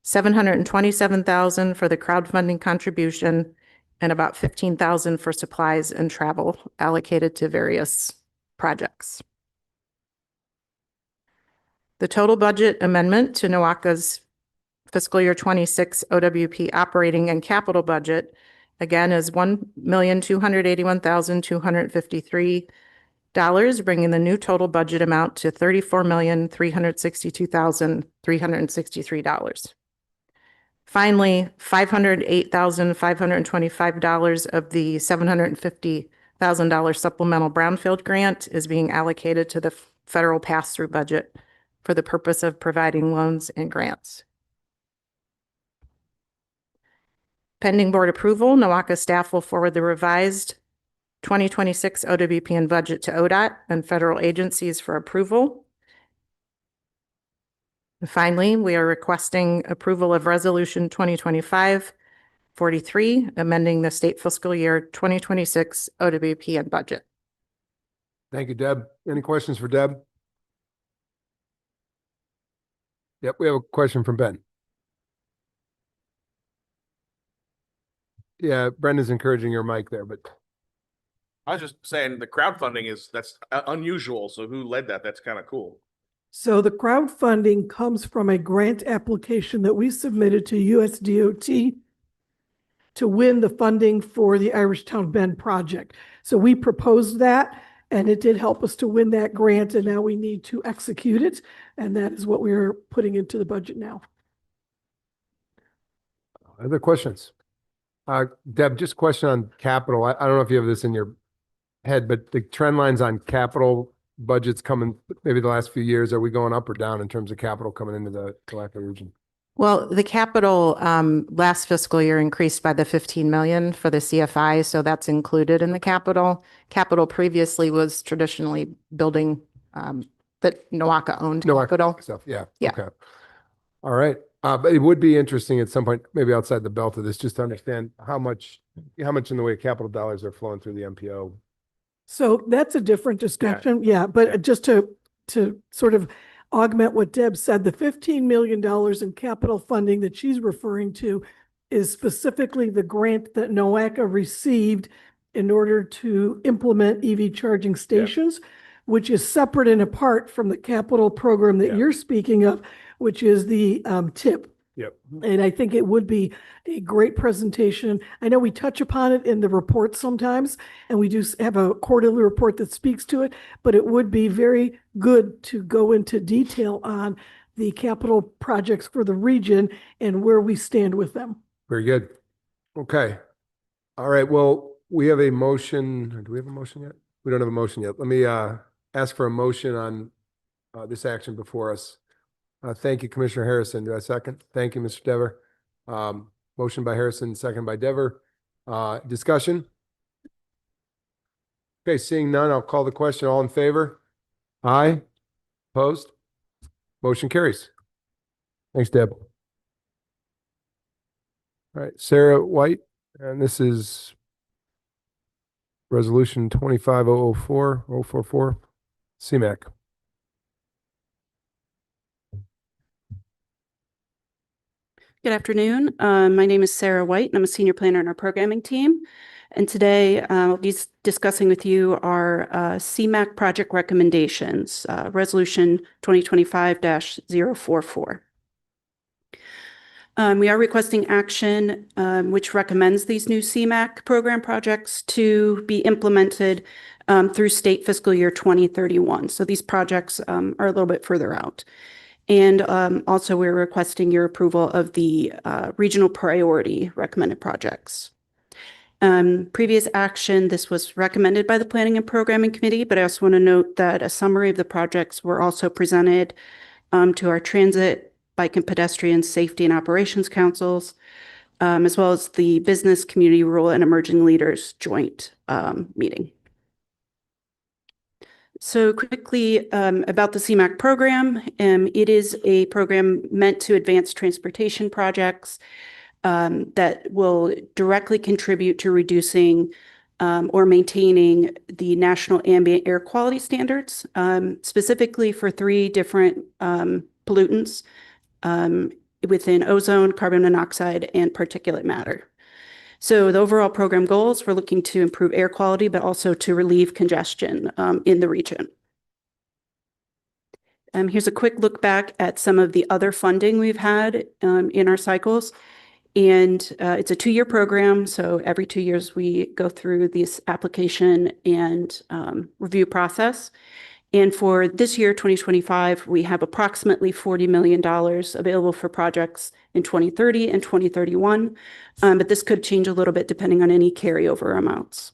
$727,000 for the crowdfunding contribution, and about $15,000 for supplies and travel allocated to various projects. The total budget amendment to NOACA's fiscal year 26 OWP operating and capital budget, again, is $1,281,253, bringing the new total budget amount to $34,362,363. Finally, $508,525 of the $750,000 supplemental brownfield grant is being allocated to the federal pass-through budget for the purpose of providing loans and grants. Pending board approval, NOACA staff will forward the revised 2026 OWP and budget to ODOT and federal agencies for approval. And finally, we are requesting approval of Resolution 2025-43, amending the state fiscal year 2026 OWP and budget. Thank you, Deb. Any questions for Deb? Yep, we have a question from Ben. Yeah, Brendan's encouraging your mic there, but I was just saying the crowdfunding that's unusual. So who led that? That's kind of cool. So the crowdfunding comes from a grant application that we submitted to USDOT to win the funding for the Irishtown Bend project. So we proposed that, and it did help us to win that grant, and now we need to execute it. And that is what we're putting into the budget now. other questions? Deb, just a question on capital. I don't know if you have this in your head, but the trend lines on capital budgets coming maybe the last few years, are we going up or down in terms of capital coming into the Palaca region? Well, the capital last fiscal year increased by the 15 million for the CFI, so that's included in the capital. Capital previously was traditionally building that NOACA owned No, capital. stuff. Yeah. Yeah. Okay. All right. But it would be interesting at some point, maybe outside the belt of this, just to understand how much in the way of capital dollars are flowing through the MPO. So that's a different discussion. Yeah, but just to sort of augment what Deb said, the $15 million in capital funding that she's referring to is specifically the grant that NOACA received in order to implement EV charging stations, which is separate and apart from the capital program that you're speaking of, which is the TIP. Yep. And I think it would be a great presentation. I know we touch upon it in the report sometimes, and we do have a quarterly report that speaks to it, but it would be very good to go into detail on the capital projects for the region and where we stand with them. Very good. Okay. All right. Well, we have a motion. Do we have a motion yet? We don't have a motion yet. Let me ask for a motion on this action before us. Thank you, Commissioner Harrison. Do I second? Thank you, Mr. Dever. Motion by Harrison, second by Dever. Discussion? Okay, seeing none, I'll call the question. All in favor? Aye. Opposed? Motion carries. Thanks, Deb. All right, Sarah White, and this is Resolution 25004, CMAQ. Good afternoon. My name is Sarah White, and I'm a senior planner in our programming team. And today I'll be discussing with you our CMAQ project recommendations, Resolution 2025-044. We are requesting action which recommends these new CMAQ program projects to be implemented through state fiscal year 2031. So these projects are a little bit further out. And also we're requesting your approval of the regional priority recommended projects. Previous action, this was recommended by the Planning and Programming Committee, but I also want to note that a summary of the projects were also presented to our Transit, Bike and Pedestrian Safety and Operations Councils, as well as the Business, Community, Rural, and Emerging Leaders Joint meeting. So quickly about the CMAQ program, it is a program meant to advance transportation projects that will directly contribute to reducing or maintaining the national ambient air quality standards, specifically for 3 different pollutants within ozone, carbon monoxide, and particulate matter. So the overall program goals, we're looking to improve air quality, but also to relieve congestion in the region. Here's a quick look back at some of the other funding we've had in our cycles. And it's a 2-year program. So every 2 years we go through this application and review process. And for this year, 2025, we have approximately $40 million available for projects in 2030 and 2031. But this could change a little bit depending on any carryover amounts.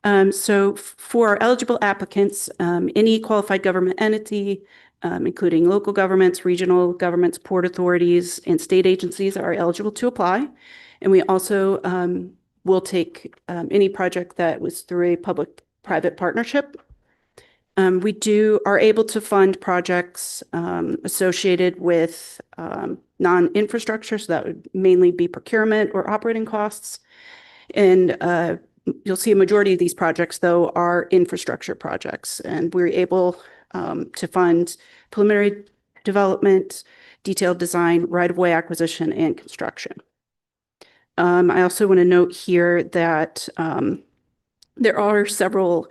So for our eligible applicants, any qualified government entity, including local governments, regional governments, port authorities, and state agencies are eligible to apply. And we also will take any project that was through a public-private partnership. We are able to fund projects associated with non-infrastructure, so that would mainly be procurement or operating costs. And you'll see a majority of these projects, though, are infrastructure projects, and we're able to fund preliminary development, detailed design, right-of-way acquisition, and construction. I also want to note here that there are several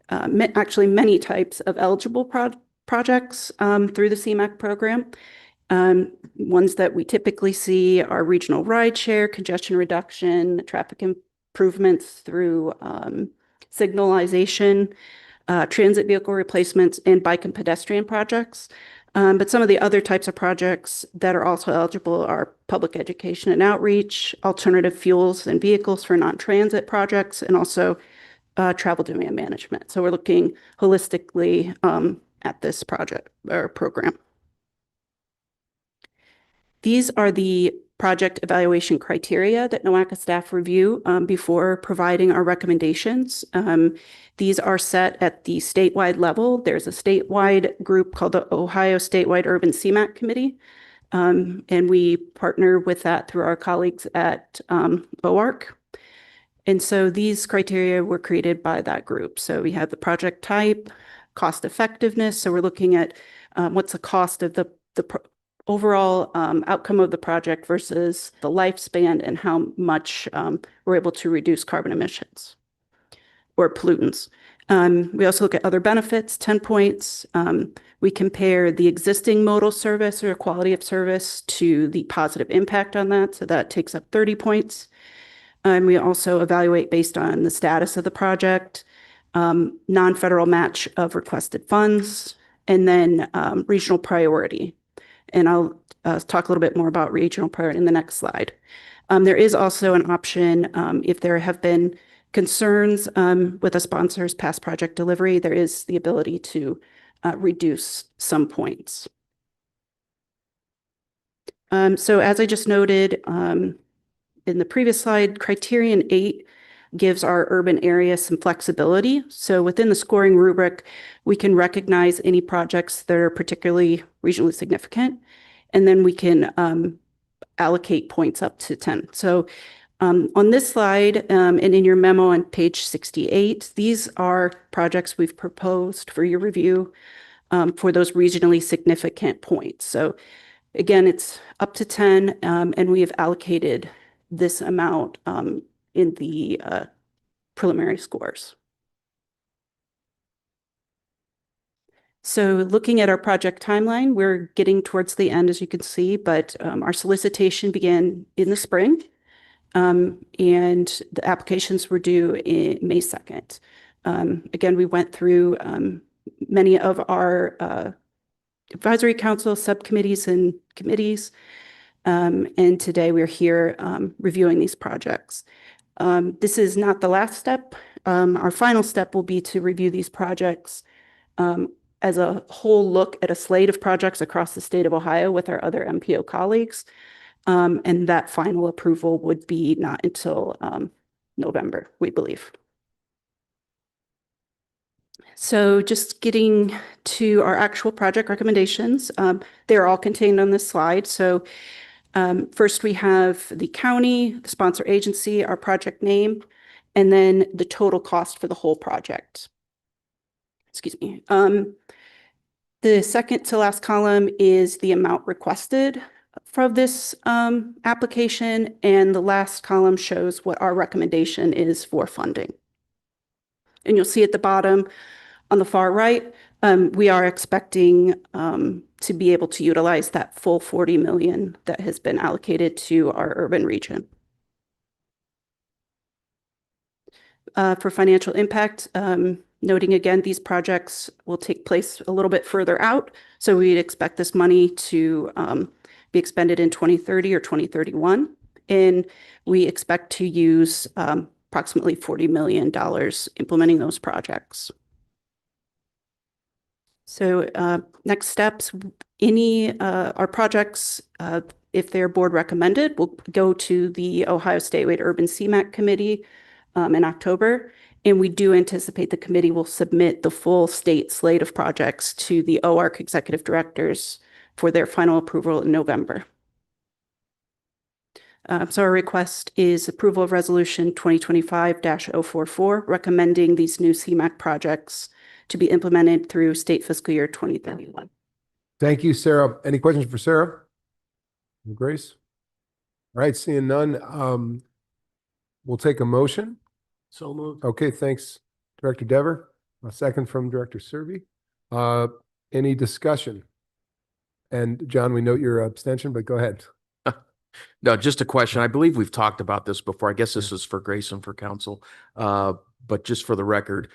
actually many types of eligible projects through the CMAQ program. Ones that we typically see are regional rideshare, congestion reduction, traffic improvements through signalization, transit vehicle replacements, and bike and pedestrian projects. But some of the other types of projects that are also eligible are public education and outreach, alternative fuels and vehicles for non-transit projects, and also travel demand management. So we're looking holistically at this project or program. These are the project evaluation criteria that NOACA staff review before providing our recommendations. These are set at the statewide level. There's a statewide group called the Ohio Statewide Urban CMAQ Committee. And we partner with that through our colleagues at OARC. And so these criteria were created by that group. So we have the project type, cost effectiveness. So we're looking at what's the cost of the overall outcome of the project versus the lifespan and how much we're able to reduce carbon emissions or pollutants. We also look at other benefits, 10 points. We compare the existing modal service or quality of service to the positive impact on that. So that takes up 30 points. And we also evaluate based on the status of the project, non-federal match of requested funds, and then regional priority. And I'll talk a little bit more about regional priority in the next slide. There is also an option if there have been concerns with a sponsor's past project delivery, there is the ability to reduce some points. So as I just noted in the previous slide, criterion 8 gives our urban area some flexibility. So within the scoring rubric, we can recognize any projects that are particularly regionally significant, and then we can allocate points up to 10. So on this slide and in your memo on page 68, these are projects we've proposed for your review for those regionally significant points. So again, it's up to 10, and we have allocated this amount in the preliminary scores. So looking at our project timeline, we're getting towards the end, as you can see, but our solicitation began in the spring, and the applications were due in May 2nd. Again, we went through many of our advisory council subcommittees and committees, and today we're here reviewing these projects. This is not the last step. Our final step will be to review these projects as a whole look at a slate of projects across the state of Ohio with our other MPO colleagues. And that final approval would be not until November, we believe. So just getting to our actual project recommendations, they're all contained on this slide. So first we have the county, the sponsor agency, our project name, and then the total cost for the whole project. Excuse me. The second to last column is the amount requested for this application, and the last column shows what our recommendation is for funding. And you'll see at the bottom on the far right, we are expecting to be able to utilize that full 40 million that has been allocated to our urban region. For financial impact, noting again, these projects will take place a little bit further out. So we'd expect this money to be expended in 2030 or 2031. And we expect to use approximately $40 million implementing those projects. So next steps, our projects, if they're board recommended, will go to the Ohio Statewide Urban CMAQ Committee in October. And we do anticipate the committee will submit the full state slate of projects to the OARC executive directors for their final approval in November. So our request is approval of resolution 2025-044, recommending these new CMAQ projects to be implemented through state fiscal year 2031. Thank you, Sarah. Any questions for Sarah? Grace? All right, seeing none, we'll take a motion. So moved. Okay, thanks, Director Dever. A second from Director Serby. Any discussion? And John, we note your abstention, but go ahead. No, just a question. I believe we've talked about this before. I guess this is for Grace and for council. But just for the record,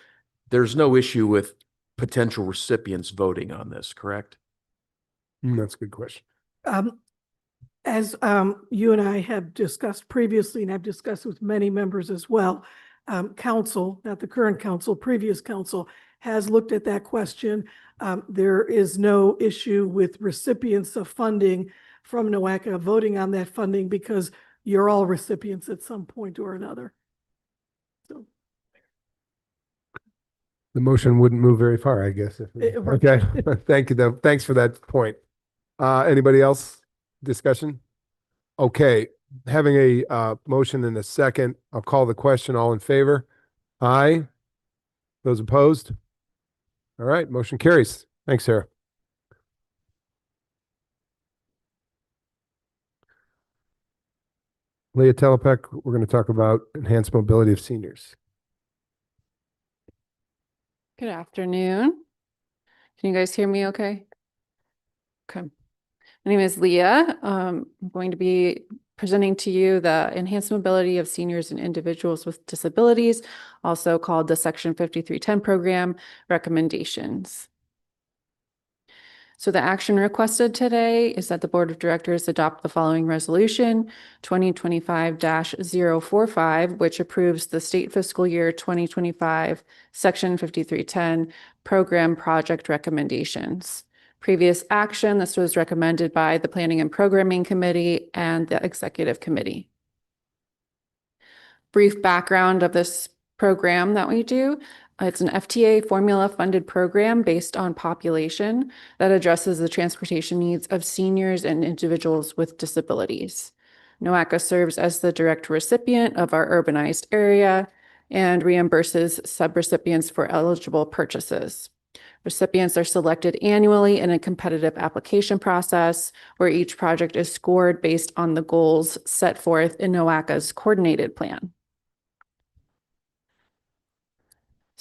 there's no issue with potential recipients voting on this, correct? That's a good question. As you and I have discussed previously, and I've discussed with many members as well, council, not the current council, previous council, has looked at that question. There is no issue with recipients of funding from NOACA voting on that funding because you're all recipients at some point or another. So, The motion wouldn't move very far, I guess. Right. Okay, thank you, though. Thanks for that point. Anybody else? Discussion? Okay, having a motion and a second, I'll call the question. All in favor? Aye. Those opposed? All right, motion carries. Thanks, Sarah. Leah Telepek, we're going to talk about enhanced mobility of seniors. Good afternoon. Can you guys hear me okay? Okay. My name is Leah. I'm going to be presenting to you the enhanced mobility of seniors and individuals with disabilities, also called the Section 5310 program recommendations. So the action requested today is that the Board of Directors adopt the following resolution, 2025-045, which approves the state fiscal year 2025 Section 5310 program project recommendations. Previous action, this was recommended by the Planning and Programming Committee and the Executive Committee. Brief background of this program that we do. It's an FTA formula funded program based on population that addresses the transportation needs of seniors and individuals with disabilities. NOACA serves as the direct recipient of our urbanized area and reimburses subrecipients for eligible purchases. Recipients are selected annually in a competitive application process where each project is scored based on the goals set forth in NOACA's coordinated plan.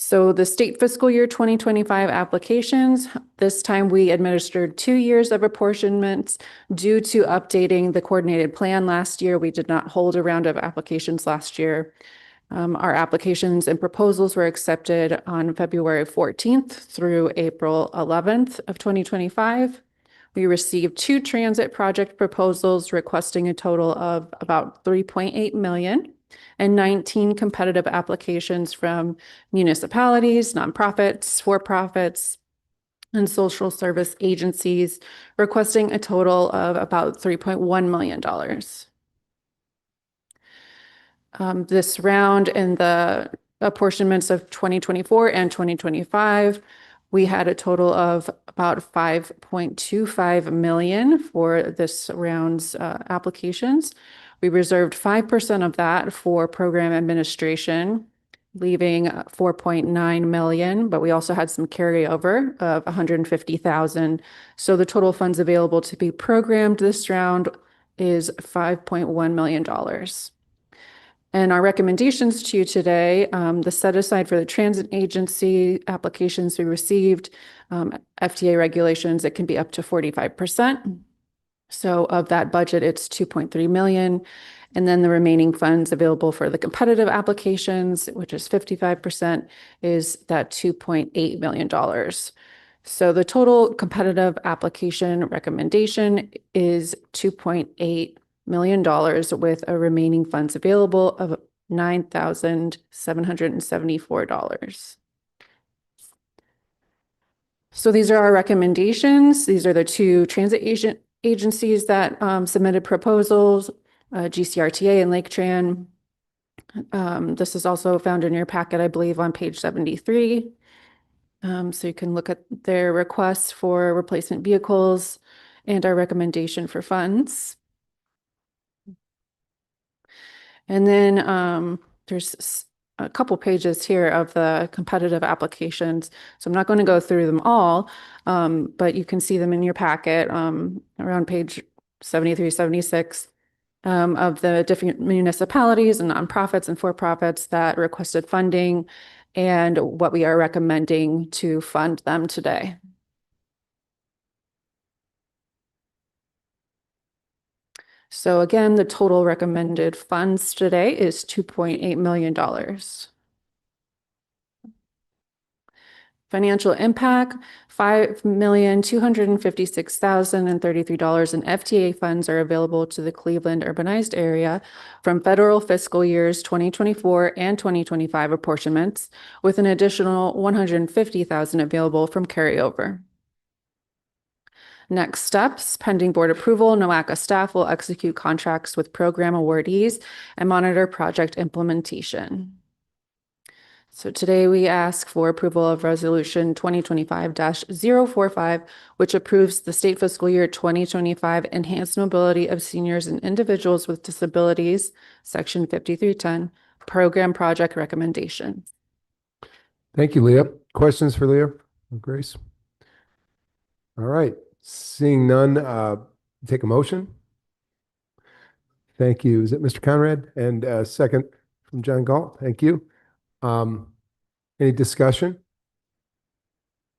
So the state fiscal year 2025 applications, this time we administered 2 years of apportionments due to updating the coordinated plan last year. We did not hold a round of applications last year. Our applications and proposals were accepted on February 14th through April 11th of 2025. We received 2 transit project proposals requesting a total of about 3.8 million. And 19 competitive applications from municipalities, nonprofits, for-profits, and social service agencies requesting a total of about $3.1 million. This round in the apportionments of 2024 and 2025, we had a total of about 5.25 million for this round's applications. We reserved 5% of that for program administration, leaving 4.9 million, but we also had some carryover of 150,000. So the total funds available to be programmed this round is $5.1 million. And our recommendations to you today, the set aside for the transit agency applications we received, FTA regulations, it can be up to 45%. So of that budget, it's 2.3 million. And then the remaining funds available for the competitive applications, which is 55%, is that $2.8 million. So the total competitive application recommendation is $2.8 million with a remaining funds available of $9,774. So these are our recommendations. These are the 2 transit agencies that submitted proposals, GCRTA and Lake Tran. This is also found in your packet, I believe, on page 73. So you can look at their requests for replacement vehicles and our recommendation for funds. And then there's a couple pages here of the competitive applications. So I'm not going to go through them all, but you can see them in your packet around page 73, 76 of the different municipalities and nonprofits and for-profits that requested funding and what we are recommending to fund them today. So again, the total recommended funds today is $2.8 million. Financial impact, $5,256,033 in FTA funds are available to the Cleveland urbanized area from federal fiscal years 2024 and 2025 apportionments, with an additional $150,000 available from carryover. Next steps, pending board approval, NOACA staff will execute contracts with program awardees and monitor project implementation. So today we ask for approval of resolution 2025-045, which approves the state fiscal year 2025 enhanced mobility of seniors and individuals with disabilities, section 5310, program project recommendation. Thank you, Leah. Questions for Leah or Grace? All right, seeing none, take a motion. Thank you. Is it Mr. Conrad? And second from John Galt. Thank you. Any discussion?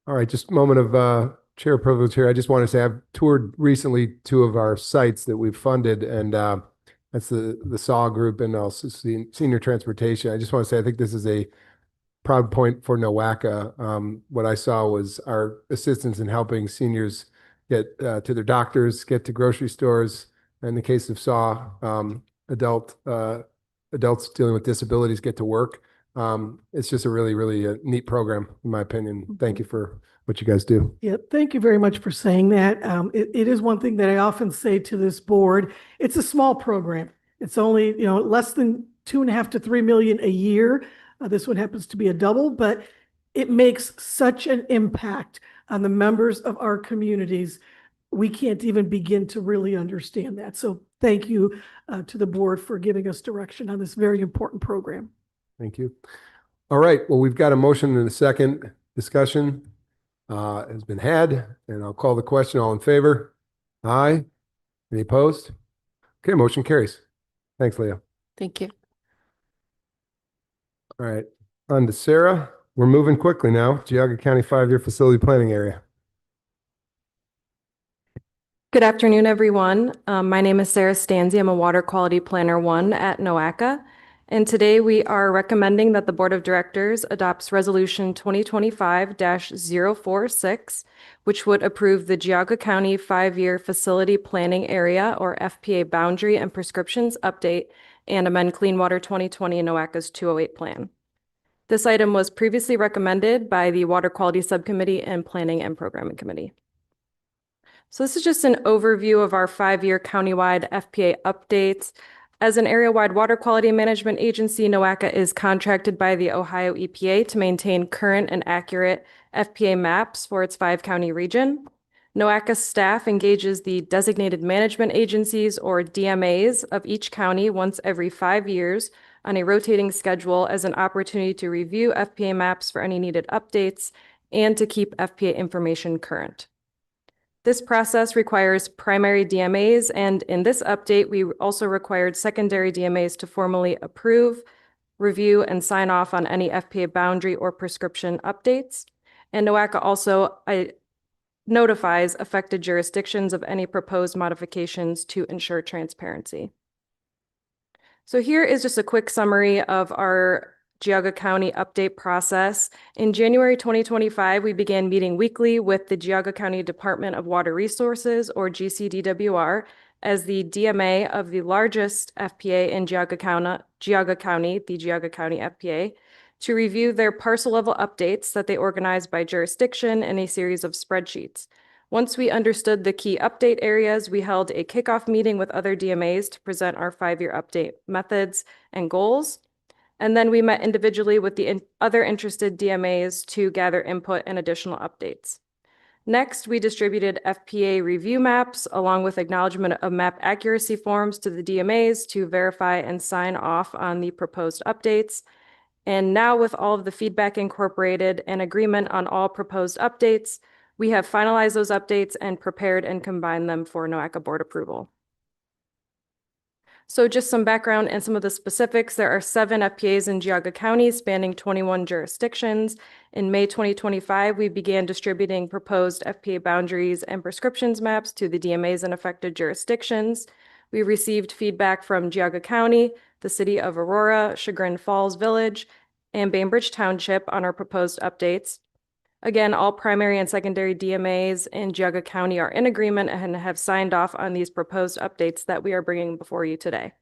All right, just a moment of chair privilege here. I just want to say I've toured recently 2 of our sites that we've funded, and that's the SAW group and also senior transportation. I just want to say I think this is a proud point for NOACA. What I saw was our assistance in helping seniors get to their doctors, get to grocery stores. In the case of SAW, adults dealing with disabilities get to work. It's just a really, really neat program, in my opinion. Thank you for what you guys do. Yeah, thank you very much for saying that. It is one thing that I often say to this board. It's a small program. It's only, less than 2.5 to 3 million a year. This one happens to be a double, but it makes such an impact on the members of our communities. We can't even begin to really understand that. So thank you to the board for giving us direction on this very important program. Thank you. All right, well, we've got a motion and a second. Discussion has been had, and I'll call the question. All in favor? Aye. Any opposed? Okay, motion carries. Thanks, Leah. Thank you. All right, on to Sarah. We're moving quickly now. Geauga County 5-year facility planning area. Good afternoon, everyone. My name is Sarah Stanzi. I'm a Water Quality Planner 1 at NOACA. And today we are recommending that the Board of Directors adopts Resolution 2025-046, which would approve the Geauga County 5-year facility planning area or FPA boundary and prescriptions update and amend Clean Water 2020 and NOACA's 208 plan. This item was previously recommended by the Water Quality Subcommittee and Planning and Programming Committee. So this is just an overview of our 5-year countywide FPA updates. As an area-wide water quality management agency, NOACA is contracted by the Ohio EPA to maintain current and accurate FPA maps for its 5-county region. NOACA staff engages the designated management agencies or DMAs of each county once every 5 years on a rotating schedule as an opportunity to review FPA maps for any needed updates and to keep FPA information current. This process requires primary DMAs, and in this update, we also required secondary DMAs to formally approve, review, and sign off on any FPA boundary or prescription updates. And NOACA also notifies affected jurisdictions of any proposed modifications to ensure transparency. So here is just a quick summary of our Geauga County update process. In January 2025, we began meeting weekly with the Geauga County Department of Water Resources, or GCDWR, as the DMA of the largest FPA in Geauga County, the Geauga County FPA, to review their parcel level updates that they organized by jurisdiction in a series of spreadsheets. Once we understood the key update areas, we held a kickoff meeting with other DMAs to present our 5-year update methods and goals. And then we met individually with the other interested DMAs to gather input and additional updates. Next, we distributed FPA review maps along with acknowledgement of map accuracy forms to the DMAs to verify and sign off on the proposed updates. And now with all of the feedback incorporated and agreement on all proposed updates, we have finalized those updates and prepared and combined them for NOACA board approval. So just some background and some of the specifics. There are 7 FPAs in Geauga County spanning 21 jurisdictions. In May 2025, we began distributing proposed FPA boundaries and prescriptions maps to the DMAs in affected jurisdictions. We received feedback from Geauga County, the city of Aurora, Chagrin Falls Village, and Bainbridge Township on our proposed updates. Again, all primary and secondary DMAs in Geauga County are in agreement and have signed off on these proposed updates that we are bringing before you today.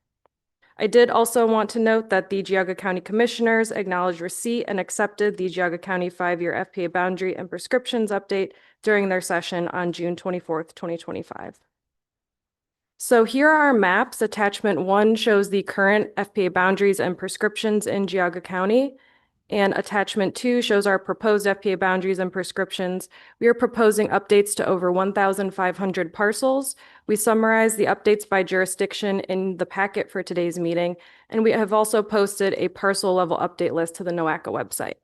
I did also want to note that the Geauga County Commissioners acknowledged receipt and accepted the Geauga County 5-year FPA boundary and prescriptions update during their session on June 24th, 2025. So here are our maps. Attachment 1 shows the current FPA boundaries and prescriptions in Geauga County. And attachment 2 shows our proposed FPA boundaries and prescriptions. We are proposing updates to over 1,500 parcels. We summarize the updates by jurisdiction in the packet for today's meeting, and we have also posted a parcel level update list to the NOACA website.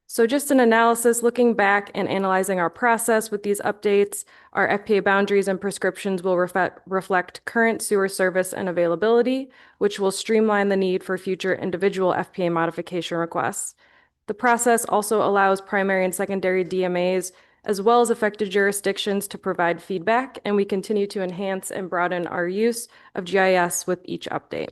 So just an analysis, looking back and analyzing our process with these updates, our FPA boundaries and prescriptions will reflect current sewer service and availability, which will streamline the need for future individual FPA modification requests. The process also allows primary and secondary DMAs, as well as affected jurisdictions, to provide feedback, and we continue to enhance and broaden our use of GIS with each update.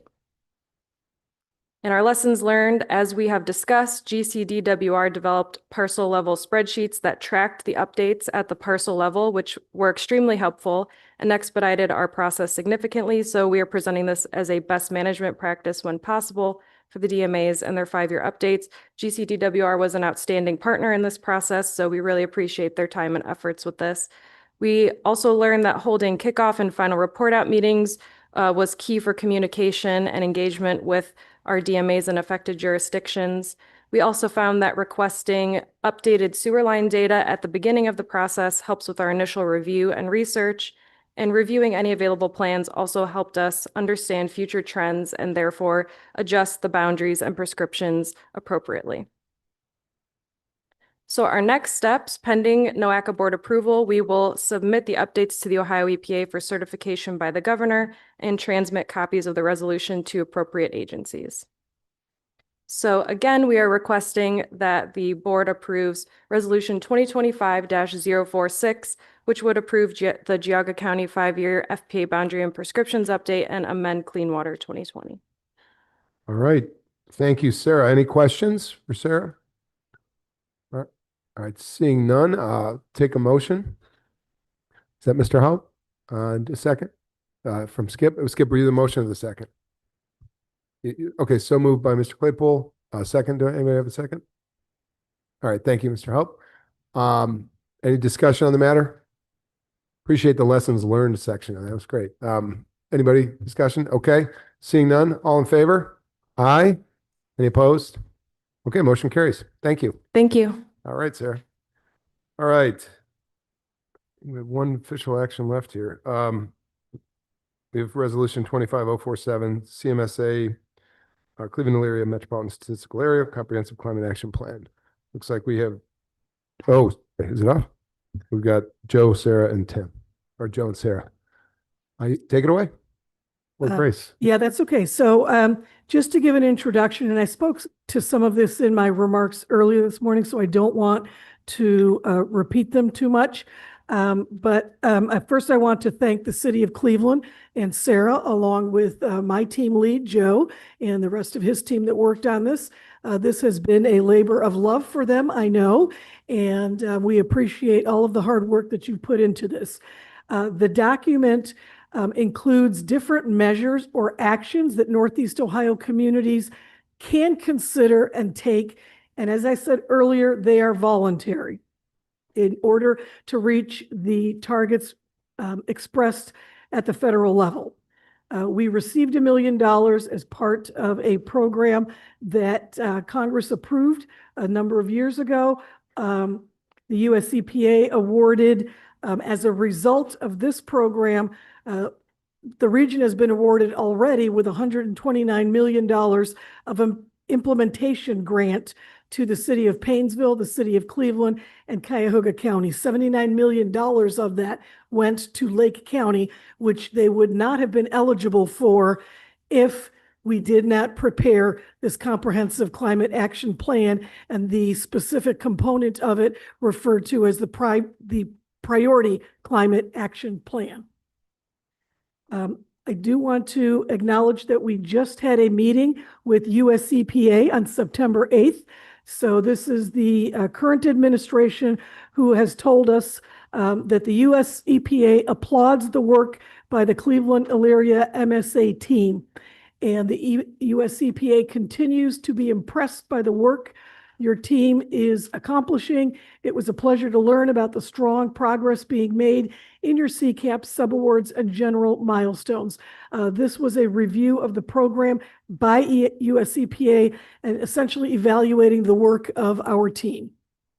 And our lessons learned, as we have discussed, GCDWR developed parcel level spreadsheets that tracked the updates at the parcel level, which were extremely helpful and expedited our process significantly. So we are presenting this as a best management practice when possible for the DMAs and their 5-year updates. GCDWR was an outstanding partner in this process, so we really appreciate their time and efforts with this. We also learned that holding kickoff and final report out meetings was key for communication and engagement with our DMAs in affected jurisdictions. We also found that requesting updated sewer line data at the beginning of the process helps with our initial review and research, and reviewing any available plans also helped us understand future trends and therefore adjust the boundaries and prescriptions appropriately. So our next steps, pending NOACA board approval, we will submit the updates to the Ohio EPA for certification by the governor and transmit copies of the resolution to appropriate agencies. So again, we are requesting that the board approves Resolution 2025-046, which would approve the Geauga County 5-year FPA boundary and prescriptions update and amend Clean Water 2020. All right. Thank you, Sarah. Any questions for Sarah? All right, seeing none, take a motion. Is that Mr. Howe? A second? From Skip? Skip, were you the motion or the second? Okay, so moved by Mr. Claypool. Second, do anybody have a second? All right, thank you, Mr. Hope. Any discussion on the matter? Appreciate the lessons learned section. That was great. Anybody discussion? Okay, seeing none, all in favor? Aye. Any opposed? Okay, motion carries. Thank you. Thank you. All right, Sarah. All right. We have one official action left here. We have Resolution 25047, CMSA, Cleveland Elyria Metropolitan Statistical Area Comprehensive Climate Action Plan. Looks like we have, oh, is it off? We've got Joe, Sarah, and Tim, or Joe and Sarah. Take it away. Or Grace. Yeah, that's okay. So just to give an introduction, and I spoke to some of this in my remarks earlier this morning, so I don't want to repeat them too much. But at first I want to thank the city of Cleveland and Sarah, along with my team lead, Joe, and the rest of his team that worked on this. This has been a labor of love for them, I know, and we appreciate all of the hard work that you put into this. The document includes different measures or actions that Northeast Ohio communities can consider and take. And as I said earlier, they are voluntary in order to reach the targets expressed at the federal level. We received $1 million as part of a program that Congress approved a number of years ago. The US EPA awarded, as a result of this program, the region has been awarded already with $129 million of an implementation grant to the city of Painesville, the city of Cleveland, and Cuyahoga County. $79 million of that went to Lake County, which they would not have been eligible for if we did not prepare this comprehensive climate action plan, and the specific component of it referred to as the priority climate action plan. I do want to acknowledge that we just had a meeting with US EPA on September 8th. So this is the current administration who has told us that the US EPA applauds the work by the Cleveland Elyria MSA team. And the US EPA continues to be impressed by the work your team is accomplishing. It was a pleasure to learn about the strong progress being made in your CCAP subawards and general milestones. This was a review of the program by US EPA and essentially evaluating the work of our team.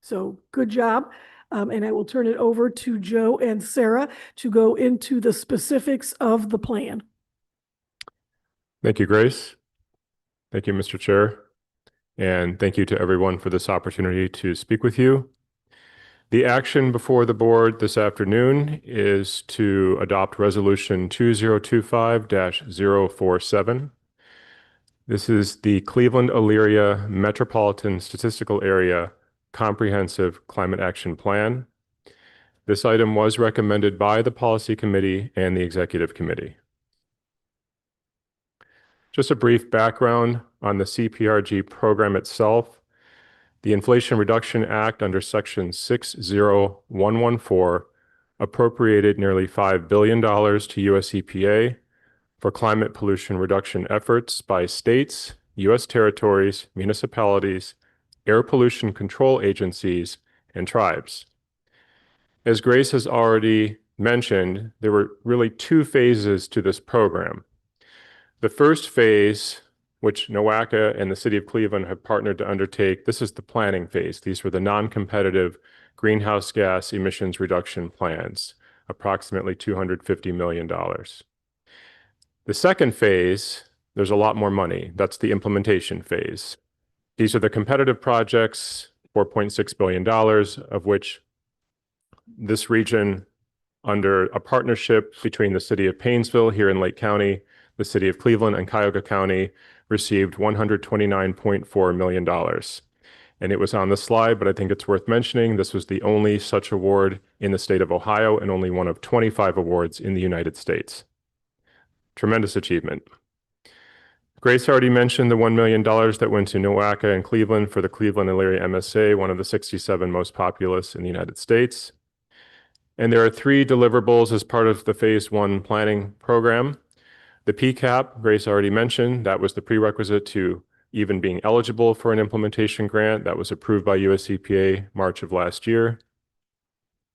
So good job. And I will turn it over to Joe and Sarah to go into the specifics of the plan. Thank you, Grace. Thank you, Mr. Chair. And thank you to everyone for this opportunity to speak with you. The action before the board this afternoon is to adopt Resolution 2025-047. This is the Cleveland-Elyria Metropolitan Statistical Area Comprehensive Climate Action Plan. This item was recommended by the Policy Committee and the Executive Committee. Just a brief background on the CPRG program itself. The Inflation Reduction Act under Section 60114 appropriated nearly $5 billion to US EPA for climate pollution reduction efforts by states, US territories, municipalities, air pollution control agencies, and tribes. As Grace has already mentioned, there were really two phases to this program. The first phase, which NOACA and the City of Cleveland have partnered to undertake, this is the planning phase. These were the non-competitive greenhouse gas emissions reduction plans, approximately $250 million. The second phase, there's a lot more money. That's the implementation phase. These are the competitive projects, $4.6 billion, of which this region, under a partnership between the City of Painesville here in Lake County, the City of Cleveland, and Cuyahoga County, received $129.4 million. And it was on the slide, but I think it's worth mentioning, this was the only such award in the state of Ohio and only one of 25 awards in the United States. Tremendous achievement. Grace already mentioned the $1 million that went to NOACA and Cleveland for the Cleveland-Elyria MSA, one of the 67 most populous in the United States. And there are 3 deliverables as part of the Phase 1 planning program. The PCAP, Grace already mentioned, that was the prerequisite to even being eligible for an implementation grant. That was approved by US EPA March of last year.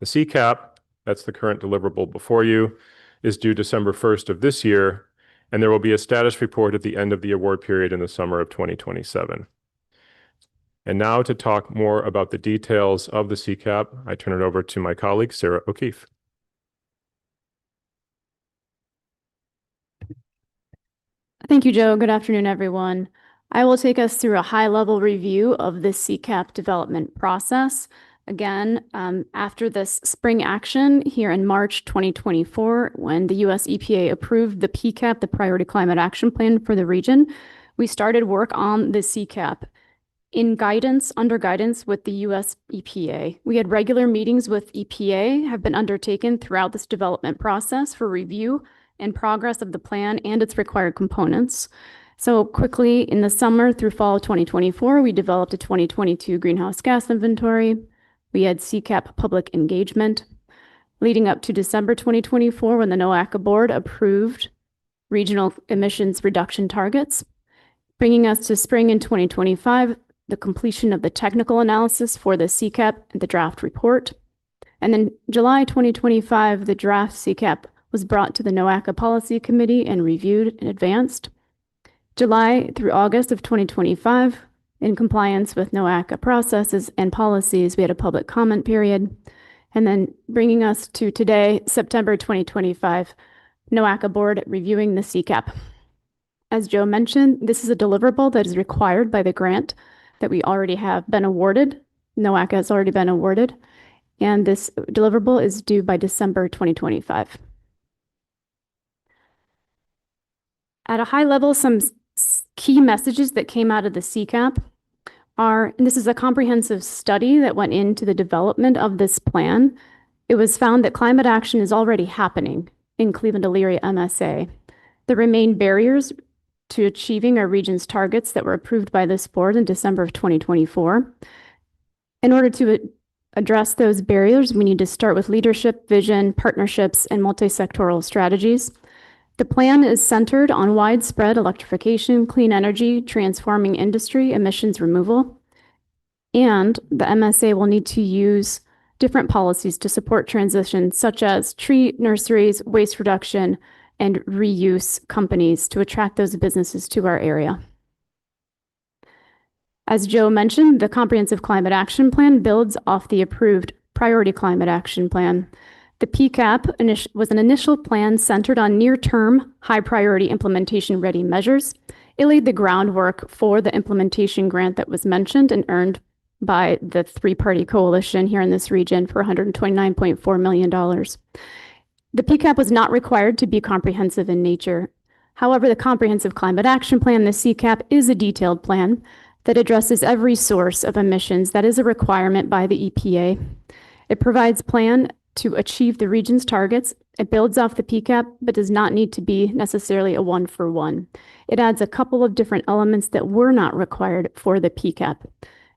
The CCAP, that's the current deliverable before you, is due December 1st of this year, and there will be a status report at the end of the award period in the summer of 2027. And now to talk more about the details of the CCAP, I turn it over to my colleague, Sarah O'Keefe. Thank you, Joe. Good afternoon, everyone. I will take us through a high-level review of the CCAP development process. Again, after this spring action here in March 2024, when the US EPA approved the PCAP, the Priority Climate Action Plan for the region, we started work on the CCAP under guidance with the US EPA. We had regular meetings with EPA have been undertaken throughout this development process for review and progress of the plan and its required components. So quickly, in the summer through fall of 2024, we developed a 2022 greenhouse gas inventory. We had CCAP public engagement. Leading up to December 2024, when the NOACA board approved regional emissions reduction targets, bringing us to spring in 2025, the completion of the technical analysis for the CCAP and the draft report. And then July 2025, the draft CCAP was brought to the NOACA Policy Committee and reviewed and advanced. July through August of 2025, in compliance with NOACA processes and policies, we had a public comment period. And then bringing us to today, September 2025, NOACA board reviewing the CCAP. As Joe mentioned, this is a deliverable that is required by the grant that we already have been awarded. NOACA has already been awarded. And this deliverable is due by December 2025. At a high level, some key messages that came out of the CCAP are, and this is a comprehensive study that went into the development of this plan. It was found that climate action is already happening in Cleveland-Elyria MSA. There remain barriers to achieving our region's targets that were approved by this board in December of 2024. In order to address those barriers, we need to start with leadership, vision, partnerships, and multi-sectoral strategies. The plan is centered on widespread electrification, clean energy, transforming industry, emissions removal. And the MSA will need to use different policies to support transition, such as tree nurseries, waste reduction, and reuse companies to attract those businesses to our area. As Joe mentioned, the Comprehensive Climate Action Plan builds off the approved Priority Climate Action Plan. The PCAP was an initial plan centered on near-term, high-priority implementation-ready measures. It laid the groundwork for the implementation grant that was mentioned and earned by the three-party coalition here in this region for $129.4 million. The PCAP was not required to be comprehensive in nature. However, the Comprehensive Climate Action Plan, the CCAP, is a detailed plan that addresses every source of emissions that is a requirement by the EPA. It provides plan to achieve the region's targets. It builds off the PCAP, but does not need to be necessarily a one-for-one. It adds a couple of different elements that were not required for the PCAP.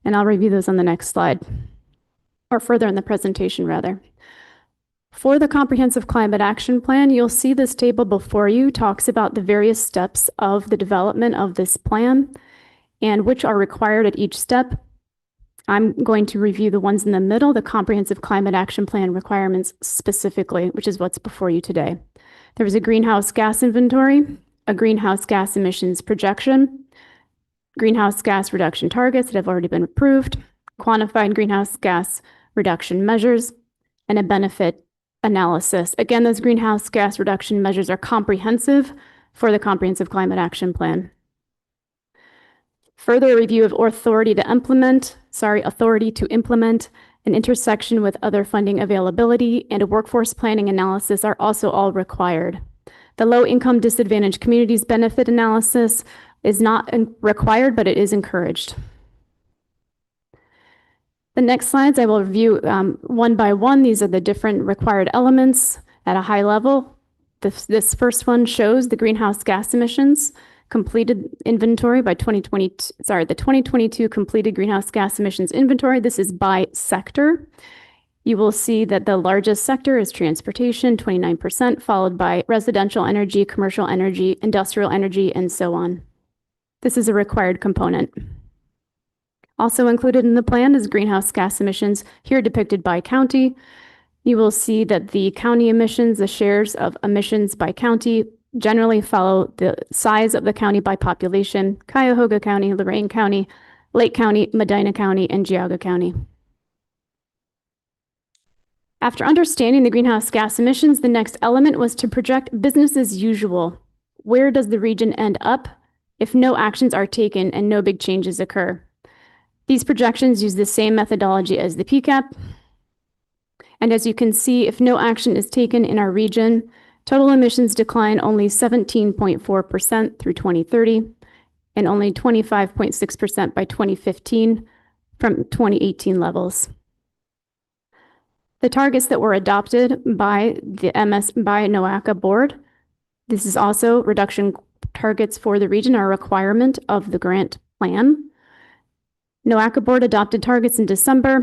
And I'll review those on the next slide, or further in the presentation, rather. For the Comprehensive Climate Action Plan, you'll see this table before you talks about the various steps of the development of this plan and which are required at each step. I'm going to review the ones in the middle, the Comprehensive Climate Action Plan requirements specifically, which is what's before you today. There was a greenhouse gas inventory, a greenhouse gas emissions projection, greenhouse gas reduction targets that have already been approved, quantified greenhouse gas reduction measures, and a benefit analysis. Again, those greenhouse gas reduction measures are comprehensive for the Comprehensive Climate Action Plan. Further review of authority to implement, an intersection with other funding availability, and a workforce planning analysis are also all required. The low-income disadvantaged communities benefit analysis is not required, but it is encouraged. The next slides I will review one by one. These are the different required elements at a high level. This first one shows the greenhouse gas emissions completed inventory by 2022, the 2022 completed greenhouse gas emissions inventory. This is by sector. You will see that the largest sector is transportation, 29%, followed by residential energy, commercial energy, industrial energy, and so on. This is a required component. Also included in the plan is greenhouse gas emissions, here depicted by county. You will see that the county emissions, the shares of emissions by county, generally follow the size of the county by population: Cuyahoga County, Lorain County, Lake County, Medina County, and Geauga County. After understanding the greenhouse gas emissions, the next element was to project business as usual. Where does the region end up if no actions are taken and no big changes occur? These projections use the same methodology as the PCAP. And as you can see, if no action is taken in our region, total emissions decline only 17.4% through 2030 and only 25.6% by 2015 from 2018 levels. The targets that were adopted by the NOACA board, this is also reduction targets for the region, are a requirement of the grant plan. NOACA board adopted targets in December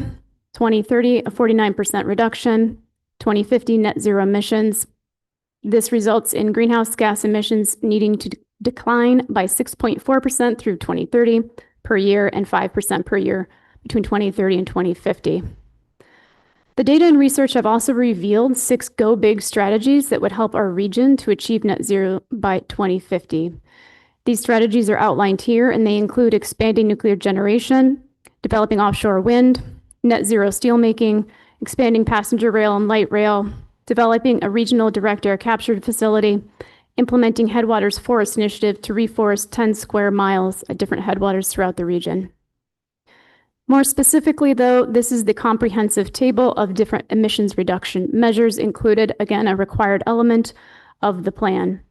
2030, a 49% reduction, 2050 net zero emissions. This results in greenhouse gas emissions needing to decline by 6.4% through 2030 per year and 5% per year between 2030 and 2050. The data and research have also revealed 6 go big strategies that would help our region to achieve net zero by 2050. These strategies are outlined here, and they include expanding nuclear generation, developing offshore wind, net zero steelmaking, expanding passenger rail and light rail, developing a regional direct air capture facility, implementing Headwaters Forest Initiative to reforest 10 square miles at different headwaters throughout the region. More specifically, though, this is the comprehensive table of different emissions reduction measures included, again, a required element of the plan.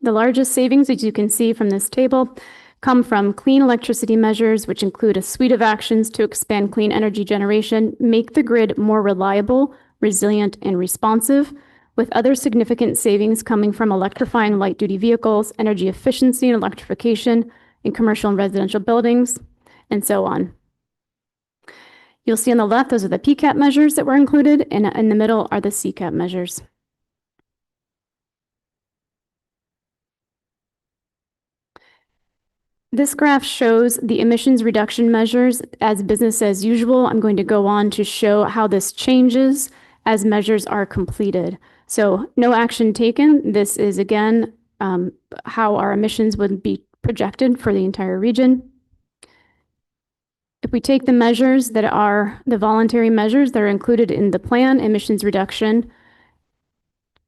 The largest savings, as you can see from this table, come from clean electricity measures, which include a suite of actions to expand clean energy generation, make the grid more reliable, resilient, and responsive, with other significant savings coming from electrifying light-duty vehicles, energy efficiency and electrification in commercial and residential buildings, and so on. You'll see on the left, those are the PCAP measures that were included, and in the middle are the CCAP measures. This graph shows the emissions reduction measures as business as usual. I'm going to go on to show how this changes as measures are completed. So no action taken. This is again how our emissions would be projected for the entire region. If we take the measures that are the voluntary measures that are included in the plan, emissions reduction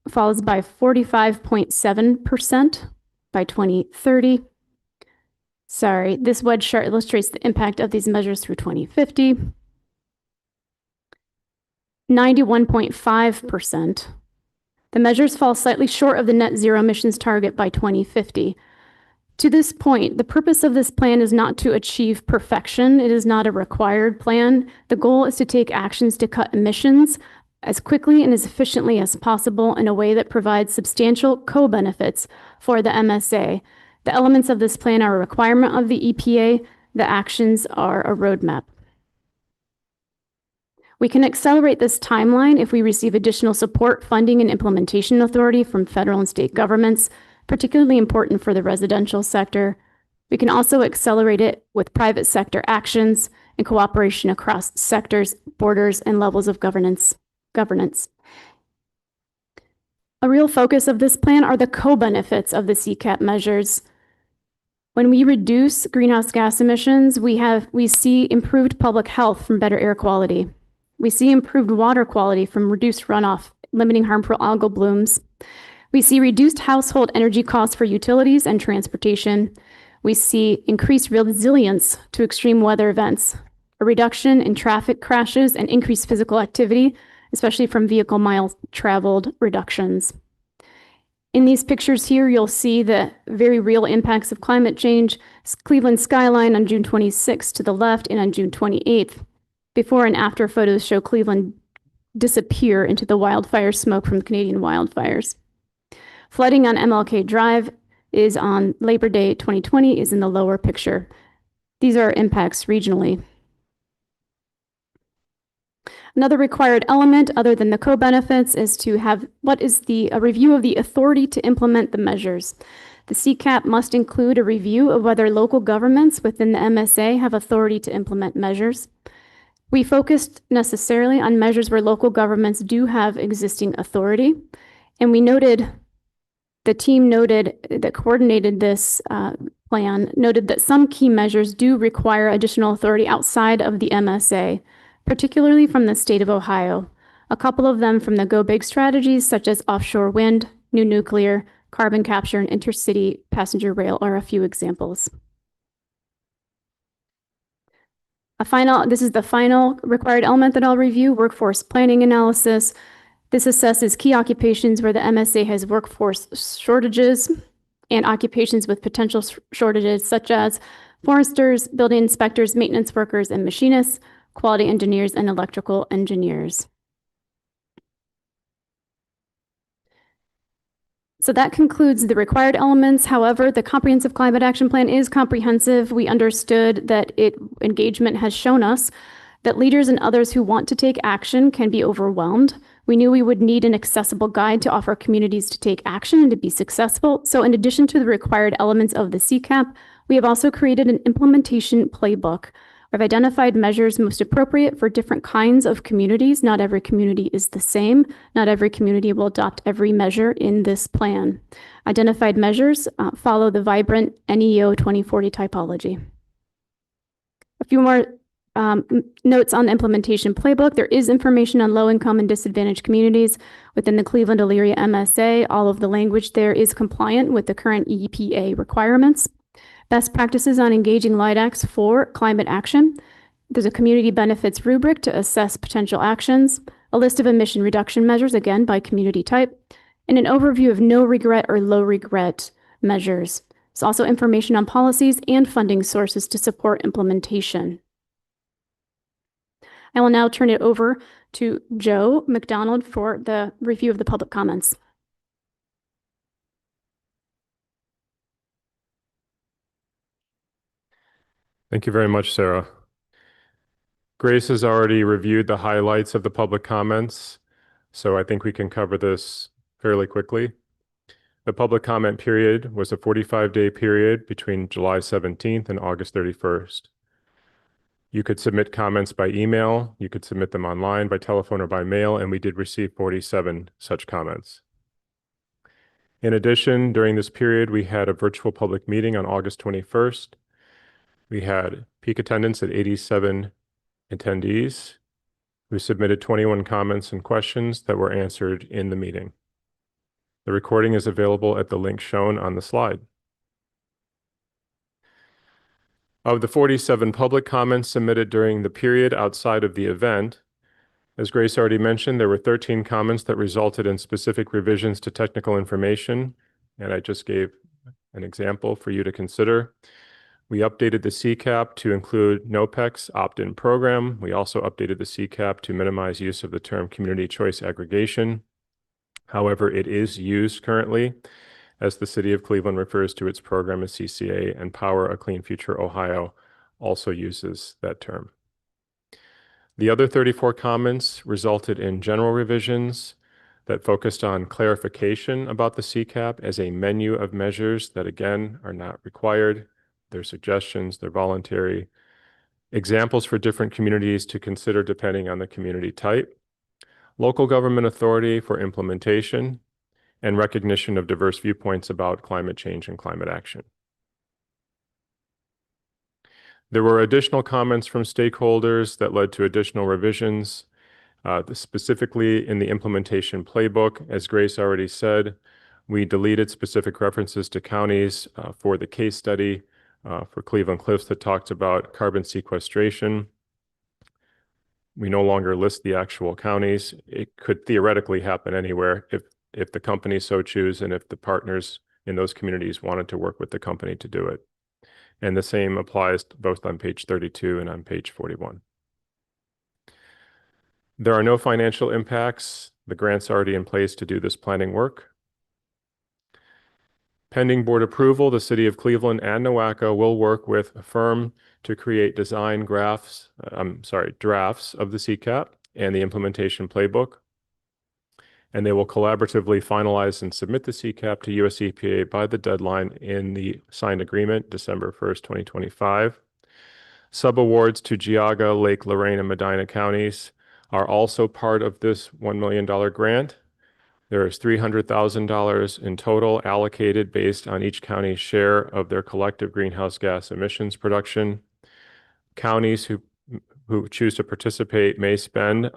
falls by 45.7% by 2030. Sorry, this wedge chart illustrates the impact of these measures through 2050. 91.5%. The measures fall slightly short of the net zero emissions target by 2050. To this point, the purpose of this plan is not to achieve perfection. It is not a required plan. The goal is to take actions to cut emissions as quickly and as efficiently as possible in a way that provides substantial co-benefits for the MSA. The elements of this plan are a requirement of the EPA. The actions are a roadmap. We can accelerate this timeline if we receive additional support, funding, and implementation authority from federal and state governments, particularly important for the residential sector. We can also accelerate it with private sector actions and cooperation across sectors, borders, and levels of governance. A real focus of this plan are the co-benefits of the CCAP measures. When we reduce greenhouse gas emissions, we see improved public health from better air quality. We see improved water quality from reduced runoff, limiting harmful algal blooms. We see reduced household energy costs for utilities and transportation. We see increased resilience to extreme weather events, a reduction in traffic crashes, and increased physical activity, especially from vehicle miles traveled reductions. In these pictures here, you'll see the very real impacts of climate change. Cleveland skyline on June 26th to the left and on June 28th. Before and after photos show Cleveland disappear into the wildfire smoke from Canadian wildfires. Flooding on MLK Drive is on Labor Day 2020 is in the lower picture. These are impacts regionally. Another required element other than the co-benefits is to have a review of the authority to implement the measures. The CCAP must include a review of whether local governments within the MSA have authority to implement measures. We focused necessarily on measures where local governments do have existing authority, and the team that coordinated this plan noted that some key measures do require additional authority outside of the MSA, particularly from the state of Ohio. A couple of them from the Go Big strategies, such as offshore wind, new nuclear, carbon capture, and intercity passenger rail are a few examples. This is the final required element that I'll review, workforce planning analysis. This assesses key occupations where the MSA has workforce shortages and occupations with potential shortages, such as foresters, building inspectors, maintenance workers, and machinists, quality engineers, and electrical engineers. So that concludes the required elements. However, the Comprehensive Climate Action Plan is comprehensive. We understood that engagement has shown us that leaders and others who want to take action can be overwhelmed. We knew we would need an accessible guide to offer communities to take action and to be successful. So in addition to the required elements of the CCAP, we have also created an implementation playbook. I've identified measures most appropriate for different kinds of communities. Not every community is the same. Not every community will adopt every measure in this plan. Identified measures follow the vibrant NEO 2040 typology. A few more notes on the implementation playbook. There is information on low-income and disadvantaged communities within the Cleveland-Elyria MSA. All of the language there is compliant with the current EPA requirements. Best practices on engaging LIDACs for climate action. There's a community benefits rubric to assess potential actions, a list of emission reduction measures, again, by community type, and an overview of no regret or low regret measures. There's also information on policies and funding sources to support implementation. I will now turn it over to Joe McDonald for the review of the public comments. Thank you very much, Sarah. Grace has already reviewed the highlights of the public comments, so I think we can cover this fairly quickly. The public comment period was a 45-day period between July 17th and August 31st. You could submit comments by email, you could submit them online, by telephone, or by mail, and we did receive 47 such comments. In addition, during this period, we had a virtual public meeting on August 21st. We had peak attendance at 87 attendees who submitted 21 comments and questions that were answered in the meeting. The recording is available at the link shown on the slide. Of the 47 public comments submitted during the period outside of the event, as Grace already mentioned, there were 13 comments that resulted in specific revisions to technical information, and I just gave an example for you to consider. We updated the CCAP to include NOPEC's opt-in program. We also updated the CCAP to minimize use of the term community choice aggregation. However, it is used currently, as the City of Cleveland refers to its program as CCA, and Power a Clean Future Ohio also uses that term. The other 34 comments resulted in general revisions that focused on clarification about the CCAP as a menu of measures that, again, are not required. They're suggestions, they're voluntary. Examples for different communities to consider depending on the community type. Local government authority for implementation, and recognition of diverse viewpoints about climate change and climate action. There were additional comments from stakeholders that led to additional revisions, specifically in the implementation playbook. As Grace already said, we deleted specific references to counties for the case study for Cleveland Cliffs that talked about carbon sequestration. We no longer list the actual counties. It could theoretically happen anywhere if the company so choose and if the partners in those communities wanted to work with the company to do it. And the same applies both on page 32 and on page 41. There are no financial impacts. The grant's already in place to do this planning work. Pending board approval, the City of Cleveland and NOACA will work with a firm to create drafts of the CCAP and the implementation playbook. And they will collaboratively finalize and submit the CCAP to US EPA by the deadline in the signed agreement, December 1st, 2025. Subawards to Geauga, Lake Lorraine, and Medina counties are also part of this $1 million grant. There is $300,000 in total allocated based on each county's share of their collective greenhouse gas emissions production. Counties who choose to participate may spend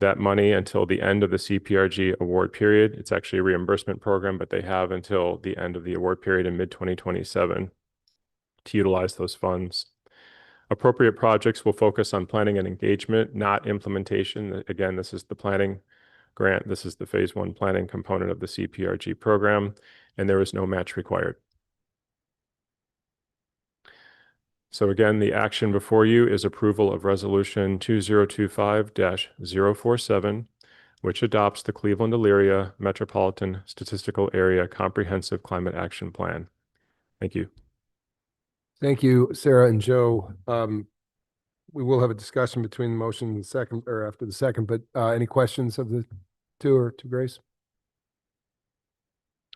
that money until the end of the CPRG award period. It's actually a reimbursement program, but they have until the end of the award period in mid-2027 to utilize those funds. Appropriate projects will focus on planning and engagement, not implementation. Again, this is the planning grant. This is the phase 1 planning component of the CPRG program, and there is no match required. So again, the action before you is approval of Resolution 2025-047, which adopts the Cleveland-Elyria Metropolitan Statistical Area Comprehensive Climate Action Plan. Thank you. Thank you, Sarah and Joe. We will have a discussion between the motion and the second, or after the second, but any questions of the two or to Grace?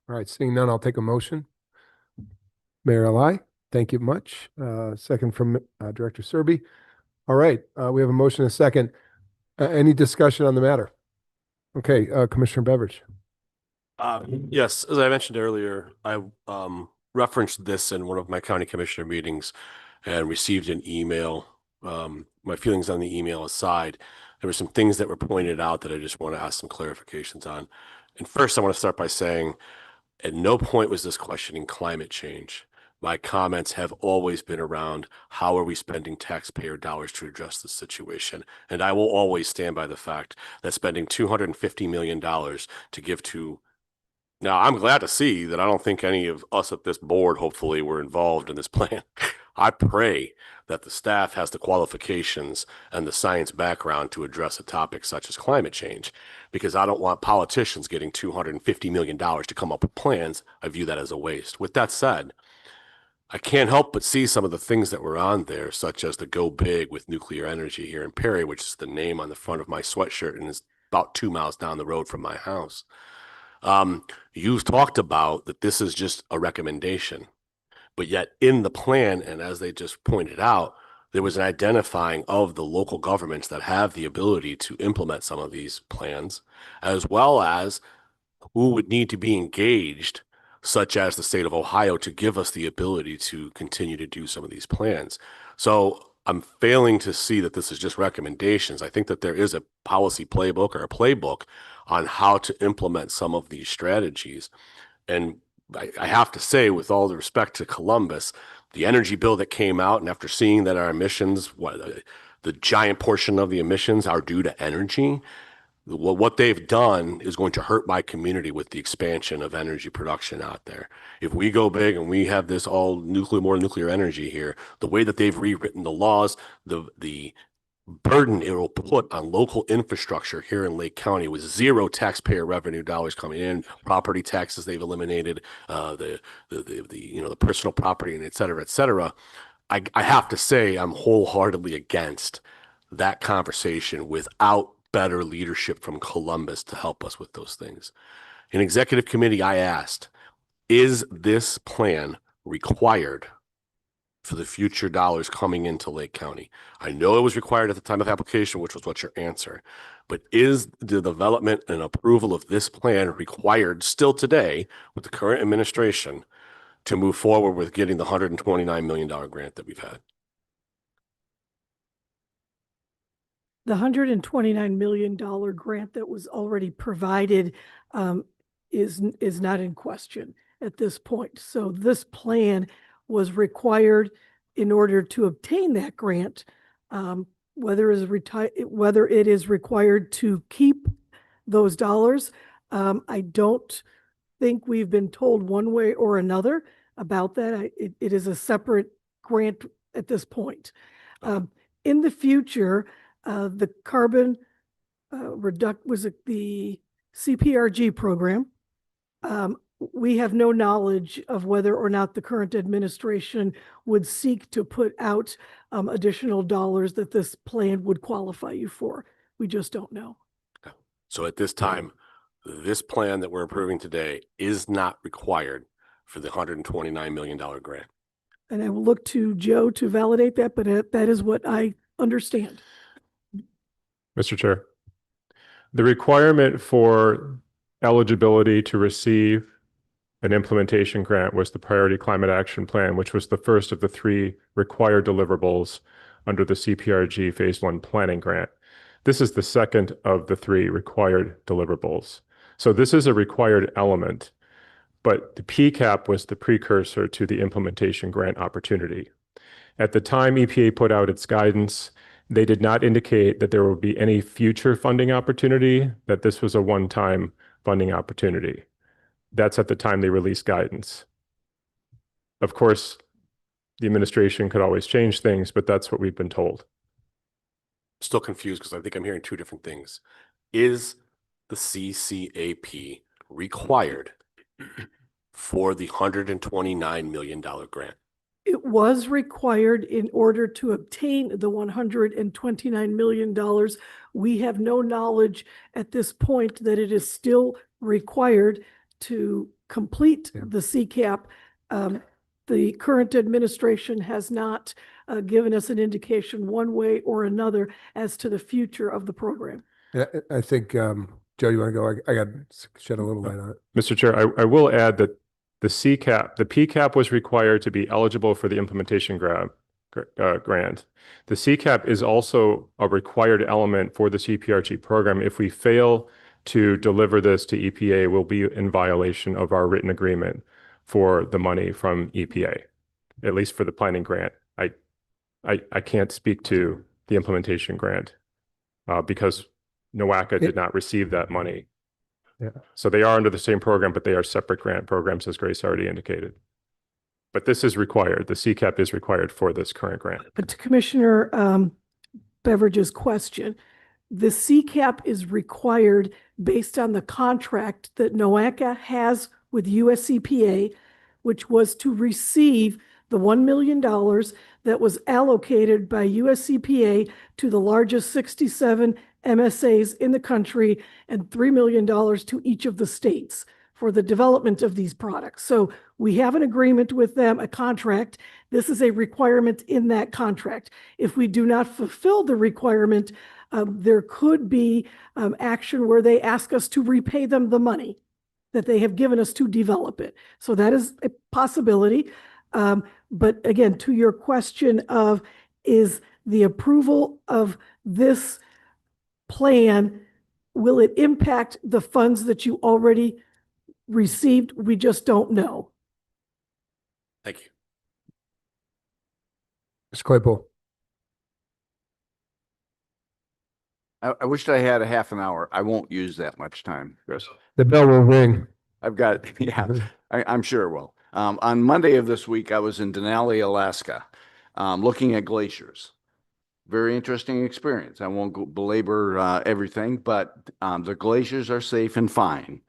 All right, seeing none, I'll take a motion. Mayor Lai, thank you much. Second from Director Serby. All right, we have a motion and a second. Any discussion on the matter? Okay, Commissioner Beveridge. Yes, as I mentioned earlier, I referenced this in one of my county commissioner meetings and received an email. My feelings on the email aside, there were some things that were pointed out that I just want to ask some clarifications on. And first, I want to start by saying, at no point was this questioning climate change. My comments have always been around how are we spending taxpayer dollars to address this situation. And I will always stand by the fact that spending $250 million to give to. Now, I'm glad to see that I don't think any of us at this board, hopefully, were involved in this plan. I pray that the staff has the qualifications and the science background to address a topic such as climate change, because I don't want politicians getting $250 million to come up with plans. I view that as a waste. With that said, I can't help but see some of the things that were on there, such as the Go Big with nuclear energy here in Perry, which is the name on the front of my sweatshirt and is about 2 miles down the road from my house. You've talked about that this is just a recommendation, but yet in the plan, and as they just pointed out, there was an identifying of the local governments that have the ability to implement some of these plans, as well as who would need to be engaged, such as the state of Ohio, to give us the ability to continue to do some of these plans. So I'm failing to see that this is just recommendations. I think that there is a policy playbook or a playbook on how to implement some of these strategies. And I have to say, with all the respect to Columbus, the energy bill that came out, and after seeing that our emissions, the giant portion of the emissions are due to energy, what they've done is going to hurt my community with the expansion of energy production out there. If we go big and we have this all more nuclear energy here, the way that they've rewritten the laws, the burden it will put on local infrastructure here in Lake County with zero taxpayer revenue dollars coming in, property taxes they've eliminated, the personal property, and et cetera, et cetera. I have to say I'm wholeheartedly against that conversation without better leadership from Columbus to help us with those things. In executive committee, I asked, is this plan required for the future dollars coming into Lake County? I know it was required at the time of application, which was what's your answer, but is the development and approval of this plan required still today with the current administration to move forward with getting the $129 million grant that we've had? The $129 million grant that was already provided is not in question at this point. So this plan was required in order to obtain that grant, whether it is required to keep those dollars. I don't think we've been told one way or another about that. It is a separate grant at this point. In the future, the carbon the CPRG program. We have no knowledge of whether or not the current administration would seek to put out additional dollars that this plan would qualify you for. We just don't know. So at this time, this plan that we're approving today is not required for the $129 million grant. And I will look to Joe to validate that, but that is what I understand. Mr. Chair, the requirement for eligibility to receive an implementation grant was the Priority Climate Action Plan, which was the first of the 3 required deliverables under the CPRG Phase 1 Planning Grant. This is the second of the 3 required deliverables. So this is a required element, but the PCAP was the precursor to the implementation grant opportunity. At the time EPA put out its guidance, they did not indicate that there would be any future funding opportunity, that this was a one-time funding opportunity. That's at the time they released guidance. Of course, the administration could always change things, but that's what we've been told. Still confused because I think I'm hearing 2 different things. Is the CCAP required for the $129 million grant? It was required in order to obtain the $129 million. We have no knowledge at this point that it is still required to complete the CCAP. The current administration has not given us an indication one way or another as to the future of the program. Yeah, I think, Joe, you want to go? I got to shed a little light on it. Mr. Chair, I will add that the PCAP was required to be eligible for the implementation grant. The CCAP is also a required element for the CPRG program. If we fail to deliver this to EPA, we'll be in violation of our written agreement for the money from EPA, at least for the planning grant. I can't speak to the implementation grant because NOACA did not receive that money. Yeah. So they are under the same program, but they are separate grant programs, as Grace already indicated. But this is required. The CCAP is required for this current grant. But to Commissioner Beveridge's question, the CCAP is required based on the contract that NOACA has with US EPA, which was to receive the $1 million that was allocated by US EPA to the largest 67 MSAs in the country and $3 million to each of the states for the development of these products. So we have an agreement with them, a contract. This is a requirement in that contract. If we do not fulfill the requirement, there could be action where they ask us to repay them the money that they have given us to develop it. So that is a possibility. But again, to your question of, is the approval of this plan, will it impact the funds that you already received? We just don't know. Thank you. Mr. Claypool. I wished I had a half an hour. I won't use that much time, Chris. The bell will ring. I've got, yeah, I'm sure it will. On Monday of this week, I was in Denali, Alaska, looking at glaciers. Very interesting experience. I won't belabor everything, but the glaciers are safe and fine,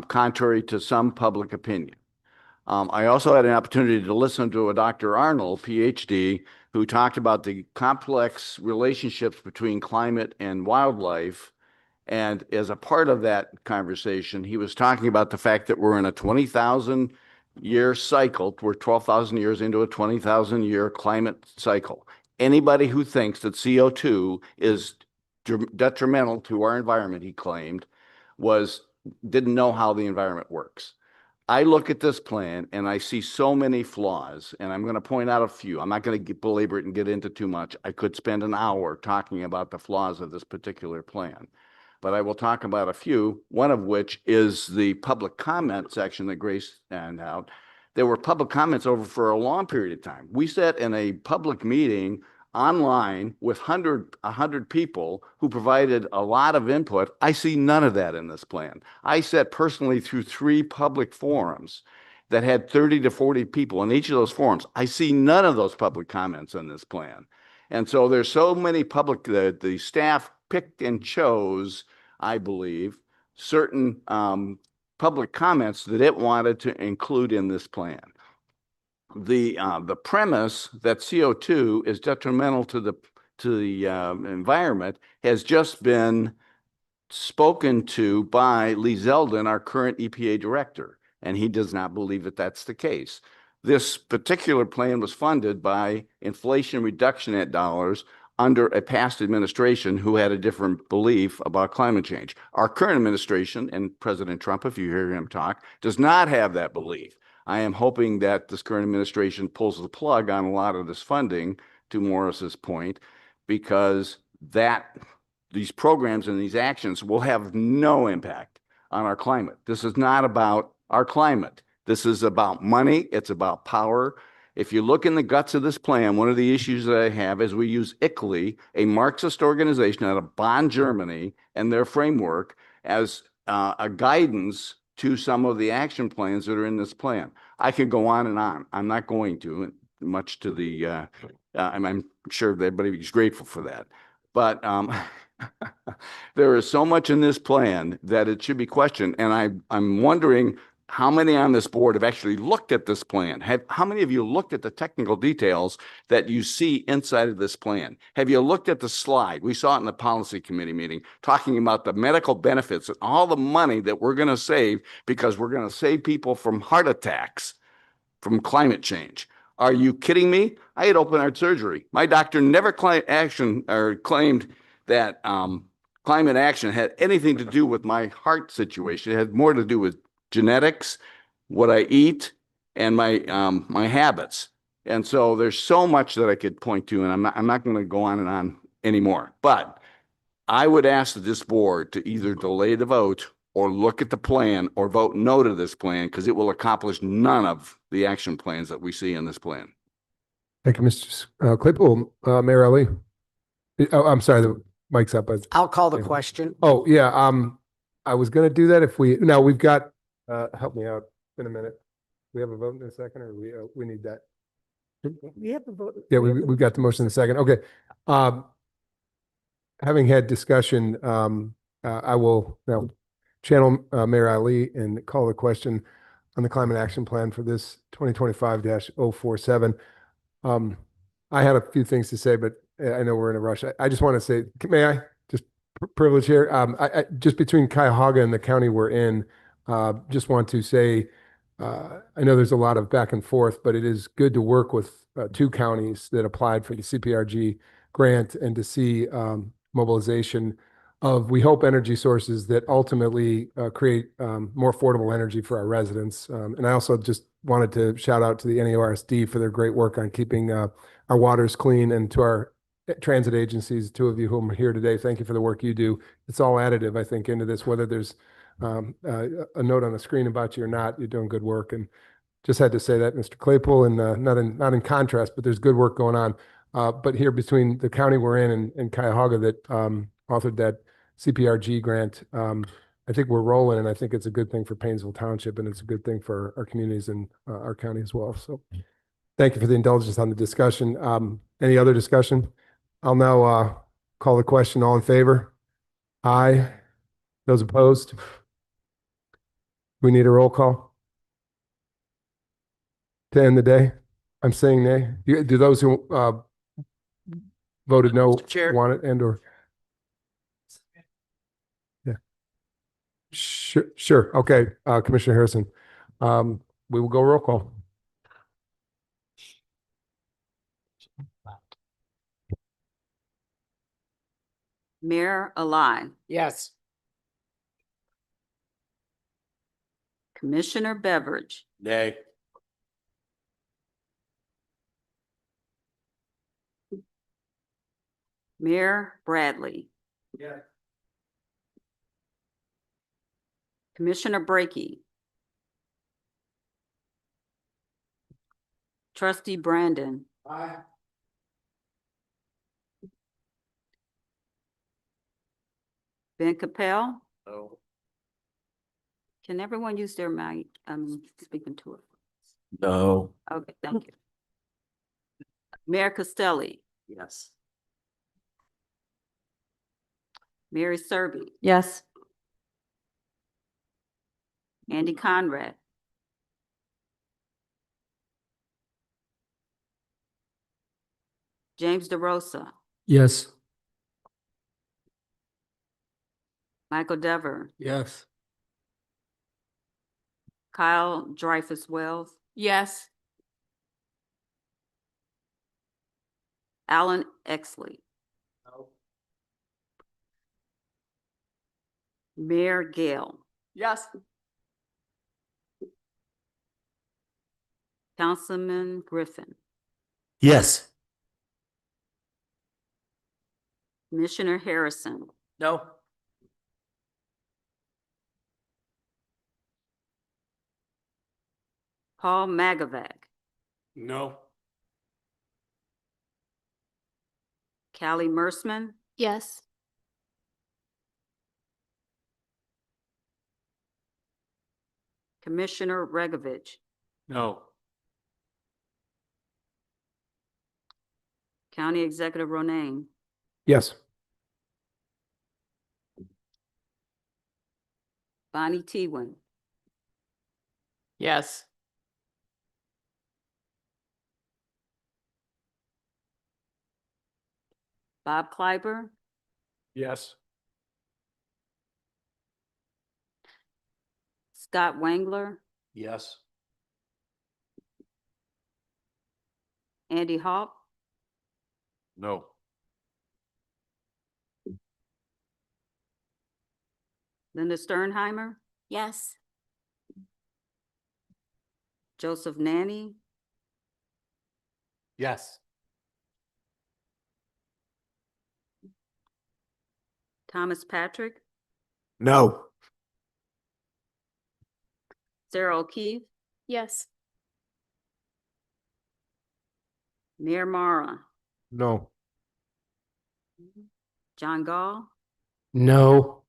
contrary to some public opinion. I also had an opportunity to listen to a Dr. Arnold, PhD, who talked about the complex relationships between climate and wildlife. And as a part of that conversation, he was talking about the fact that we're in a 20,000 year cycle. We're 12,000 years into a 20,000 year climate cycle. Anybody who thinks that CO2 is detrimental to our environment, he claimed, didn't know how the environment works. I look at this plan and I see so many flaws, and I'm going to point out a few. I'm not going to belabor it and get into too much. I could spend an hour talking about the flaws of this particular plan, but I will talk about a few, one of which is the public comment section that Grace handed out. There were public comments over for a long period of time. We sat in a public meeting online with 100 people who provided a lot of input. I see none of that in this plan. I sat personally through 3 public forums that had 30 to 40 people in each of those forums. I see none of those public comments in this plan. And so there's so many public, the staff picked and chose, I believe, certain public comments that it wanted to include in this plan. The premise that CO2 is detrimental to the environment has just been spoken to by Lee Zeldin, our current EPA director, and he does not believe that that's the case. This particular plan was funded by Inflation Reduction Act dollars under a past administration who had a different belief about climate change. Our current administration, and President Trump, if you hear him talk, does not have that belief. I am hoping that this current administration pulls the plug on a lot of this funding, to Morris's point, because these programs and these actions will have no impact on our climate. This is not about our climate. This is about money. It's about power. If you look in the guts of this plan, one of the issues that I have is we use ICLEI, a Marxist organization out of Bonn, Germany, and their framework as a guidance to some of the action plans that are in this plan. I could go on and on. I'm not going to, much to the, I'm sure that everybody's grateful for that. But there is so much in this plan that it should be questioned. And I'm wondering how many on this board have actually looked at this plan? How many of you looked at the technical details that you see inside of this plan? Have you looked at the slide? We saw it in the policy committee meeting, talking about the medical benefits and all the money that we're going to save because we're going to save people from heart attacks from climate change. Are you kidding me? I had open heart surgery. My doctor never claimed that climate action had anything to do with my heart situation. It had more to do with genetics, what I eat, and my habits. And so there's so much that I could point to, and I'm not going to go on and on anymore. But I would ask this board to either delay the vote or look at the plan or vote no to this plan, because it will accomplish none of the action plans that we see in this plan. Thank you, Mr. Claypool. Mayor Ali. Oh, I'm sorry, the mic's up. I'll call the question. Oh, yeah. I was going to do that if we've got, help me out in a minute. We have a vote in a second, or we need that? We have the vote. Yeah, we've got the motion in a second. Okay. Having had discussion, I will now channel Mayor Ali and call the question on the climate action plan for this 2025-047. I had a few things to say, but I know we're in a rush. I just want to say, may I just privilege here. Just between Cuyahoga and the county we're in, just want to say, I know there's a lot of back and forth, but it is good to work with two counties that applied for the CPRG grant and to see mobilization of, we hope, energy sources that ultimately create more affordable energy for our residents. And I also just wanted to shout out to the NAORSD for their great work on keeping our waters clean, and to our transit agencies, two of you who are here today, thank you for the work you do. It's all additive, I think, into this, whether there's a note on the screen about you or not, you're doing good work. And just had to say that, Mr. Claypool, and not in contrast, but there's good work going on. But here between the county we're in and Cuyahoga that authored that CPRG grant, I think we're rolling, and I think it's a good thing for Painesville Township, and it's a good thing for our communities and our county as well. So thank you for the indulgence on the discussion. Any other discussion? I'll now call the question. All in favor? Aye. Those opposed? We need a roll call to end the day. I'm saying nay. Do those who voted no want it and/or? Yeah. Sure. Okay. Commissioner Harrison. We will go roll call. Mayor Alai, Yes. Commissioner Beveridge, Nay. Mayor Bradley, Yeah. Commissioner Brackey, Trustee Brandon, Aye. Ben Capel. No. Can everyone use their mic? I'm speaking to it. No. Okay, thank you. Mayor Costelli, Yes. Mary Serby, Yes. Andy Conrad, James DeRosa, Yes. Michael Dever, Yes. Kyle Dreyfus Wells, Yes. Alan Exley, Mayor Gale, Yes. Councilman Griffin, Yes. Commissioner Harrison, No. Paul Magavac, No. Callie Mersman, Yes. Commissioner Regovich, No. County Executive Ronayne, Yes. Bonnie Tewin, Yes. Bob Kleiber, Yes. Scott Wangler, Yes. Andy Hawk, No. Linda Sternheimer, Yes. Joseph Nanny, Yes. Thomas Patrick, No. Sarah O'Keefe, Yes. Mayor Mara, No. John Gall, No.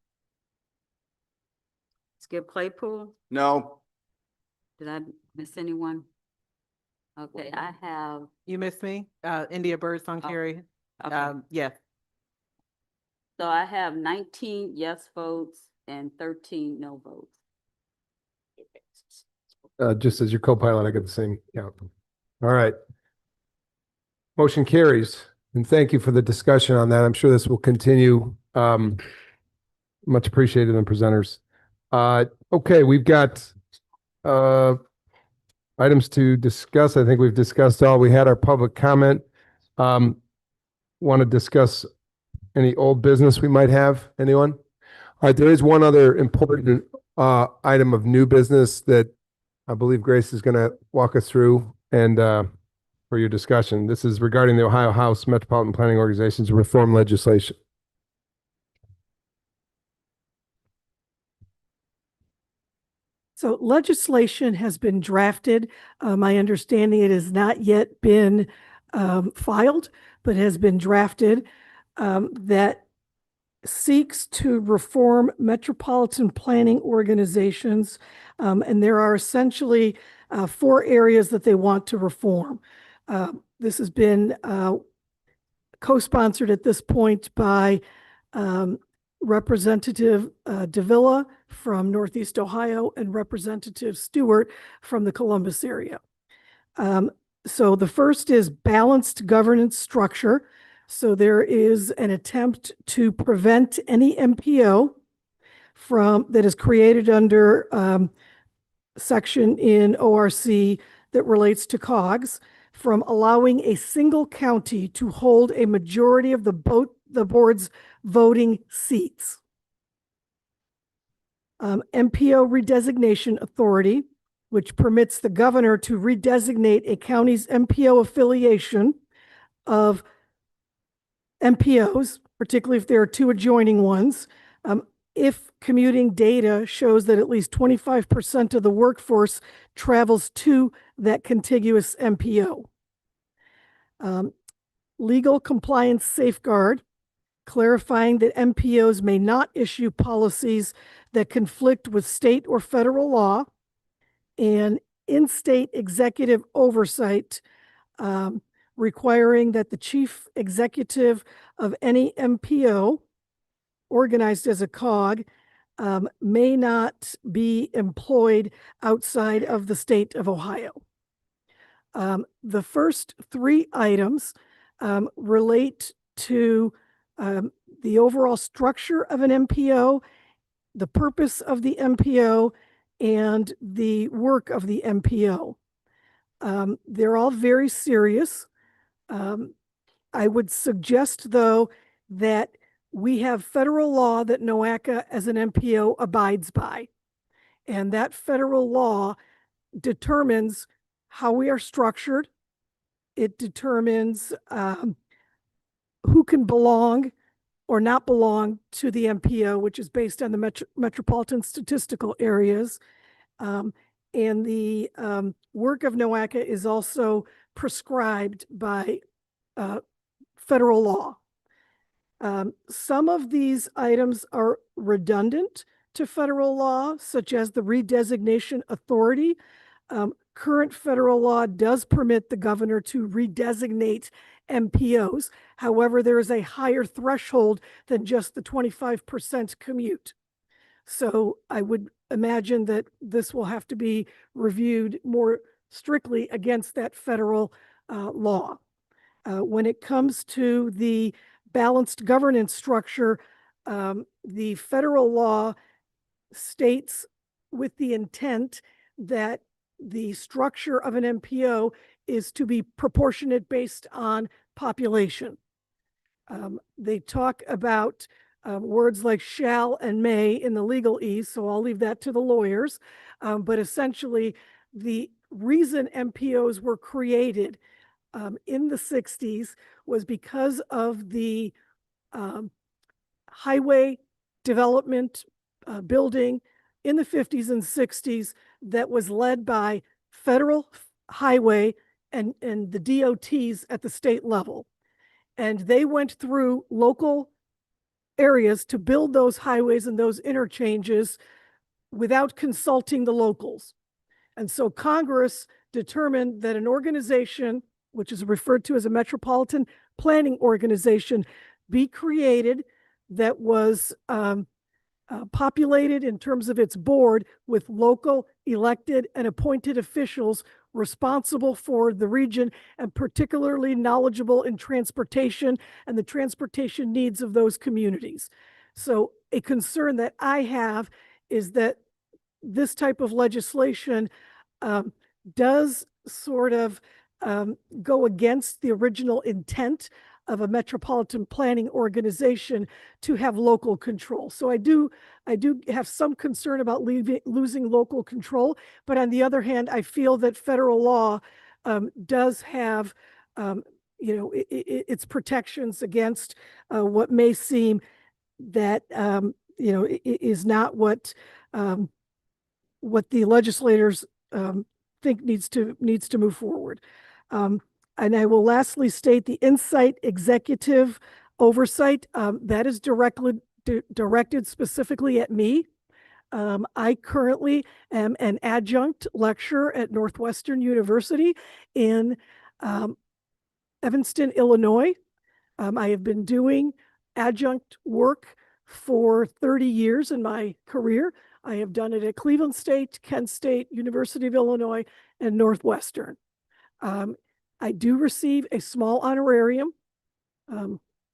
Skip Claypool. No. Did I miss anyone? Okay, I have, You missed me? India Birdsong Carey. okay. Yes. So I have 19 yes votes and 13 no votes. Just as your co-pilot, I get the same count. All right. Motion carries. And thank you for the discussion on that. I'm sure this will continue. Much appreciated on presenters. Okay, we've got items to discuss. I think we've discussed all. We had our public comment. Want to discuss any old business we might have? Anyone? All right, there is one other important item of new business that I believe Grace is going to walk us through and for your discussion. This is regarding the Ohio House Metropolitan Planning Organization's reform legislation. So legislation has been drafted. My understanding it has not yet been filed, but has been drafted that seeks to reform metropolitan planning organizations. And there are essentially 4 areas that they want to reform. This has been co-sponsored at this point by Representative Davila from Northeast Ohio and Representative Stewart from the Columbus area. So the first is balanced governance structure. So there is an attempt to prevent any MPO that is created under section in ORC that relates to COGS from allowing a single county to hold a majority of the board's voting seats. MPO redesignation authority, which permits the governor to redesignate a county's MPO affiliation of MPOs, particularly if there are 2 adjoining ones, if commuting data shows that at least 25% of the workforce travels to that contiguous MPO. Legal compliance safeguard, clarifying that MPOs may not issue policies that conflict with state or federal law, and in-state executive oversight, requiring that the chief executive of any MPO organized as a COG may not be employed outside of the state of Ohio. The first 3 items relate to the overall structure of an MPO, the purpose of the MPO, and the work of the MPO. They're all very serious. I would suggest, though, that we have federal law that NOACA as an MPO abides by. And that federal law determines how we are structured. It determines who can belong or not belong to the MPO, which is based on the metropolitan statistical areas. And the work of NOACA is also prescribed by federal law. Some of these items are redundant to federal law, such as the redesignation authority. Current federal law does permit the governor to redesignate MPOs. However, there is a higher threshold than just the 25% commute. So I would imagine that this will have to be reviewed more strictly against that federal law. When it comes to the balanced governance structure, the federal law states with the intent that the structure of an MPO is to be proportionate based on population. They talk about words like shall and may in the legalese, so I'll leave that to the lawyers. But essentially, the reason MPOs were created in the 60s was because of the highway development building in the 50s and 60s that was led by federal highway and the DOTs at the state level. And they went through local areas to build those highways and those interchanges without consulting the locals. And so Congress determined that an organization, which is referred to as a metropolitan planning organization, be created that was populated in terms of its board with local elected and appointed officials responsible for the region and particularly knowledgeable in transportation and the transportation needs of those communities. So a concern that I have is that this type of legislation does sort of go against the original intent of a metropolitan planning organization to have local control. So I do have some concern about losing local control, but on the other hand, I feel that federal law does have its protections against what may seem that is not what the legislators think needs to move forward. And I will lastly state the Insight executive oversight that is directed specifically at me. I currently am an adjunct lecturer at Northwestern University in Evanston, Illinois. I have been doing adjunct work for 30 years in my career. I have done it at Cleveland State, Kent State, University of Illinois, and Northwestern. I do receive a small honorarium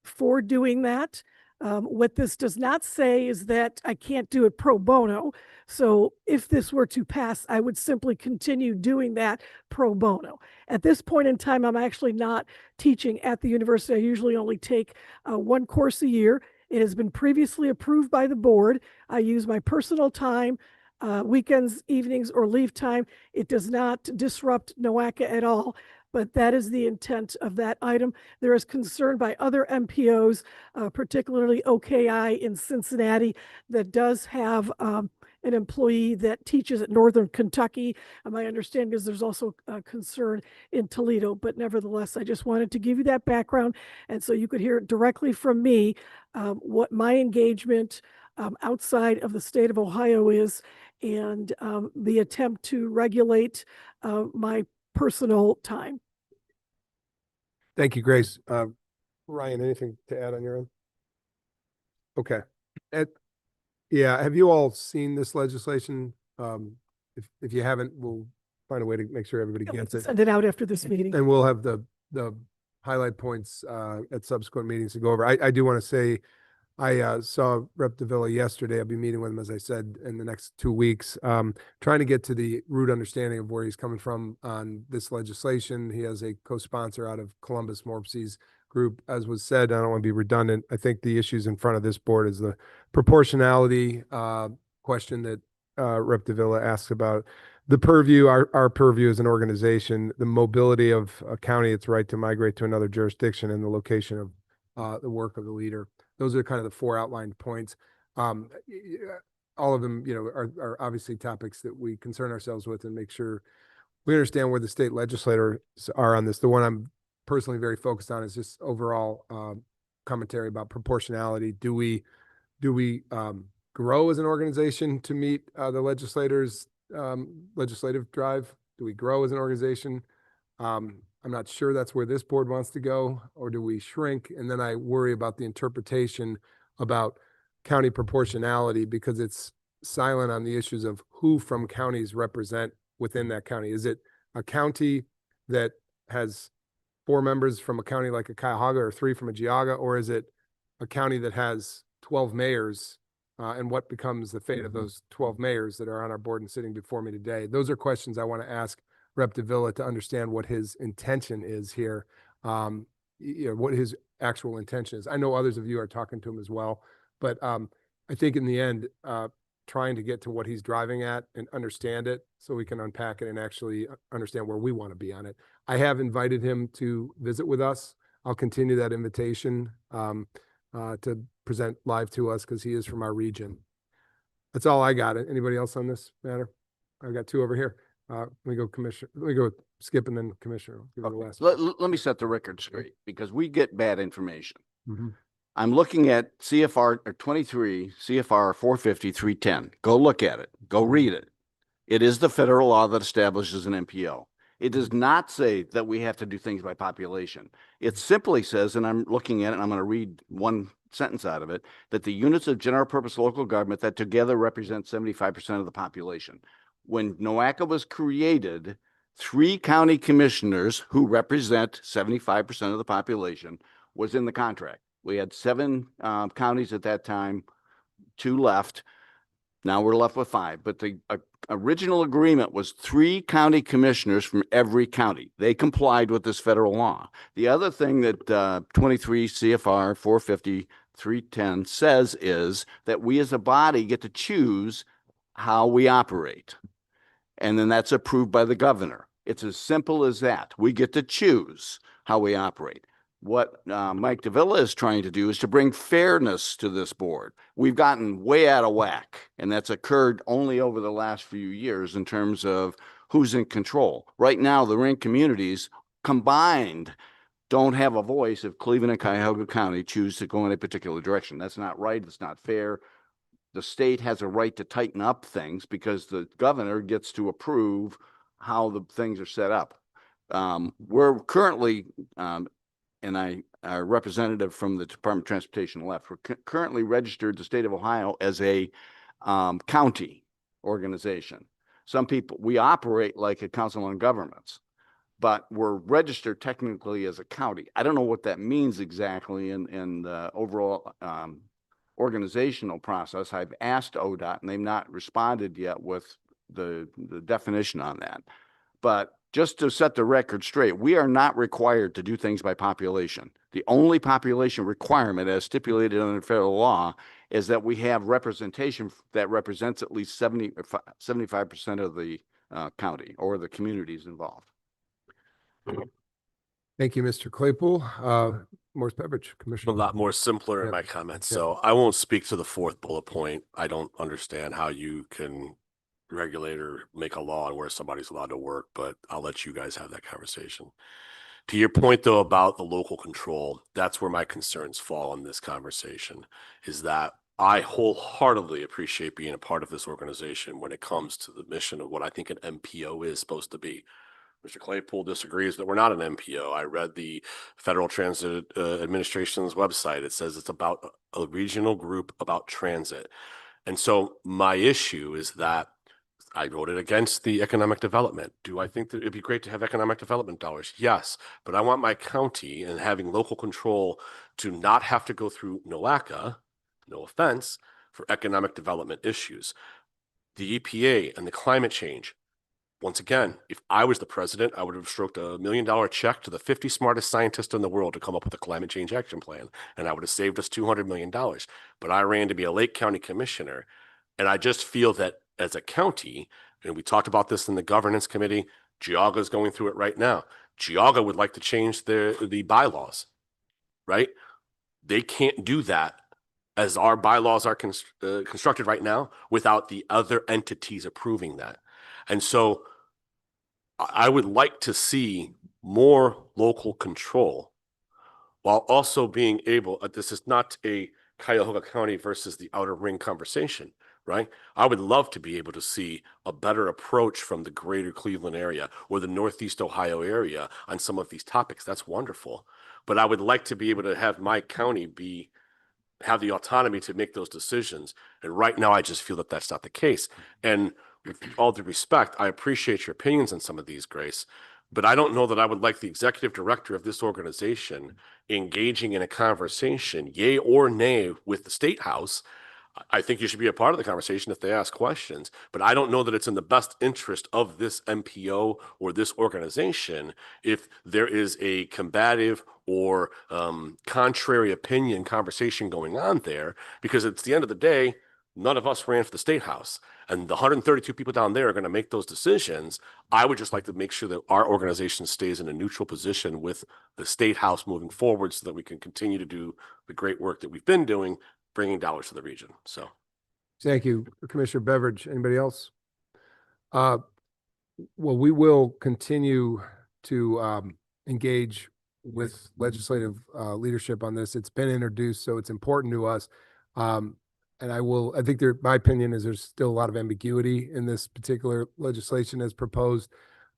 for doing that. What this does not say is that I can't do it pro bono. So if this were to pass, I would simply continue doing that pro bono. At this point in time, I'm actually not teaching at the university. I usually only take one course a year. It has been previously approved by the board. I use my personal time, weekends, evenings, or leave time. It does not disrupt NOACA at all. But that is the intent of that item. There is concern by other MPOs, particularly OKI in Cincinnati, that does have an employee that teaches at Northern Kentucky. My understanding is there's also a concern in Toledo, but nevertheless, I just wanted to give you that background. And so you could hear it directly from me, what my engagement outside of the state of Ohio is, and the attempt to regulate my personal time. Thank you, Grace. Ryan, anything to add on your end? Okay. Yeah, have you all seen this legislation? If you haven't, we'll find a way to make sure everybody gets it. Send it out after this meeting. And we'll have the highlight points at subsequent meetings to go over. I do want to say, I saw Rep. Davila yesterday. I'll be meeting with him, as I said, in the next 2 weeks, trying to get to the root understanding of where he's coming from on this legislation. He has a co-sponsor out of Columbus Morpsey's group. As was said, I don't want to be redundant. I think the issues in front of this board is the proportionality question that Rep. Davila asks about. The purview, our purview as an organization, the mobility of a county, its right to migrate to another jurisdiction, and the location of the work of the leader. Those are kind of the 4 outlined points. All of them, are obviously topics that we concern ourselves with and make sure we understand where the state legislators are on this. The one I'm personally very focused on is just overall commentary about proportionality. Do we grow as an organization to meet the legislators' legislative drive? Do we grow as an organization? I'm not sure that's where this board wants to go, or do we shrink? And then I worry about the interpretation about county proportionality, because it's silent on the issues of who from counties represent within that county. Is it a county that has 4 members from a county like a Cuyahoga or 3 from a Geauga, or is it a county that has 12 mayors? And what becomes the fate of those 12 mayors that are on our board and sitting before me today? Those are questions I want to ask Rep. Davila to understand what his intention is here, what his actual intention is. I know others of you are talking to him as well, but I think in the end, trying to get to what he's driving at and understand it so we can unpack it and actually understand where we want to be on it. I have invited him to visit with us. I'll continue that invitation to present live to us because he is from our region. That's all I got. Anybody else on this matter? I've got 2 over here. Let me go Commissioner. Let me go with Skip and then Commissioner. I'll give it the last. Let me set the record straight, because we get bad information. I'm looking at CFR or 23 CFR 450-310. Go look at it. Go read it. It is the federal law that establishes an MPO. It does not say that we have to do things by population. It simply says, and I'm looking at it, and I'm going to read one sentence out of it, that the units of general purpose local government that together represent 75% of the population. When NOACA was created, 3 county commissioners who represent 75% of the population was in the contract. We had 7 counties at that time, 2 left. Now we're left with 5, but the original agreement was 3 county commissioners from every county. They complied with this federal law. The other thing that 23 CFR 450-310 says is that we as a body get to choose how we operate. And then that's approved by the governor. It's as simple as that. We get to choose how we operate. What Mike Davila is trying to do is to bring fairness to this board. We've gotten way out of whack, and that's occurred only over the last few years in terms of who's in control. Right now, the ring communities combined don't have a voice if Cleveland and Cuyahoga County choose to go in a particular direction. That's not right. It's not fair. The state has a right to tighten up things because the governor gets to approve how the things are set up. We're currently, and our representative from the Department of Transportation left, we're currently registered the state of Ohio as a county organization. Some people, we operate like a council on governments, but we're registered technically as a county. I don't know what that means exactly in the overall organizational process. I've asked ODOT and they've not responded yet with the definition on that. But just to set the record straight, we are not required to do things by population. The only population requirement as stipulated under federal law is that we have representation that represents at least 75% of the county or the communities involved. Thank you, Mr. Claypool. Morris Beveridge, A Commissioner. lot more simpler in Yeah. my comments, Yeah. so I won't speak to the 4th bullet point. I don't understand how you can regulate or make a law on where somebody's allowed to work, but I'll let you guys have that conversation. To your point, though, about the local control, that's where my concerns fall in this conversation, is that I wholeheartedly appreciate being a part of this organization when it comes to the mission of what I think an MPO is supposed to be. Mr. Claypool disagrees that we're not an MPO. I read the Federal Transit Administration's website. It says it's about a regional group about transit. And so my issue is that I voted against the economic development. Do I think that it'd be great to have economic development dollars? Yes, but I want my county and having local control to not have to go through NOACA, no offense, for economic development issues. The EPA and the climate change. Once again, if I was the president, I would have stroked $1 million check to the 50 smartest scientists in the world to come up with a climate change action plan, and I would have saved us $200 million. But I ran to be a Lake County commissioner, and I just feel that as a county, and we talked about this in the governance committee, Geauga is going through it right now. Geauga would like to change the bylaws, right? They can't do that as our bylaws are constructed right now without the other entities approving that. And so I would like to see more local control while also being able, this is not a Cuyahoga County versus the outer ring conversation, right? I would love to be able to see a better approach from the greater Cleveland area or the Northeast Ohio area on some of these topics. That's wonderful. But I would like to be able to have my county have the autonomy to make those decisions. And right now, I just feel that that's not the case. And with all due respect, I appreciate your opinions on some of these, Grace, but I don't know that I would like the executive director of this organization engaging in a conversation, yay or nay, with the State House. I think you should be a part of the conversation if they ask questions, but I don't know that it's in the best interest of this MPO or this organization if there is a combative or contrary opinion conversation going on there, because at the end of the day, none of us ran for the State House, and the 132 people down there are going to make those decisions. I would just like to make sure that our organization stays in a neutral position with the State House moving forward so that we can continue to do the great work that we've been doing, bringing dollars to the region. So Thank you, Commissioner Beveridge. Anybody else? Well, we will continue to engage with legislative leadership on this. It's been introduced, so it's important to us. And I think my opinion is there's still a lot of ambiguity in this particular legislation as proposed.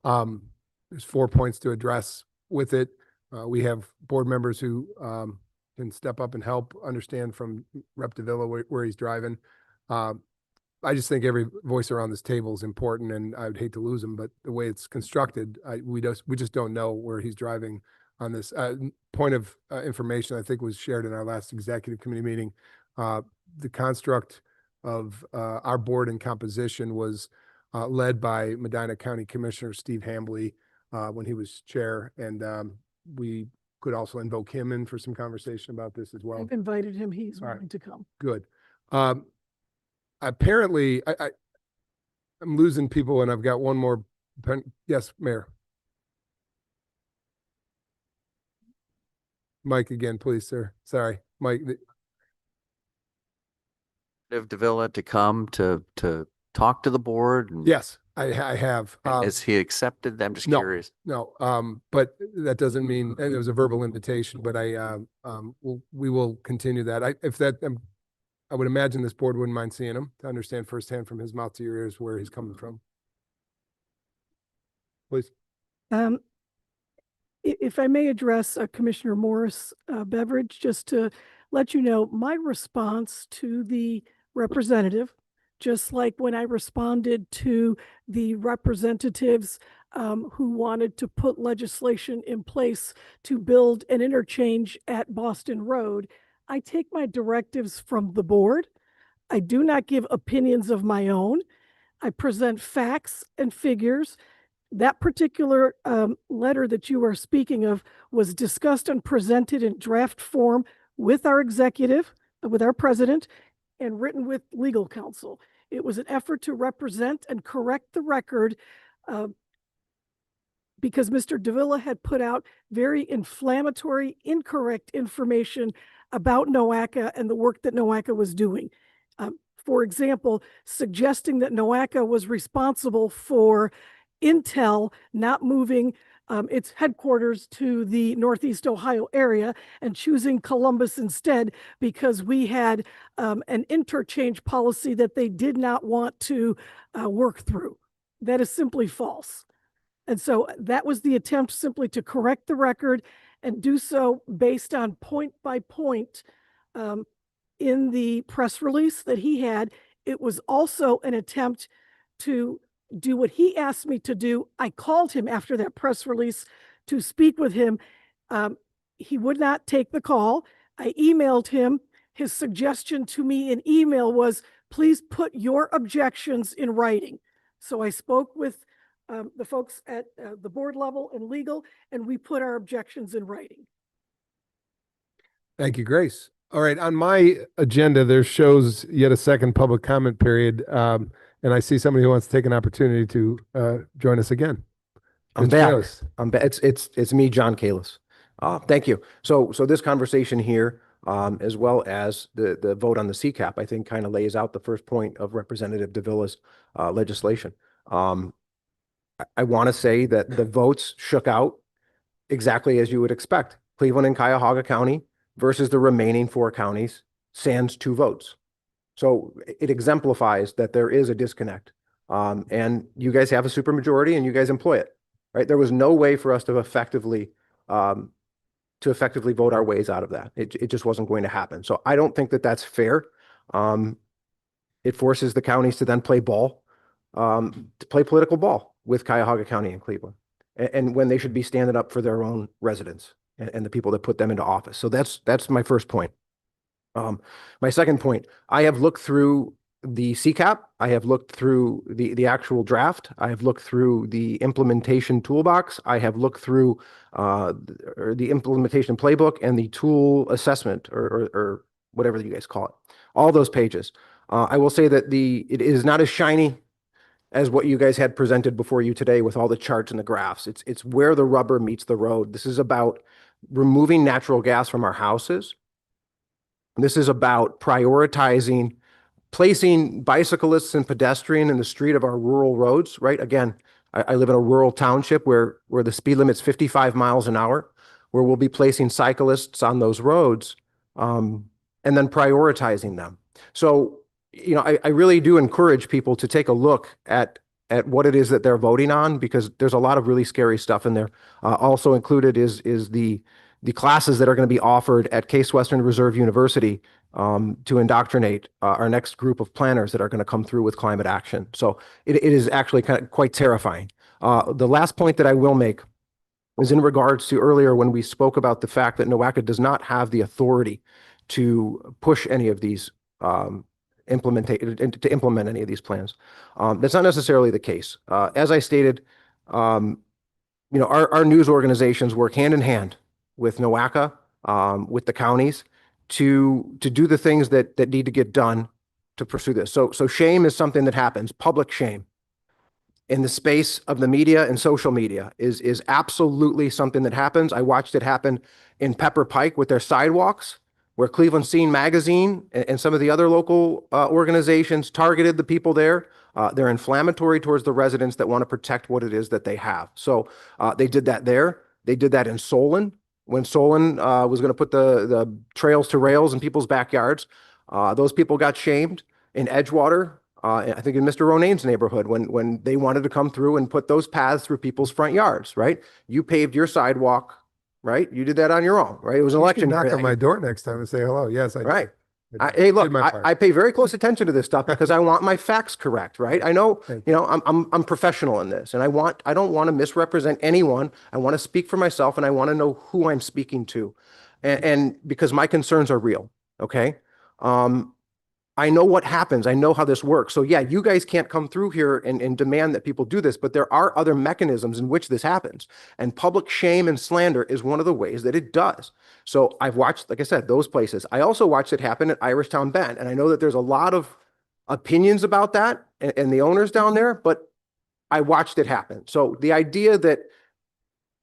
There's 4 points to address with it. We have board members who can step up and help understand from Rep. Davila where he's driving. I just think every voice around this table is important, and I would hate to lose him, but the way it's constructed, we just don't know where he's driving on this. Point of information, I think was shared in our last executive committee meeting. The construct of our board and composition was led by Medina County Commissioner Steve Hambley when he was chair. And we could also invoke him in for some conversation about this as well. I've invited him. He's All right. willing to come. Good. Apparently, I'm losing people and I've got one more. Yes, Mayor. Mike again, please, sir. Sorry, Mike. Of Davila to come to talk to the board? And Yes, I have. has he accepted? I'm just no, curious. No, but that doesn't mean, and it was a verbal invitation, but we will continue that. I would imagine this board wouldn't mind seeing him to understand firsthand from his mouth to your ears where he's coming from. Please. If I may address Commissioner Morris Beveridge, just to let you know, my response to the representative, just like when I responded to the representatives who wanted to put legislation in place to build an interchange at Boston Road, I take my directives from the board. I do not give opinions of my own. I present facts and figures. That particular letter that you are speaking of was discussed and presented in draft form with our executive, with our president, and written with legal counsel. It was an effort to represent and correct the record because Mr. Davila had put out very inflammatory, incorrect information about NOACA and the work that NOACA was doing. For example, suggesting that NOACA was responsible for Intel not moving its headquarters to the Northeast Ohio area and choosing Columbus instead because we had an interchange policy that they did not want to work through. That is simply false. And so that was the attempt simply to correct the record and do so based on point by point in the press release that he had. It was also an attempt to do what he asked me to do. I called him after that press release to speak with him. He would not take the call. I emailed him. His suggestion to me in email was, please put your objections in writing. So I spoke with the folks at the board level and legal, and we put our objections in writing. Thank you, Grace. All right, on my agenda, there shows yet a second public comment period. And I see somebody who wants to take an opportunity to join us again. I'm Mr. back. Kalis. I'm back. It's me, John Kalis. Thank you. So this conversation here, as well as the vote on the CCAP, I think kind of lays out the first point of Representative Davila's legislation. I want to say that the votes shook out exactly as you would expect. Cleveland and Cuyahoga County versus the remaining 4 counties, sans 2 votes. So it exemplifies that there is a disconnect. And you guys have a supermajority and you guys employ it, right? There was no way for us to effectively vote our ways out of that. It just wasn't going to happen. So I don't think that that's fair. It forces the counties to then play ball, to play political ball with Cuyahoga County and Cleveland. And when they should be standing up for their own residents and the people that put them into office. So that's my first point. My second point, I have looked through the CCAP. I have looked through the actual draft. I have looked through the implementation toolbox. I have looked through the implementation playbook and the tool assessment or whatever you guys call it. All those pages. I will say that it is not as shiny as what you guys had presented before you today with all the charts and the graphs. It's where the rubber meets the road. This is about removing natural gas from our houses. This is about prioritizing, placing bicyclists and pedestrian in the street of our rural roads, right? Again, I live in a rural township where the speed limit's 55 miles an hour, where we'll be placing cyclists on those roads and then prioritizing them. So, you know, I really do encourage people to take a look at what it is that they're voting on, because there's a lot of really scary stuff in there. Also included is the classes that are going to be offered at Case Western Reserve University to indoctrinate our next group of planners that are going to come through with climate action. So it is actually quite terrifying. The last point that I will make is in regards to earlier when we spoke about the fact that NOACA does not have the authority to push any of these to implement any of these plans. That's not necessarily the case. As I stated, our news organizations work hand in hand with NOACA, with the counties to do the things that need to get done to pursue this. So shame is something that happens, public shame in the space of the media and social media is absolutely something that happens. I watched it happen in Pepper Pike with their sidewalks, where Cleveland Scene Magazine and some of the other local organizations targeted the people there. They're inflammatory towards the residents that want to protect what it is that they have. So they did that there. They did that in Solon, when Solon was going to put the trails to rails in people's backyards. Those people got shamed. In Edgewater, I think in Mr. Ronane's neighborhood, when they wanted to come through and put those paths through people's front yards, right? You paved your sidewalk, right? You did that on your own, right? It was an election. Knock on my door next time and say hello. Yes, I right. I Hey, look, did my part. I pay very close attention to this stuff because I want my facts correct, right? I know, I'm professional in this, and I don't want to misrepresent anyone. I want to speak for myself, and I want to know who I'm speaking to, and because my concerns are real. Okay. I know what happens. I know how this works. So yeah, you guys can't come through here and demand that people do this, but there are other mechanisms in which this happens. And public shame and slander is one of the ways that it does. So I've watched, like I said, those places. I also watched it happen at Irishtown Bend. And I know that there's a lot of opinions about that and the owners down there, but I watched it happen. So the idea that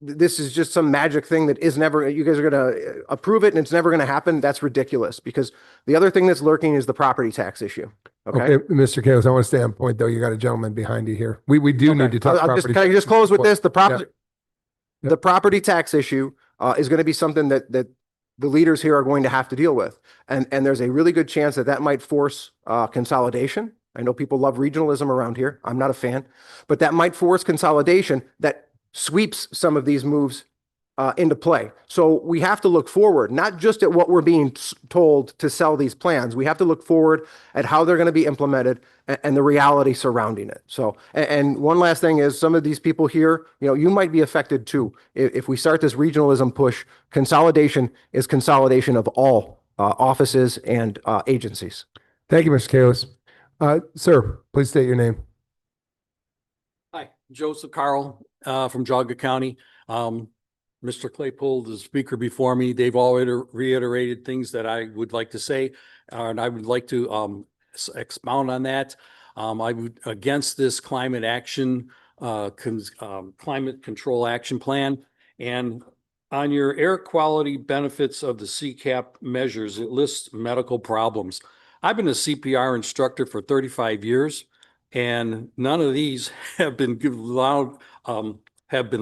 this is just some magic thing that is never, you guys are going to approve it and it's never going to happen, that's ridiculous, because the other thing that's lurking is the property tax issue. Okay. Mr. Kalis, I want to stay on point though. You got a gentleman behind you here. We do need to talk property. Can I just close with this? The property, Yeah. the property tax issue is going to be something that the leaders here are going to have to deal with. And there's a really good chance that might force consolidation. I know people love regionalism around here. I'm not a fan, but that might force consolidation that sweeps some of these moves into play. So we have to look forward, not just at what we're being told to sell these plans. We have to look forward at how they're going to be implemented and the reality surrounding it. So, and one last thing is some of these people here, you might be affected too. If we start this regionalism push, consolidation is consolidation of all offices and agencies. Thank you, Mr. Kalis. Sir, please state your name. Hi, Joseph Carl from Geauga County. Mr. Claypool, the speaker before me, they've already reiterated things that I would like to say, and I would like to expound on that. I would against this climate action, climate control action plan, and on your air quality benefits of the CCAP measures, it lists medical problems. I've been a CPR instructor for 35 years, and none of these have been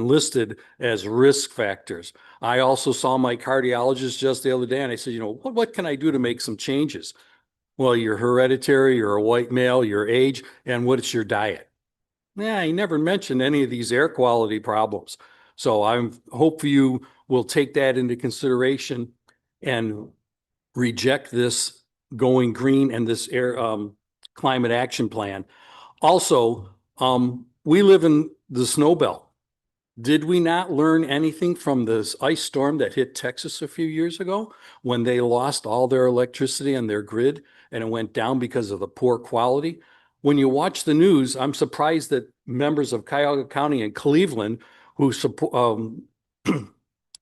listed as risk factors. I also saw my cardiologist just the other day, and I said, what can I do to make some changes? Well, you're hereditary, you're a white male, your age, and what's your diet? Yeah, he never mentioned any of these air quality problems. So I hope you will take that into consideration and reject this going green and this air climate action plan. Also, we live in the snow belt. Did we not learn anything from this ice storm that hit Texas a few years ago when they lost all their electricity and their grid and it went down because of the poor quality? When you watch the news, I'm surprised that members of Cuyahoga County and Cleveland who support, who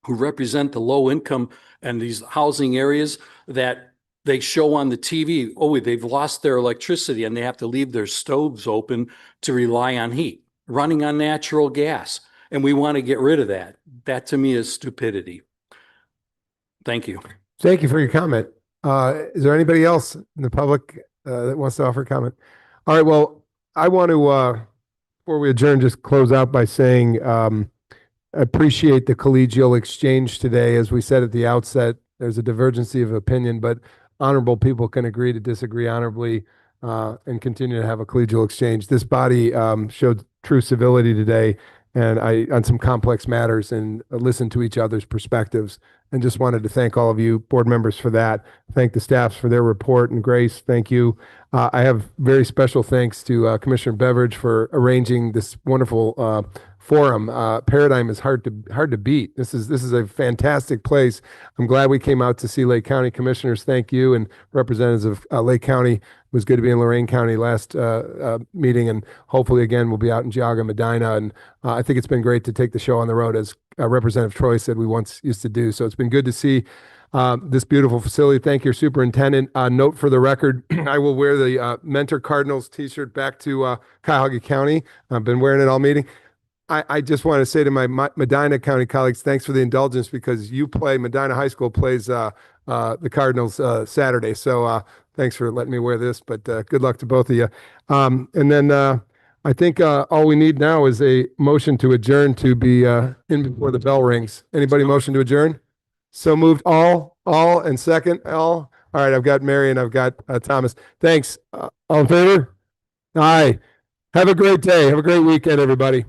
represent the low income and these housing areas, that they show on the TV, oh, they've lost their electricity and they have to leave their stoves open to rely on heat, running on natural gas. And we want to get rid of that. That to me is stupidity. Thank you. Thank you for your comment. Is there anybody else in the public that wants to offer a comment? All right, well, I want to, before we adjourn, just close out by saying I appreciate the collegial exchange today. As we said at the outset, there's a divergency of opinion, but honorable people can agree to disagree honorably and continue to have a collegial exchange. This body showed true civility today and on some complex matters, and listened to each other's perspectives, and just wanted to thank all of you board members for that. Thank the staffs for their report, and Grace, thank you. I have very special thanks to Commissioner Beveridge for arranging this wonderful forum. Paradigm is hard to beat. This is a fantastic place. I'm glad we came out to see Lake County Commissioners. Thank you, and representatives of Lake County. It was good to be in Lorain County last meeting, and hopefully again we'll be out in Geauga, Medina. And I think it's been great to take the show on the road, as Representative Troy said we once used to do. So it's been good to see this beautiful facility. Thank your superintendent. Note for the record, I will wear the Mentor Cardinals t-shirt back to Cuyahoga County. I've been wearing it all meeting. I just want to say to my Medina County colleagues, thanks for the indulgence, because Medina High School plays the Cardinals Saturday. So thanks for letting me wear this, but good luck to both of you. And then I think all we need now is a motion to adjourn to be in before the bell rings. Anybody motion to adjourn? So moved. All, and second, all. All right, I've got Mary and I've got Thomas. Thanks. All in favor? Aye. Have a great day. Have a great weekend, everybody.